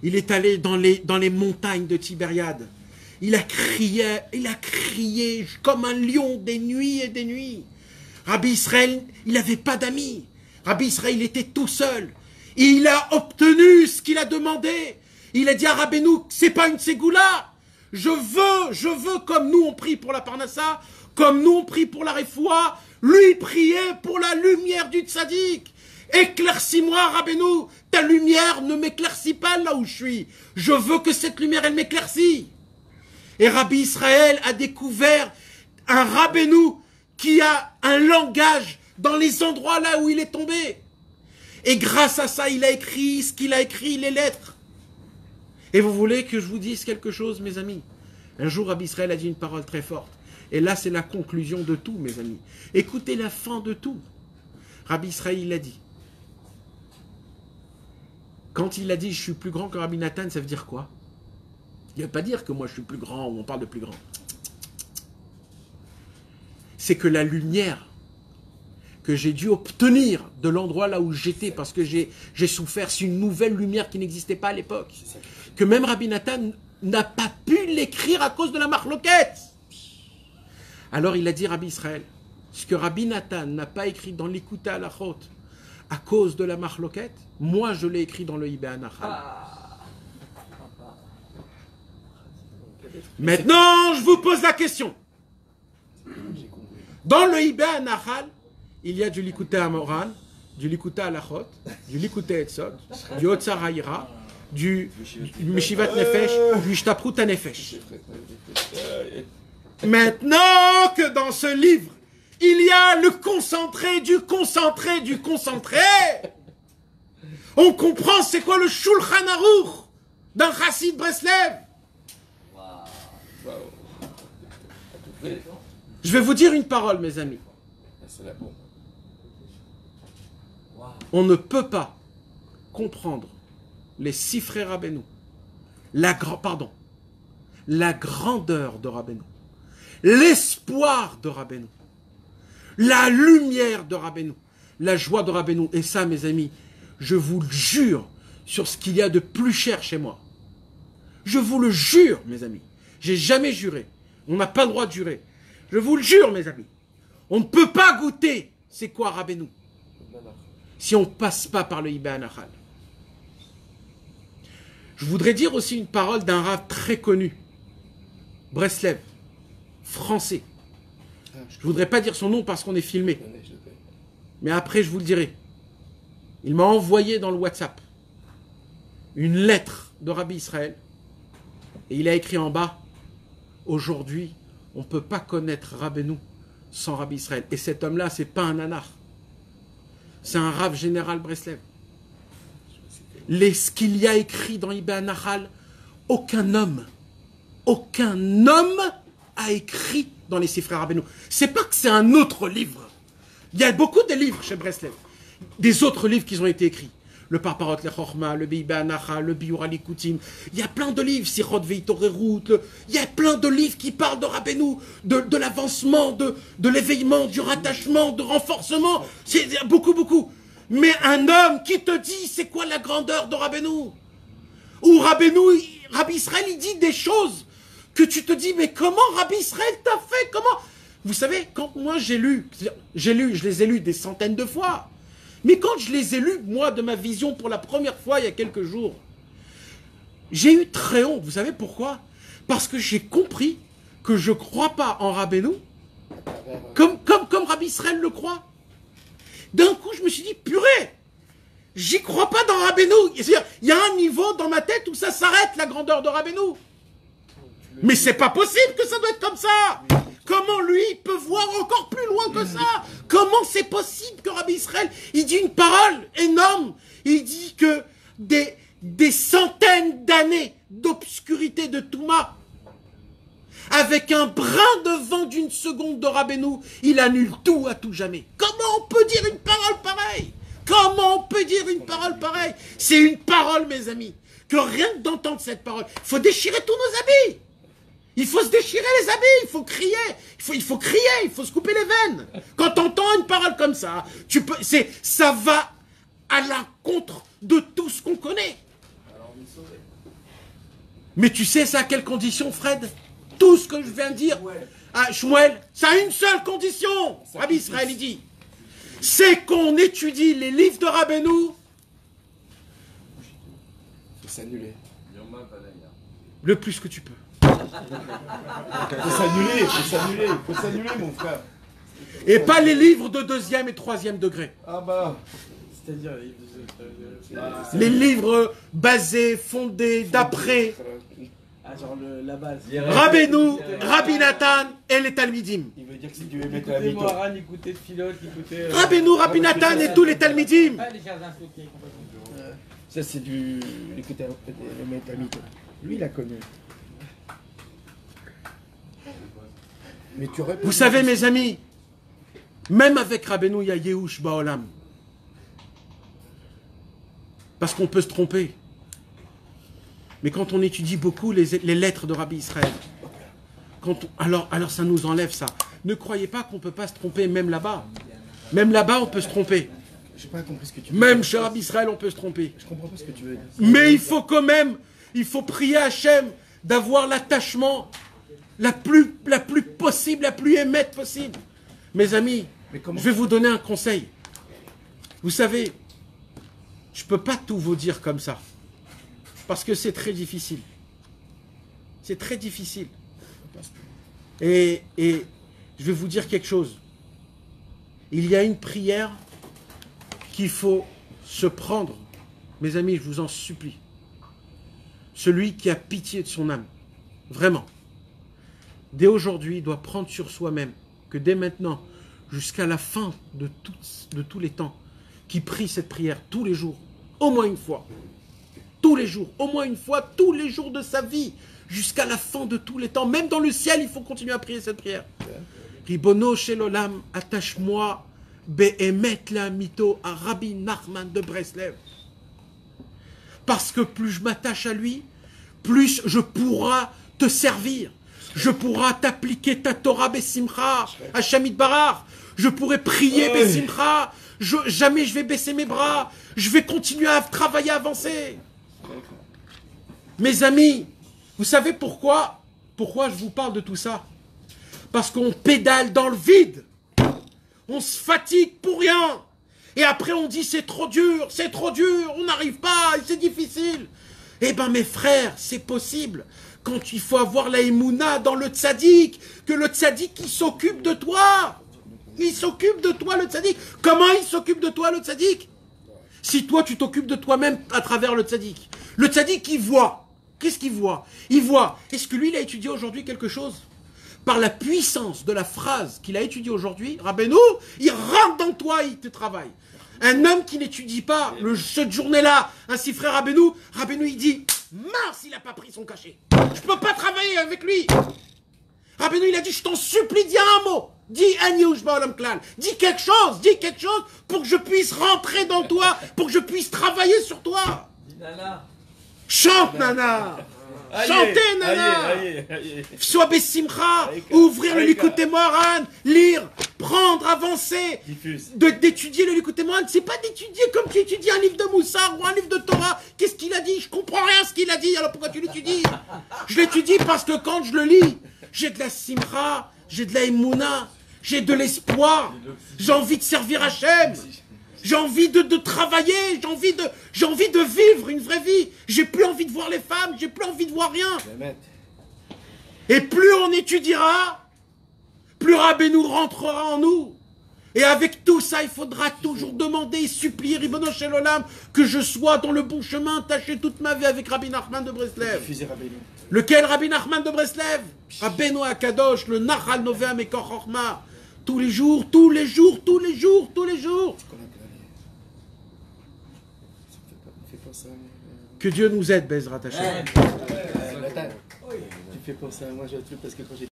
Il est allé dans les montagnes de Tibériade. Il a crié comme un lion des nuits et des nuits. Rabbi Israël, il n'avait pas d'amis. Rabbi Israël, il était tout seul. Et il a obtenu ce qu'il a demandé. Il a dit à Rabbeinu, c'est pas une ségoula. Je veux, comme nous on prie pour la Parnassa, comme nous on prie pour la Refoua, lui prier pour la lumière du tzaddik. Éclaircis-moi, Rabbeinu, ta lumière ne m'éclaircit pas là où je suis. Je veux que cette lumière, elle m'éclaircit. Et Rabbi Israël a découvert un Rabbeinu qui a un langage dans les endroits là où il est tombé. Et grâce à ça, il a écrit ce qu'il a écrit, les lettres. Et vous voulez que je vous dise quelque chose, mes amis? Un jour, Rabbi Israël a dit une parole très forte. Et là, c'est la conclusion de tout, mes amis. Écoutez la fin de tout. Rabbi Israël, il a dit. Quand il a dit « je suis plus grand que Rabbi Nathan », ça veut dire quoi? Il ne veut pas dire que moi je suis plus grand ou on parle de plus grand. C'est que la lumière que j'ai dû obtenir de l'endroit là où j'étais, parce que j'ai souffert, c'est une nouvelle lumière qui n'existait pas à l'époque. Que même Rabbi Nathan n'a pas pu l'écrire à cause de la marloquette. Alors il a dit Rabbi Israël, ce que Rabbi Nathan n'a pas écrit dans l'Ikuta Halachot à cause de la marloquette, moi je l'ai écrit dans le Hibé Anachal. Maintenant, je vous pose la question. Dans le Hibé Anachal, il y a du Likuté Amoran, du Likuté Halachot, du Likuté Etzot, du Otsar Haïra, du Meshivat Nefesh, du Ishtaprut Nefesh. Maintenant que dans ce livre, il y a le concentré du concentré du concentré, on comprend c'est quoi le Shulchan Aruch d'un Chassid Breslev. Je vais vous dire une parole, mes amis. On ne peut pas comprendre les six frères Rabbeinu, la grandeur de Rabbeinu, l'espoir de Rabbeinu, la lumière de Rabbeinu, la joie de Rabbeinu. Et ça, mes amis, je vous le jure sur ce qu'il y a de plus cher chez moi. Je vous le jure, mes amis. J'ai jamais juré. On n'a pas le droit de jurer. Je vous le jure, mes amis. On ne peut pas goûter c'est quoi Rabbeinu si on ne passe pas par le Hibé Anachal. Je voudrais dire aussi une parole d'un rav très connu, Breslev, français. Je ne voudrais pas dire son nom parce qu'on est filmé. Mais après, je vous le dirai. Il m'a envoyé dans le WhatsApp une lettre de Rabbi Israël. Et il a écrit en bas, aujourd'hui, on ne peut pas connaître Rabbeinu sans Rabbi Israël. Et cet homme-là, ce n'est pas un nanar. C'est un Rav général Breslev. Ce qu'il y a écrit dans Hibé Anachal, aucun homme a écrit dans les six frères Rabbeinu. C'est pas que c'est un autre livre. Il y a beaucoup de livres chez Breslev. Des autres livres qui ont été écrits. Le Parparot Lechorma, le Hibé Anachal, le Biur Alikutim. Il y a plein de livres, Sichot Veitorerut. Il y a plein de livres qui parlent de Rabbeinu, de l'avancement, de l'éveillement, du rattachement, de renforcement. C'est beaucoup. Mais un homme qui te dit c'est quoi la grandeur de Rabbeinu? Ou Rabbi Israël, il dit des choses que tu te dis, mais comment Rabbi Israël t'a fait? Comment? Vous savez, quand moi je les ai lus des centaines de fois. Mais quand je les ai lus, moi, de ma vision pour la première fois il y a quelques jours, j'ai eu très honte. Vous savez pourquoi? Parce que j'ai compris que je ne crois pas en Rabbeinu, comme Rabbi Israël le croit. D'un coup, je me suis dit, purée, j'y crois pas dans Rabbeinu. C'est-à-dire, il y a un niveau dans ma tête où ça s'arrête, la grandeur de Rabbeinu. Mais c'est pas possible que ça doit être comme ça. Comment lui peut voir encore plus loin que ça? Comment c'est possible que Rabbi Israël, il dit une parole énorme? Il dit que des centaines d'années d'obscurité de Touma, avec un brin de vent d'une seconde de Rabbeinu, il annule tout à tout jamais. Comment on peut dire une parole pareille? Comment on peut dire une parole pareille? C'est une parole, mes amis, que rien que d'entendre cette parole, il faut déchirer tous nos habits. Il faut se déchirer les habits, il faut crier, il faut crier, il faut se couper les veines. Quand tu entends une parole comme ça, ça va à l'encontre de tout ce qu'on connaît. Mais tu sais ça à quelle condition, Fred? Tout ce que je viens de dire à Shmuel, ça a une seule condition. Rabbi Israël, il dit, c'est qu'on étudie les livres de Rabbeinu. Faut s'annuler. Le plus que tu peux. Faut s'annuler, mon frère. Et pas les livres de 2e et 3e degré. Ah bah. C'est-à-dire, Les livres basés, fondés, d'après genre la base. Rabbeinu, Rabbi Nathan et les Talmidim. Il veut dire que si tu veux mettre la Écoutez mytho. Moharan, écoutez Philol, écoutez. Rabbeinu, Rabbi Nathan et tous les Talmidim. Pas les jardins floqués, complètement. Ça, c'est du. Écoutez, le mettre la mytho. Lui, il a connu. Mais tu aurais pu- Vous savez, mes amis, même avec Rabbeinu, il y a Yehush Baolam. Parce qu'on peut se tromper. Mais quand on étudie beaucoup les lettres de Rabbi Israël, alors ça nous enlève ça. Ne croyez pas qu'on ne peut pas se tromper même là-bas. Même là-bas, on peut se tromper. J'ai pas compris ce que tu veux Même dire. chez Rabbi Israël, on peut se tromper. Je comprends pas ce que tu veux dire. Mais il faut quand même, il faut prier Hachem d'avoir l'attachement la plus possible, la plus émette possible. Mes amis, Mais comment- je vais vous donner un conseil. Vous savez, je ne peux pas tout vous dire comme ça. Parce que c'est très difficile. C'est très difficile. Et je vais vous dire quelque chose. Il y a une prière qu'il faut se prendre. Mes amis, je vous en supplie. Celui qui a pitié de son âme. Vraiment. Dès aujourd'hui, doit prendre sur soi-même que dès maintenant, jusqu'à la fin de tous les temps, qui prie cette prière tous les jours, au moins une fois. Tous les jours, au moins une fois, tous les jours de sa vie, jusqu'à la fin de tous les temps. Même dans le ciel, il faut continuer à prier cette prière. Ribono shel olam, attache-moi, be'emet la mito, à Rabbi Nachman de Breslev. Parce que plus je m'attache à lui, plus je pourrai te servir. Je pourrai t'appliquer ta Torah Bessimcha, à Shamit Barar. Je pourrai prier Bessimcha. Jamais je vais baisser mes bras. Je vais continuer à travailler, à avancer. Mes amis, vous savez pourquoi je vous parle de tout ça? Parce qu'on pédale dans le vide. On se fatigue pour rien. Et après on dit c'est trop dur, on n'arrive pas, c'est difficile. Eh ben mes frères, c'est possible. Quand il faut avoir la émouna dans le tzaddik, que le tzaddik il s'occupe de toi. Il s'occupe de toi le tzaddik. Comment il s'occupe de toi le tzaddik? Si toi tu t'occupes de toi-même à travers le tzaddik. Le tzaddik il voit. Qu'est-ce qu'il voit? Il voit. Est-ce que lui il a étudié aujourd'hui quelque chose? Par la puissance de la phrase qu'il a étudiée aujourd'hui, Rabbeinu, il rentre dans toi, il te travaille. Un homme qui n'étudie pas cette journée-là, ainsi frère Rabbeinu, il dit, mince, il n'a pas pris son cachet. Je ne peux pas travailler avec lui. Rabbeinu, il a dit, je t'en supplie, dis un mot. Dis un Yehush Ba'olam Klal. Dis quelque chose pour que je puisse rentrer dans toi, pour que je puisse travailler sur toi. Nana. Chante, Nana. Chantez, Nana. Sois Bessimcha. Ouvrir le Likutei Moharan. Lire, prendre, avancer. D'étudier le Likutei Moharan. C'est pas d'étudier comme tu étudies un livre de Moussar ou un livre de Torah. Qu'est-ce qu'il a dit? Je comprends rien à ce qu'il a dit. Alors pourquoi tu l'étudies? Je l'étudie parce que quand je le lis, j'ai de la simcha, j'ai de la émouna, j'ai de l'espoir. J'ai envie de servir Hachem. J'ai envie de travailler, j'ai envie de vivre une vraie vie. J'ai plus envie de voir les femmes, j'ai plus envie de voir rien. Et plus on étudiera, plus Rabbeinu rentrera en nous. Et avec tout ça, il faudra toujours demander et supplier Ribono Shel Olam que je sois dans le bon chemin, tâcher toute ma vie avec Rabbi Nachman de Breslev. Diffuser Rabbeinu. Lequel Rabbi Nachman de Breslev? Rabbeinu Akadosh, le Nachal Novea Mekor Chorma. Tous les jours, tous les jours, tous les jours, tous les jours. Fais pas ça. Que Dieu nous aide, Bezrat Hashem. Tu fais pas ça. Moi, j'ai un truc parce que quand j'ai